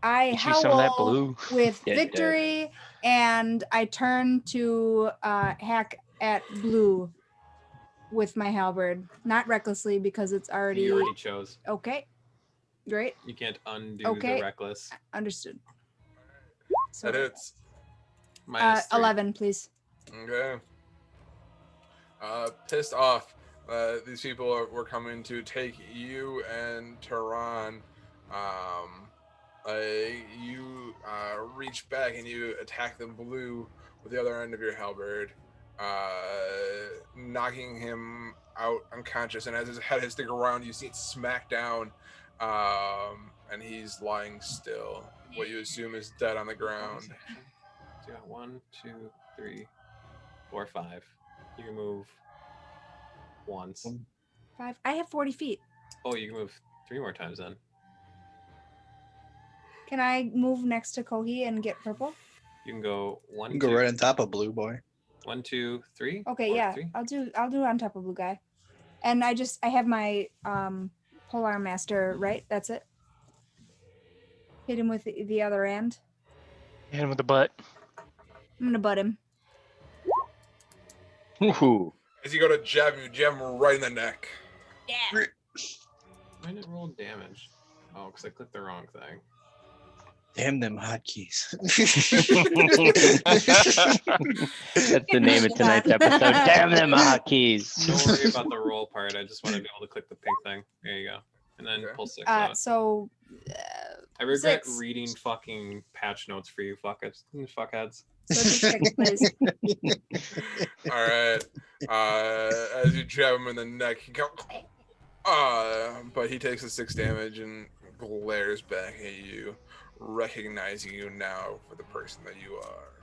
I Get you some of that howl blue. with Dead, dead. victory, and I turn to hack at Blue with my halberd, not recklessly because it's You already already chose. okay. Great, You can't undo Okay. the reckless. understood. That hits. Minus 3. 11, please. Okay. Pissed off. These people were coming to take you and Tehran. You reach back and you attack them blue with the other end of your halberd, knocking him out unconscious. And as his head hits the ground, you see it smack down, and he's lying still. What you assume is dead on the ground. So you got 1, 2, 3, 4, 5. You can move once. 5. I have 40 feet. Oh, you can move 3 more times then. Can I move next to Kohi and get purple? You can go 1, You can 2, go right on top of Blue Boy. 1, 2, 3. Okay, or yeah. 3. I'll do on top of blue guy. And I have my Polar Master, right? That's it. Hit him with the other end. Hit him with the butt. I'm gonna butt him. Ooh. As you go to jab him right in the neck. Yeah. Why did it roll damage? Oh, because I clicked the wrong thing. Damn them hotkeys. That's the name of tonight's episode. Damn them hotkeys. Don't worry about the roll part. I just want to be able to click the pink thing. There you go. And then Okay. pull 6 out. So I regret 6. reading fucking patch notes for you fuckheads. So just 6, please. All right. As you jab him in the neck, he goes, but he takes the 6 damage and glares back at you, recognizing you now for the person that you are.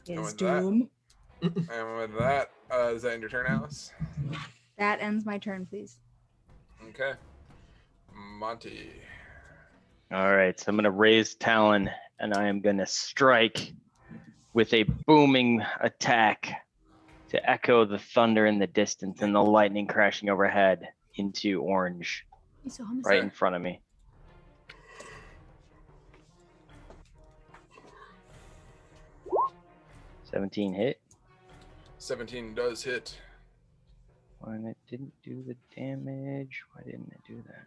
Is with that- doom. And with that, does that end your turn, Alice? That ends my turn, please. Okay. Monty. All right, so I'm gonna raise Talon and I am gonna strike with a booming attack to echo the thunder in the distance and the lightning crashing overhead into orange right in front of me. $17 hit. 17 does hit. And it didn't do the damage. Why didn't it do that?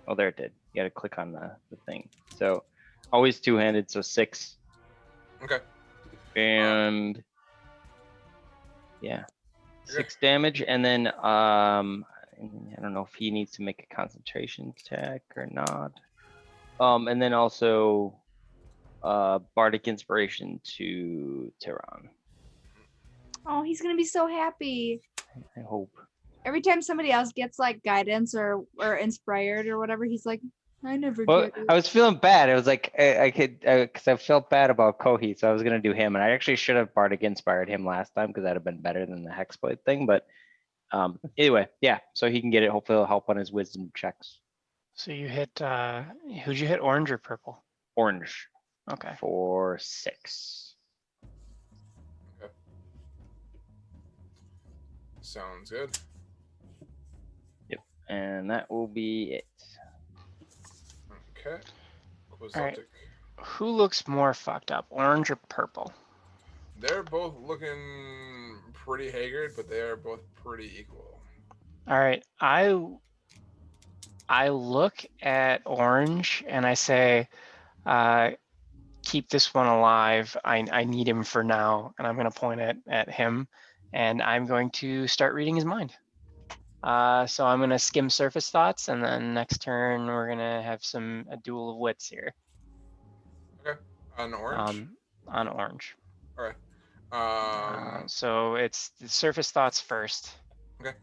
Oh, there it did. You gotta click on the thing. So always two-handed, so 6. Okay. And yeah, Okay. 6 damage. And then I don't know if he needs to make a concentration attack or not. And then also Bardic Inspiration to Tehran. Oh, he's gonna be so happy. I hope. Every time somebody else gets like guidance or inspired or whatever, he's like, I never Well, get it. I was feeling bad. It was like I could because I felt bad about Kohi, so I was gonna do him, and I actually should have Bardic inspired him last time because that'd have been better than the Hexblade thing. But anyway, yeah. So he can get it. Hopefully, it'll help on his wisdom checks. So you hit, who'd you hit, orange or purple? Orange Okay. for 6. Sounds good. And that will be it. Okay. right. Quixotic. Who looks more fucked up, orange or purple? They're both looking pretty haggard, but they are both pretty equal. All right, I look at orange and I say, keep this one alive. I need him for now, and I'm going to point at him, and I'm going to start reading his mind. So I'm going to skim surface thoughts, and then next turn we're going to have a duel of wits here. Okay. On orange. On orange. All right. So it's the surface thoughts first. Okay.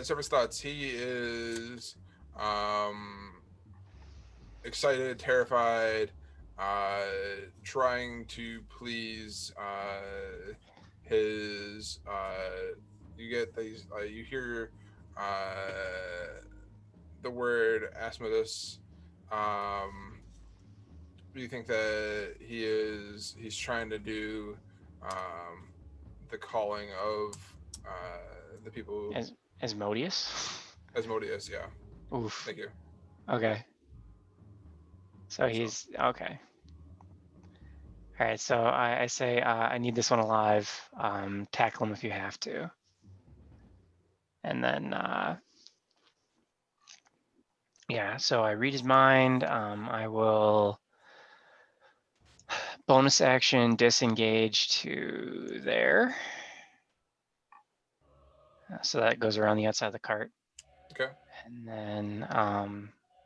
Surface thoughts. He is excited, terrified, trying to please his. You get these. You hear the word Asmodus. You think that he's trying to do the calling of the people. Asmodeus? Asmodeus, yeah. Oof. Thank you. Okay. So he's okay. All right. So I say I need this one alive. Tackle him if you have to. And then yeah. So I read his mind. I will bonus action disengage to there. So that goes around the outside of the cart. Okay. And then,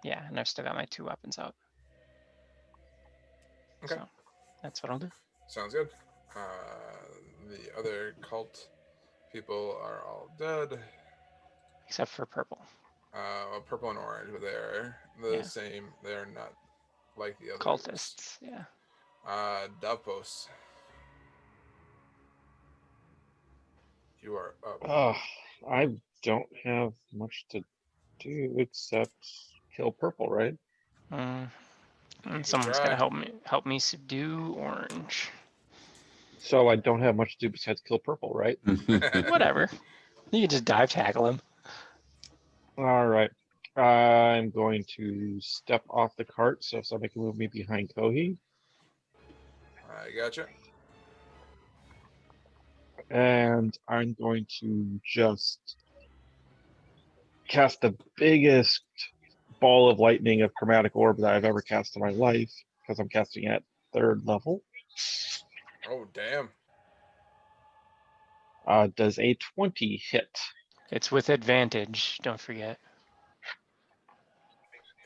yeah, and I've still got my 2 weapons out. Okay. So that's what I'll do. Sounds good. The other cult people are all dead. Except for purple. Purple and orange, but they're the Yeah. same. They're not like the others. Cultists, yeah. Davos. You are up. I don't have much to do except kill purple, right? And can someone's try. gonna help me subdue orange. So I don't have much to do besides kill purple, right? Whatever. You can just dive tackle him. All right. I'm going to step off the cart so somebody can move me behind Kohi. I gotcha. And I'm going to just cast the biggest ball of lightning of chromatic orb that I've ever cast in my life because I'm casting at 3rd level. Oh, damn. Does a 20 hit? It's with advantage, don't forget.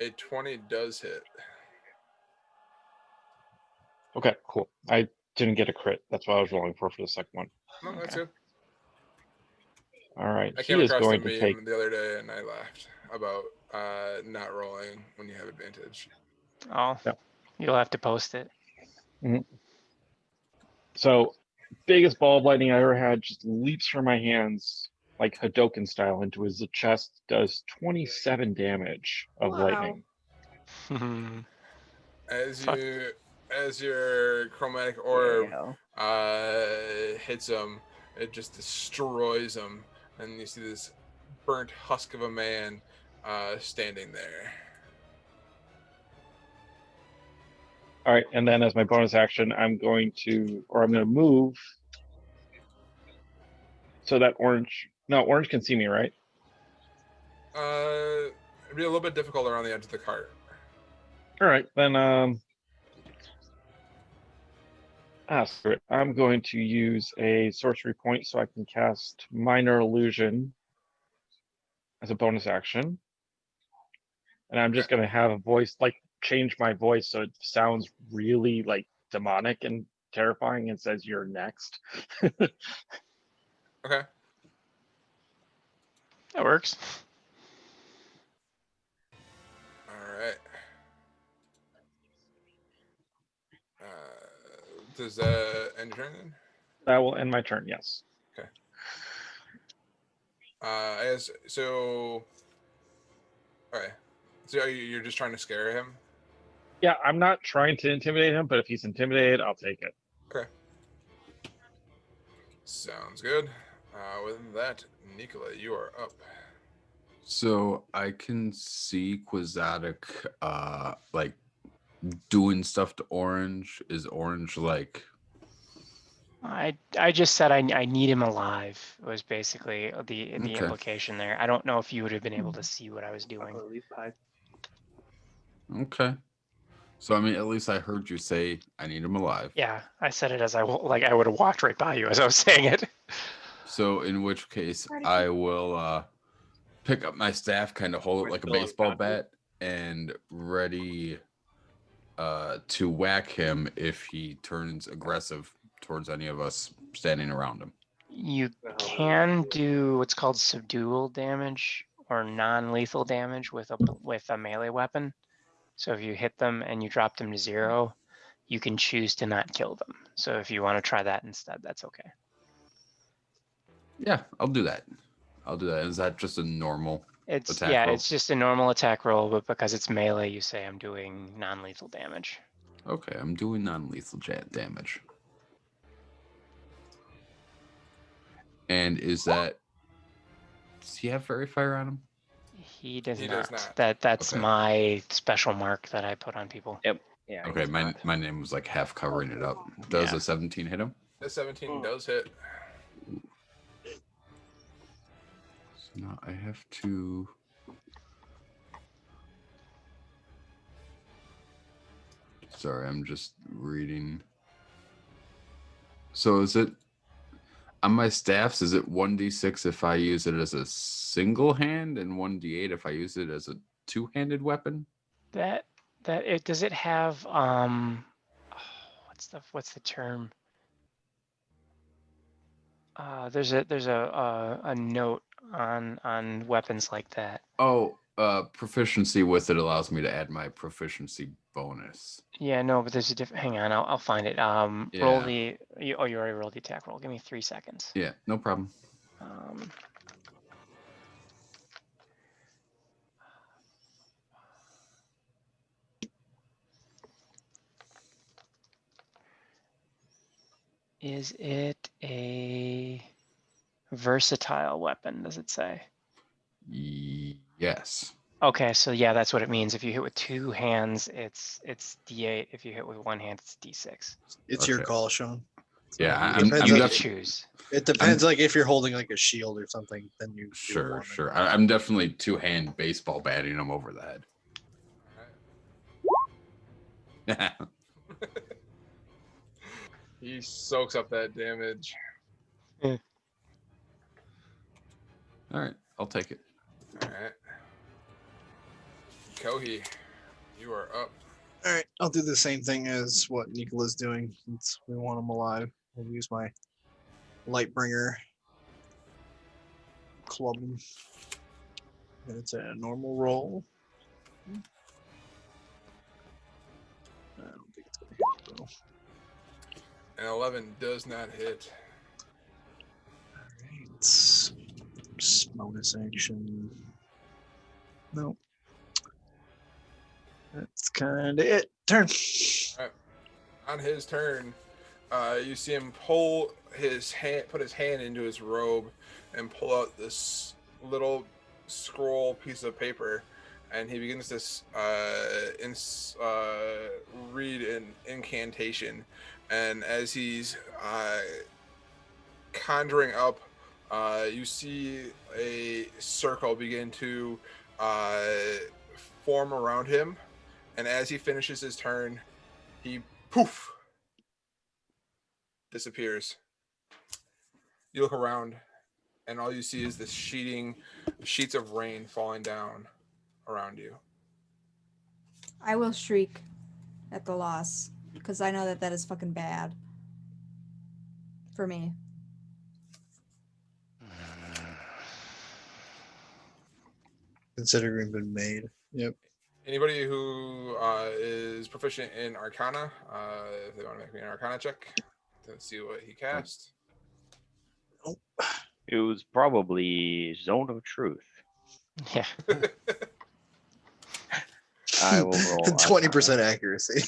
A 20 does hit. Okay, cool. I didn't get a crit. That's what I was rolling for the second one. No, that's Okay. good. All right. I He came is across the going to meme take. the other day and I laughed about not rolling when you have advantage. Oh, Yep. you'll have to post it. So, biggest ball of lightning I ever had just leaps from my hands like Hadoken style into his chest, does 27 damage of Wow. lightning. As Fuck. your chromatic orb Yeah. hits him, it just destroys him, and you see this burnt husk of a man standing there. All right, and then as my bonus action, I'm going to move so that orange can see me, right? It'd be a little bit difficult around the edge of the cart. All right, then screw it. I'm going to use a sorcery point so I can cast Minor Illusion as a bonus action. And I'm just going to have a voice, like change my voice so it sounds really like demonic and terrifying and says you're next. Okay. That works. All right. Does that end your turn then? That will end my turn, yes. So. Okay. So you're just trying to scare him? Yeah, I'm not trying to intimidate him, but if he's intimidated, I'll take it. Okay. Sounds good. With that, Nicola, you are up. So I can see Quixotic like doing stuff to Orange. Is Orange like I just said I need him alive was basically the Okay. implication there. I don't know if you would have been able to see what I was doing. okay? So I mean, at least I heard you say I need him alive. Yeah, I said it as I would have walked right by you as I was saying it. So in which case I will pick up my staff, kind of hold it like a baseball bat, and ready to whack him if he turns aggressive towards any of us standing around him. You can do what's called subdual damage or non-lethal damage with a melee weapon. So if you hit them and you drop them to 0, you can choose to not kill them. So if you want to try that instead, that's okay. Yeah, I'll do that. Is that just a normal? It's Attack roll. it's just a normal attack roll, but because it's melee, you say I'm doing non-lethal damage. Okay, I'm doing non-lethal damage. And is that? Does he have fairy fire on him? He does He not. does not. That's Okay. my special mark that I put on people. Yeah. Okay, he's not. my name was like half covering it up. Does Yeah. a 17 hit him? The 17 does hit. So now I have to. Sorry, I'm just reading. So is it on my staffs? Is it 1d6 if I use it as a single hand and 1d8 if I use it as a two-handed weapon? That it does it have what's the term? There's a note on weapons like that. Oh, proficiency with it allows me to add my proficiency bonus. Yeah, no, but there's a different. Hang on, I'll find it. Roll Yeah. you already rolled the attack roll. Give me 3 seconds. Yeah, no problem. Is it a versatile weapon? Does it say? Yes. Okay, so yeah, that's what it means. If you hit with 2 hands, it's D8. If you hit with 1 hand, it's D6. It's your Okay. call, Sean. Yeah, I'm You can def- choose. It depends. Like if you're holding like a shield or something, then you do Sure, one. sure. I'm definitely two-hand baseball batting him over the head. He soaks up that damage. All right, I'll take it. All right. Kohi, you are up. All right, I'll do the same thing as what Nicola's doing since we want him alive. I'll use my Lightbringer club him. And it's a normal roll. I don't think it's gonna hit though. An 11 does not hit. Alright, it's bonus action. Nope. That's kind of it. Turn. On his turn, you see him pull his hand, put his hand into his robe, and pull out this little scroll piece of paper, and he begins to read an incantation. And as he's conjuring up, you see a circle begin to form around him. And as he finishes his turn, he poof disappears. You look around, and all you see is this sheets of rain falling down around you. I will shriek at the loss because I know that that is fucking bad for me. Considering been made. Yep. Anybody who is proficient in Arcana, if they want to make me an Arcana check to see what he cast. It was probably Zone of Truth. Yeah. I will roll 20% accuracy.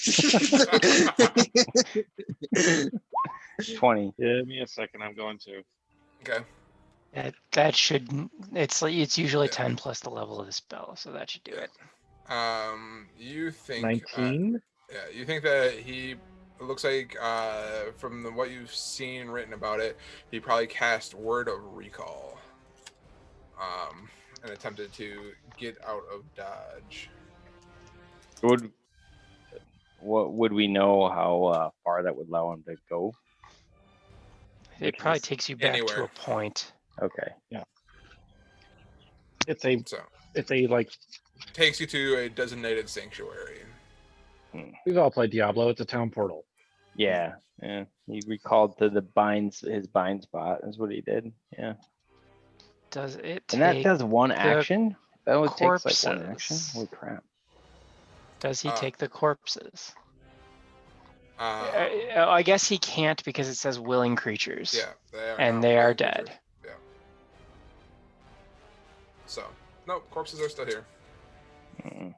20. Give me a second. I'm going to. Okay. That should. It's usually 10 plus the level of the spell, so that should do it. You think 19. yeah, you think that he looks like from what you've seen written about it, he probably cast Word of Recall, and attempted to get out of dodge. Would we know how far that would allow him to go? It probably takes you back to anywhere. a point. Okay. It's a So like takes you to a designated sanctuary. we've all played Diablo. It's a town portal. Yeah. Yeah. He recalled to his bind spot is what he did. Yeah. Does it And that take? does one action? That would take like one action? corpses. Holy crap. Does he Uh, take the corpses? Uh, I guess he can't because it says willing creatures. yeah, they are And not they are living creatures. dead. Yeah. So, no, corpses are still here. Mm.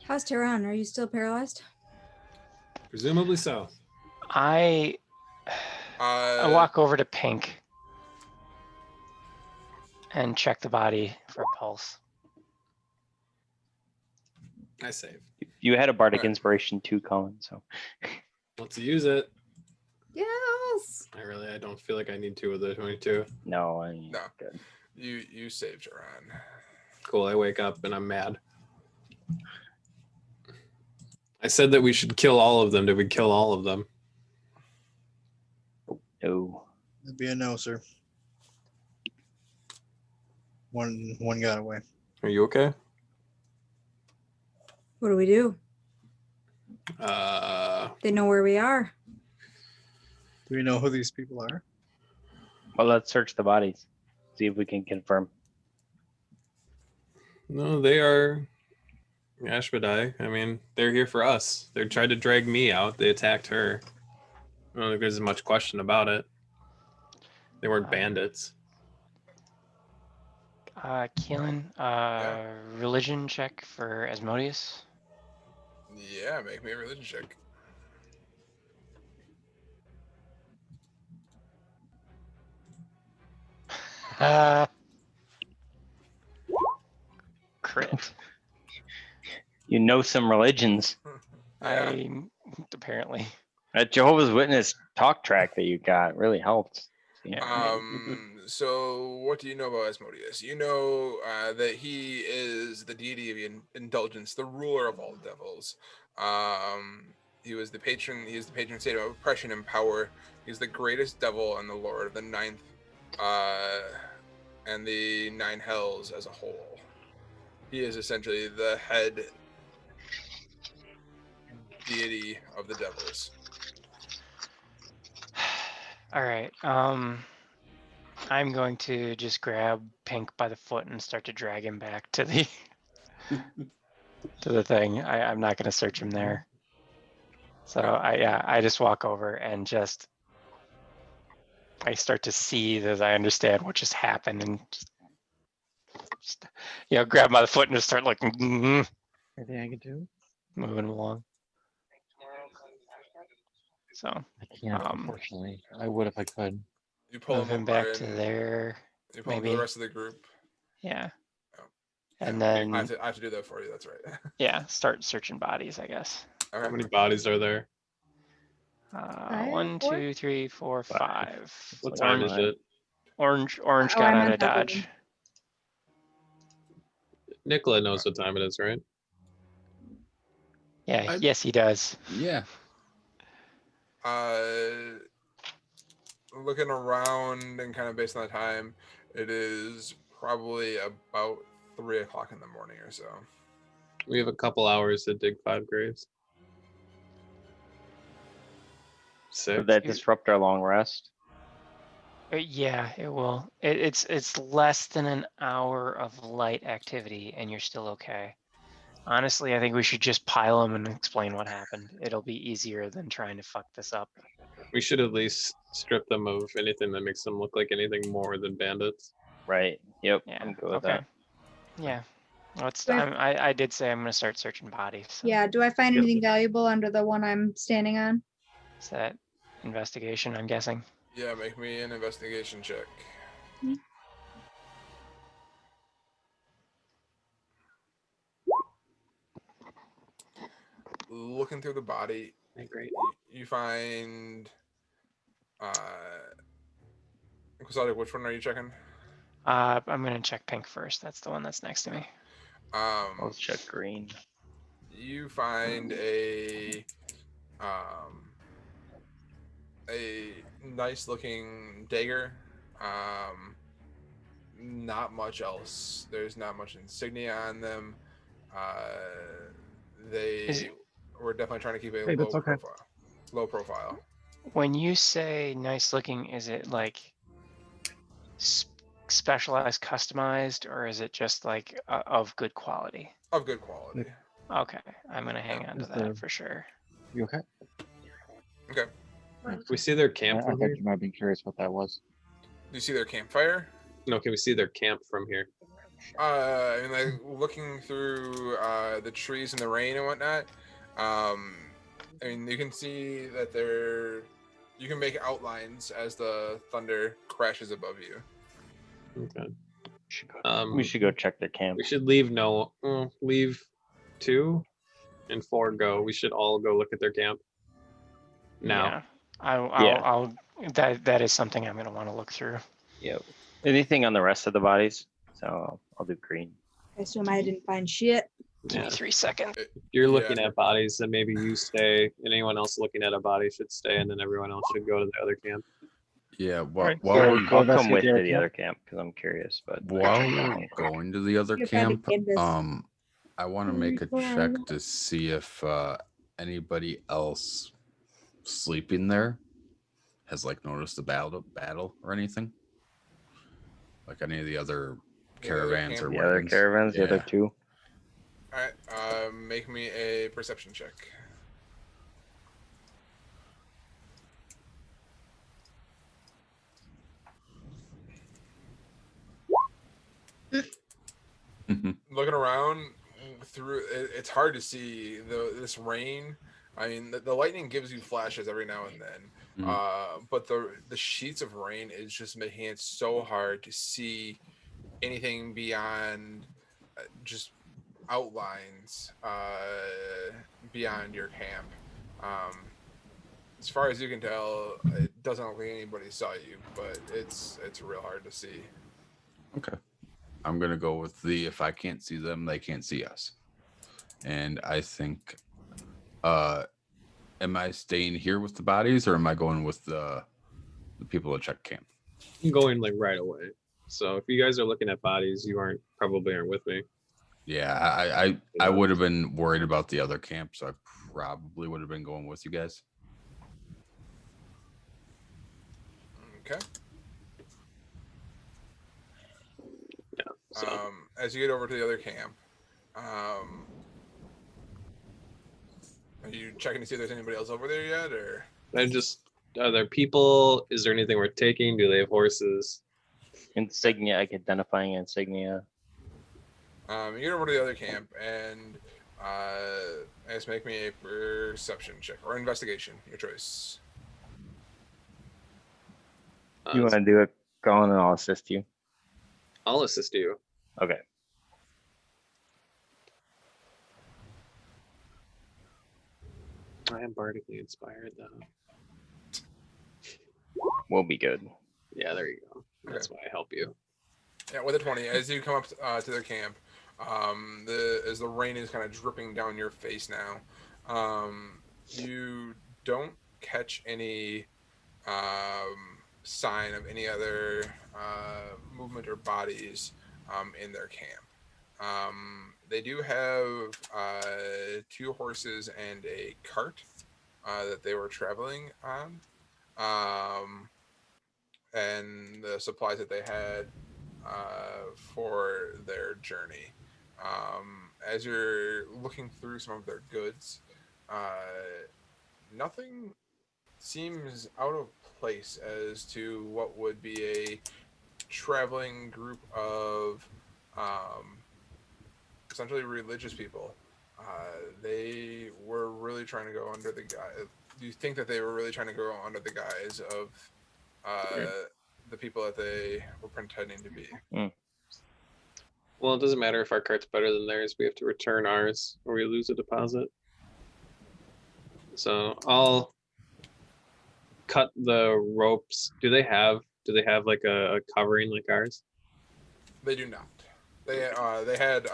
How's Tehran? Are you still paralyzed? Presumably so. I walk over to Pink and check the body for a pulse. I save. You had a bardic Alright. inspiration too, Colin. So Let's use it. Yes. I don't feel like I need two of the 22. no, I mean, No. good. You saved Tehran. Cool. I wake up and I'm mad. I said that we should kill all of them. Did we kill all of them? No. That'd be a no, sir. One got away. Are you okay? What do we do? They know where we are. Do we know who these people are? Well, let's search the bodies. See if we can confirm. No, they are Ashbadai. I mean, they're here for us. They tried to drag me out. They attacked her. I don't think there's much question about it. They weren't bandits. Keelan, religion check for Asmodeus. Yeah, make me a religion check. Crit. You know some religions. Yeah. Apparently. That Jehovah's Witness talk track that you got really helped. Yeah. So what do you know about Asmodeus? You know that he is the deity of indulgence, the ruler of all devils. He was the patron. He is the patron saint of oppression and power. He's the greatest devil and the lord of the ninth, and the 9 hells as a whole. He is essentially the head deity of the devils. All right. I'm going to just grab Pink by the foot and start to drag him back to the to the thing. I'm not going to search him there. So I just walk over and I start to seethe as I understand what just happened, and just grab him by the foot and just start looking, Anything I can do? moving him along. So I can't, unfortunately. I would if I could. You pull move him him over back to and there. you pull him to maybe. the rest of the group. Yeah. Oh. And I then have to do that for you. That's right. start searching bodies, I guess. Okay. How many bodies are there? 1, 2, 3, 4, 5. What time is it? Orange Oh, got I'm out on of top of Dodge. him. Nicola knows what time it is, right? Yeah, I- yes, he does. Yeah. Looking around and kind of based on the time, it is probably about 3 o'clock in the morning or so. We have a couple hours to dig 5 graves. 6. Would that disrupt our long rest? Yeah, it will. It's less than an hour of light activity, and you're still okay. Honestly, I think we should just pile them and explain what happened. It'll be easier than trying to fuck this up. We should at least strip them of anything that makes them look like anything more than bandits. Right. Yep. Yeah. I'm good with Okay. that. Yeah. Let's. Do I- I did say I'm gonna start searching bodies. So Yeah, do I find Yep. anything valuable under the one I'm standing on? Is that investigation? I'm guessing. Yeah, make me an investigation check. Looking through the body, Great. you find Quixotic, which one are you checking? I'm gonna check Pink first. That's the one that's next to me. Let's check green. You find a nice looking dagger. Not much else. There's not much insignia on them. Is They it- were definitely trying to keep a Hey, low that's okay. profile. Low profile. When you say nice looking, is it like specialized, customized, or is it just like of good quality? Of good quality. Okay, I'm gonna hang on to Is that there- for sure. You okay? Okay. We see their I camp from thought here. you might have been curious what that was. Do you see their campfire? No, can we see their camp from here? I mean, like looking through the trees in the rain and whatnot. I mean, you can see that you can make outlines as the thunder crashes above you. Okay. We should go check their camp. We should leave leave 2 and 4 go. We should all go look at their camp. Now. Yeah, Yeah. I'll that is something I'm gonna want to look through. Yep. Anything on the rest of the bodies? So I'll do green. I assume I didn't find shit. Give me Yeah. 3 seconds. If you're looking Yeah. at bodies, then maybe you stay, and anyone else looking at a body should stay, and then everyone else should go to the other camp. Yeah, while, Alright, while so we're go I'll come investigate with the to other the camp. other camp because I'm curious. But while we're going to the other You're kind of camp, canvas. I want to make a check to see if anybody else sleeping there has like noticed the battle or anything. Like any of the other The other caravans or camp? the other wagons. caravans, the other Yeah. two. All right. Make me a perception check. Looking around through, it's hard to see this rain. I mean, the lightning gives you flashes every now and then, but the sheets of rain is just making it so hard to see anything beyond just outlines beyond your camp. As far as you can tell, it doesn't look like anybody saw you, but it's real hard to see. Okay. I'm gonna go with if I can't see them, they can't see us. And I think am I staying here with the bodies or am I going with the people that check camp? I'm going like right away. So if you guys are looking at bodies, you probably aren't with me. Yeah, I would have been worried about the other camp, so I probably would have been going with you guys. Okay. Yeah. So As you get over to the other camp, are you checking to see if there's anybody else over there yet, or? are there people? Is there anything worth taking? Do they have horses? Insignia, like identifying insignia. You get over to the other camp and I guess make me a perception check or investigation, your choice. You want to do it, Colin, and I'll assist you. I'll assist you. Okay. I am bardically inspired though. We'll be good. Yeah, there you go. That's why I help you. Yeah, with a 20, as you come up to their camp, as the rain is kind of dripping down your face now, you don't catch any sign of any other movement or bodies in their camp. They do have 2 horses and a cart that they were traveling on, and the supplies that they had for their journey. As you're looking through some of their goods, nothing seems out of place as to what would be a traveling group of essentially religious people. They were really trying to go under the guise. Do you think that they were really trying to go under the guise of the people that they were pretending to be? Well, it doesn't matter if our cart's better than theirs. We have to return ours or we lose a deposit. So I'll cut the ropes. Do they have like a covering like ours? They do not. They had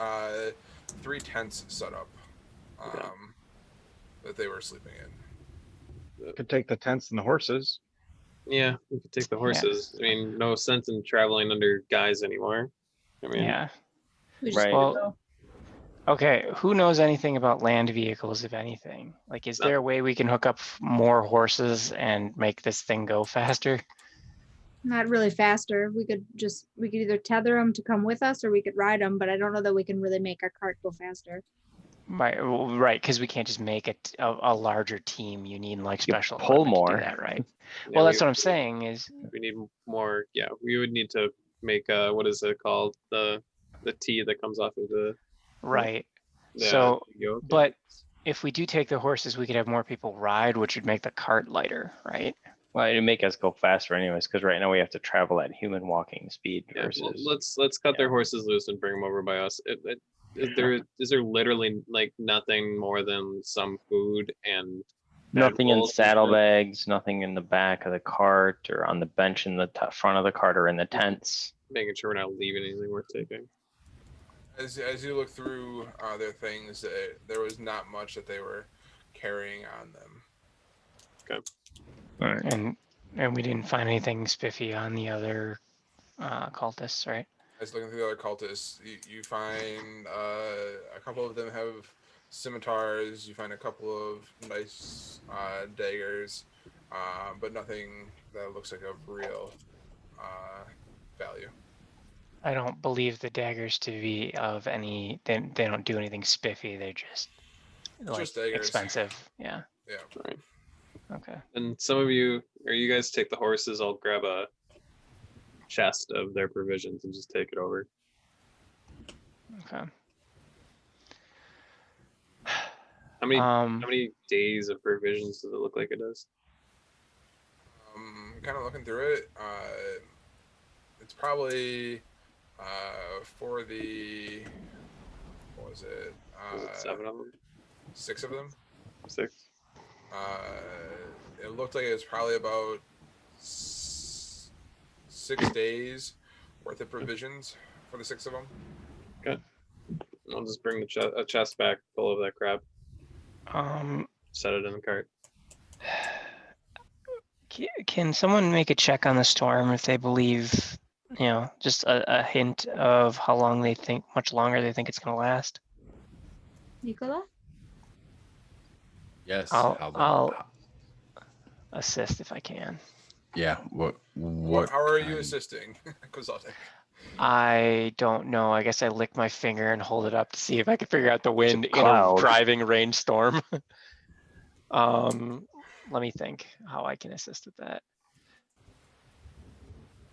3 tents set up that they were sleeping in. Could take the tents and the horses. Yeah, we could take the horses. I mean, no sense in traveling under guys anymore. I mean, Yeah. We just Right. gotta Well, go. okay. Who knows anything about land vehicles, if anything? Like, is No. there a way we can hook up more horses and make this thing go faster? Not really faster. We could either tether them to come with us or we could ride them, but I don't know that we can really make our cart go faster. Right, because we can't just make it a larger team. You need like You special pull equipment to more. do that, right? yeah, Well, that's we- what I'm saying is, We need more. Yeah, we would need to make what is it called? The T that comes off of the right. the So, yoke. but if we do take the horses, we could have more people ride, which would make the cart lighter, right? Well, it'd make us go faster anyways, because right now we have to travel at human walking speed Yeah, well, versus. let's cut their horses loose and bring them over by us. Is there literally like nothing more than some food and Nothing in bedrolls and saddlebags, nothing in the back of the cart or on the bench in the front of the cart or in the tents. making sure we're not leaving anything worth taking. As you look through their things, there was not much that they were carrying on them. All right. And we didn't find anything spiffy on the other cultists, right? As looking through the other cultists, you find a couple of them have scimitars. You find a couple of nice daggers, but nothing that looks like of real value. I don't believe the daggers to be of any. They don't do anything spiffy. They're just like Just daggers. expensive. Yeah. Yeah. Right. Okay. And some of you, or you guys take the horses, I'll grab a chest of their provisions and just take it over. Okay. How many days of provisions does it look like it is? Kind of looking through it, it's probably for the what was it? Was it 7 of them? 6 of them. 6. It looked like it was probably about 6 days worth of provisions for the 6 of them. Okay. I'll just bring a chest back full of that crap. Set it in the cart. Can someone make a check on the storm if they believe, just a hint of how long they think, much longer they think it's going to last? Nicola? Yes. I'll assist if I can. Yeah. How are you kind- assisting? Kozaltek? I don't know. I guess I lick my finger and hold it up to see if I can figure out the wind in a cloud. driving rainstorm. Let me think how I can assist with that.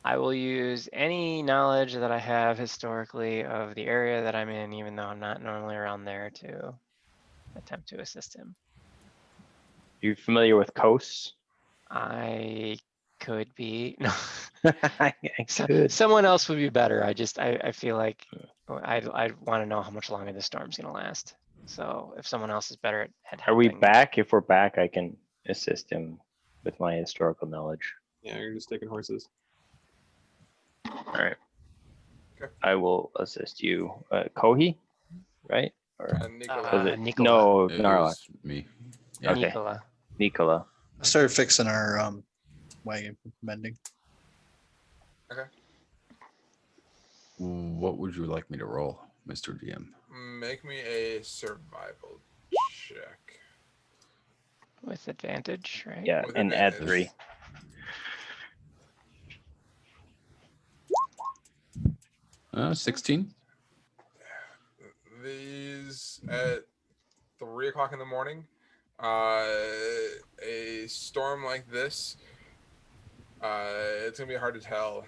I will use any knowledge that I have historically of the area that I'm in, even though I'm not normally around there, to attempt to assist him. You familiar with coasts? I could be. No. I could. Someone else would be better. I feel like I'd want to know how much longer the storm's gonna last. So if someone else is better at Are we helping- back? If we're back, I can assist him with my historical knowledge. Yeah, you're just taking horses. All right. Okay. I will assist you. Kohi, right? Or And Nicola. was it? Nicola. No, It Narlock. was me. Yeah. Okay. Nicola. Nicola. I started fixing our wagon mending. What would you like me to roll, Mr. DM? Make me a survival check. With advantage, right? Yeah, With and add advantage. 3. Uh, 16. These at 3 o'clock in the morning. A storm like this, it's gonna be hard to tell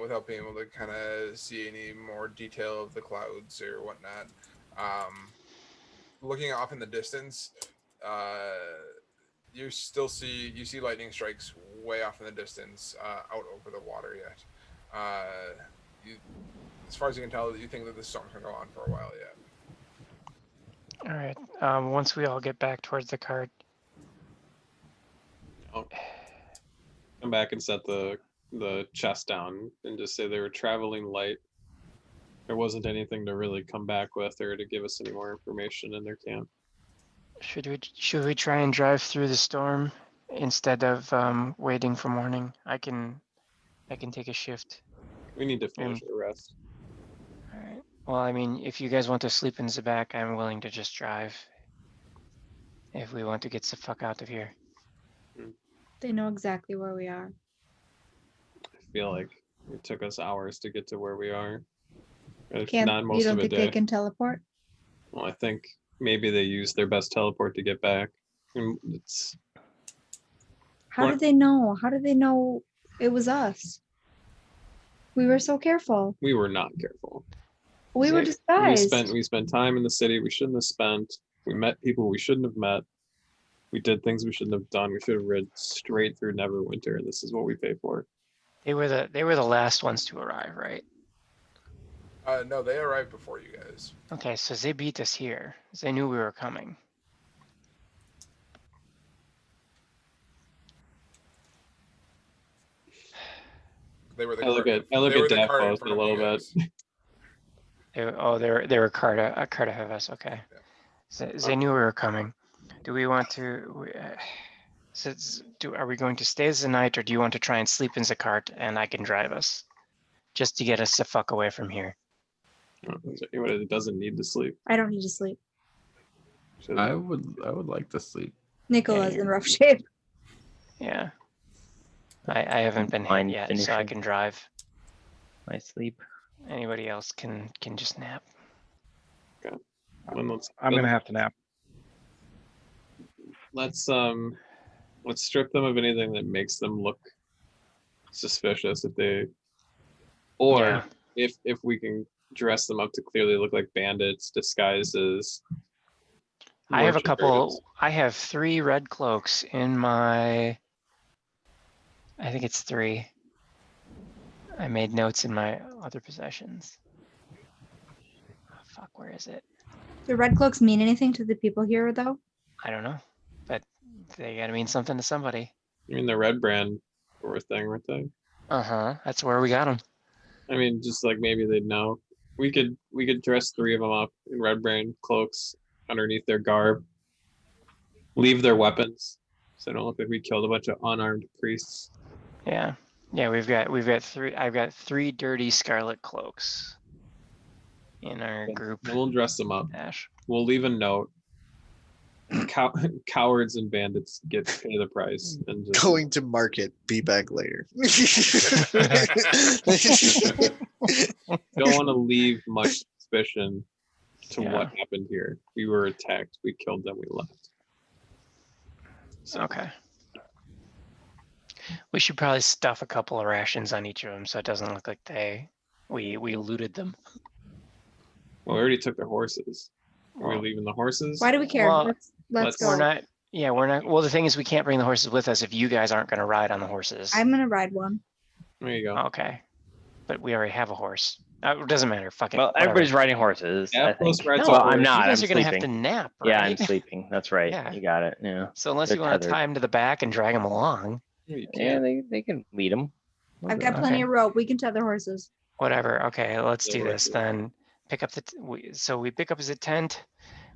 without being able to kind of see any more detail of the clouds or whatnot. Looking off in the distance, you see lightning strikes way off in the distance, out over the water yet. As far as you can tell, you think that the storm's gonna go on for a while yet. All right. Once we all get back towards the cart, Come back and set the chest down and just say they were traveling light. There wasn't anything to really come back with or to give us any more information in their camp. should we try and drive through the storm instead of waiting for morning? I can take a shift. We need to finish the rest. All right. Well, I mean, if you guys want to sleep in the back, I'm willing to just drive. If we want to get the fuck out of here. They know exactly where we are. I feel like it took us hours to get to where we are. If Can't not you most don't of a think day. they can teleport? Well, I think maybe they used their best teleport to get back. It's How What? did they know? How did they know it was us? We were so careful. we were not careful. We were Yeah, disguised. We spent time in the city we shouldn't have spent. We met people we shouldn't have met. We did things we shouldn't have done. We should have rid straight through Neverwinter, and this is what we pay for. They were the last ones to arrive, right? No, they arrived before you guys. Okay, so they beat us here. They knew we were coming. They were the I look cart- at they were the Daphos cart in a front of little you bit. guys. They were a cart ahead of us. Okay. Yeah. So they knew we were coming. Do we want to? Are we going to stay as the night, or do you want to try and sleep in the cart and I can drive us, just to get us the fuck away from here? It doesn't need to sleep. I don't need to sleep. I would like to sleep. Nicola's you're- in rough shape. Yeah. I haven't been hit Mind yet, so I finishing. can drive. My sleep. Anybody else can just nap. Well, I'm gonna have to nap. let's strip them of anything that makes them look suspicious or Yeah. if we can dress them up to clearly look like bandits disguised as I have a merchant couple. traders. I have 3 red cloaks in my. I think it's 3. I made notes in my other possessions. Oh, fuck, where is it? Do red cloaks mean anything to the people here, though? I don't know, but they gotta mean something to somebody. I mean the red brand or thing, weren't they? That's where we got them. I mean, just like maybe they'd know. We could dress 3 of them up in red brand cloaks underneath their garb. Leave their weapons, so they don't look like we killed a bunch of unarmed priests. Yeah, we've got 3. I've got 3 dirty scarlet cloaks in our group. And we'll dress them up. Ash. We'll leave a note. Cowards and bandits pay the price and just Going to market. Be back later. don't want to leave much suspicion to Yeah. what happened here. We were attacked. We killed them. We left. So, Okay. We should probably stuff a couple of rations on each of them so it doesn't look like we looted them. well, we already took their horses. Are we Well, leaving the horses? Why do we care? Well, let's let's- go. We're not. Yeah, we're not. Well, the thing is, we can't bring the horses with us if you guys aren't going to ride on the horses. I'm gonna ride one. There you go. Okay, but we already have a horse. It doesn't matter. Fuck it. Well, whatever. everybody's riding horses. I Apros think. rides No, Well, a I'm horse. not. You guys I'm are gonna have to sleeping. nap, right? Yeah, I'm sleeping. That's right. Yeah. You got it. Yeah. So unless They're you want to tethered. tie him to the back and drag him along, You Yeah, can't. they can lead them. I've got plenty Okay. of rope. We can tether horses. whatever. Okay, let's Yeah, do we're this good. then. Pick up so we pick up his tent.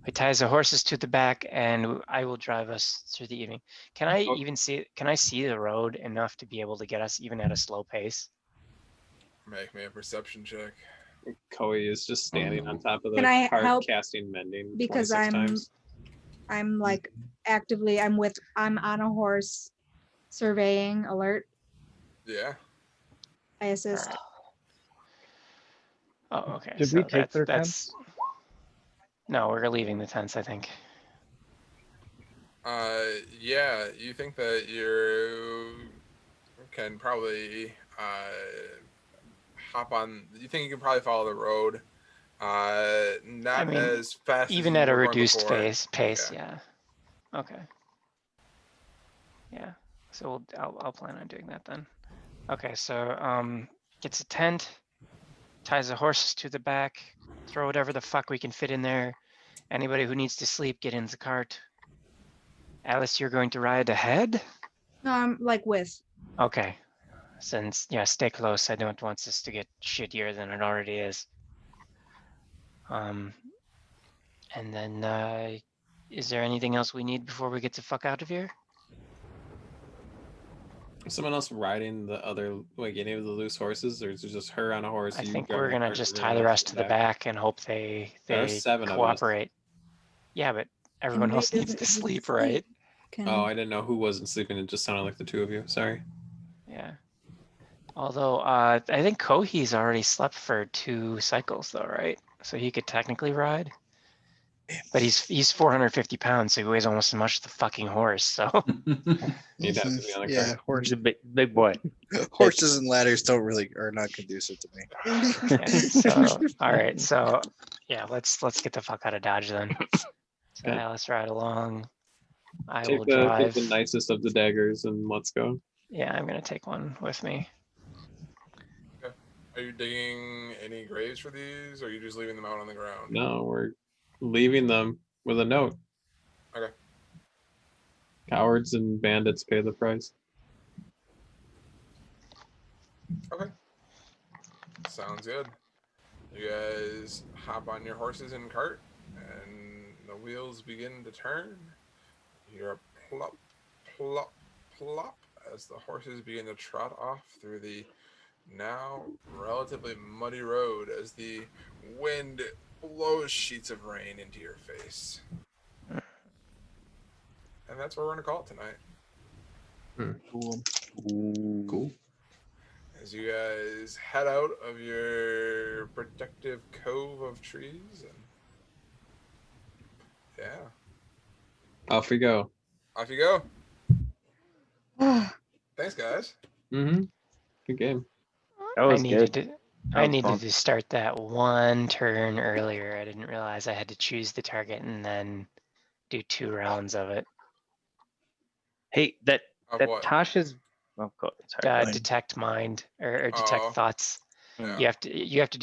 We ties the horses to the back, and I will drive us through the evening. Can I Oh. even see? Can I see the road enough to be able to get us even at a slow pace? Make me a perception check. Koi is just standing on top of the Can I cart help? casting mending Because 26 I'm- times. I'm like actively. I'm on a horse, surveying alert. Yeah. I assist. Oh, okay. Did we take their that's... No, we're leaving the tents, I think. Yeah, you think that you can probably hop on. You think you can probably follow the road. Not mean, as fast. as Even you at a were going reduced before. pace, Okay. yeah. Okay. Yeah. So I'll plan on doing that then. Okay, so gets a tent, ties the horses to the back, throw whatever the fuck we can fit in there. Anybody who needs to sleep, get in the cart. Alice, you're going to ride ahead? No, I'm like with. Okay. Since, yeah, stay close. I don't want this to get shittier than it already is. And then, is there anything else we need before we get the fuck out of here? Is someone else riding the other, like any of the loose horses, or is it just her on a horse? I you think driving we're the gonna cart, just and tie everyone the else rest in to the back and hope they There are 7 of us. cooperate. Yeah, but everyone Anybody else needs doesn't to need to sleep, sleep. right? Can, Oh, I didn't know who wasn't sleeping. It just sounded like the 2 of you. Sorry. Yeah. Although, I think Kohi's already slept for 2 cycles though, right? So he could technically ride. But he's 450 pounds, so he weighs almost as much as the fucking horse, so. You'd have to be on the Yeah, cart. He's a big boy. horses and ladders don't really are not conducive to me. Yeah, so, all right, so, yeah, let's get the fuck out of Dodge then. So Okay. Alice ride along. I Take will the drive. nicest of the daggers and let's go. Yeah, I'm gonna take one with me. Are you digging any graves for these, or are you just leaving them out on the ground? No, we're leaving them with a note. Okay. Cowards and bandits pay the price. Okay. Sounds good. You guys hop on your horses and cart, and the wheels begin to turn. You hear a plop, plop, plop as the horses begin to trot off through the now relatively muddy road as the wind blows sheets of rain into your face. And that's where we're going to call it tonight. Cool. As you guys head out of your protective cove of trees, and yeah, Off we go. off you go. Thanks, guys. Mm-hmm. Good game. That was I needed good. to. That I was needed fun. to start that one turn earlier. I didn't realize I had to choose the target and then do 2 rounds of it. Hey, that Of that what? Tasha's. Oh, go. Sorry. go ahead. Detect mind or detect Oh. thoughts. Yeah. You have to do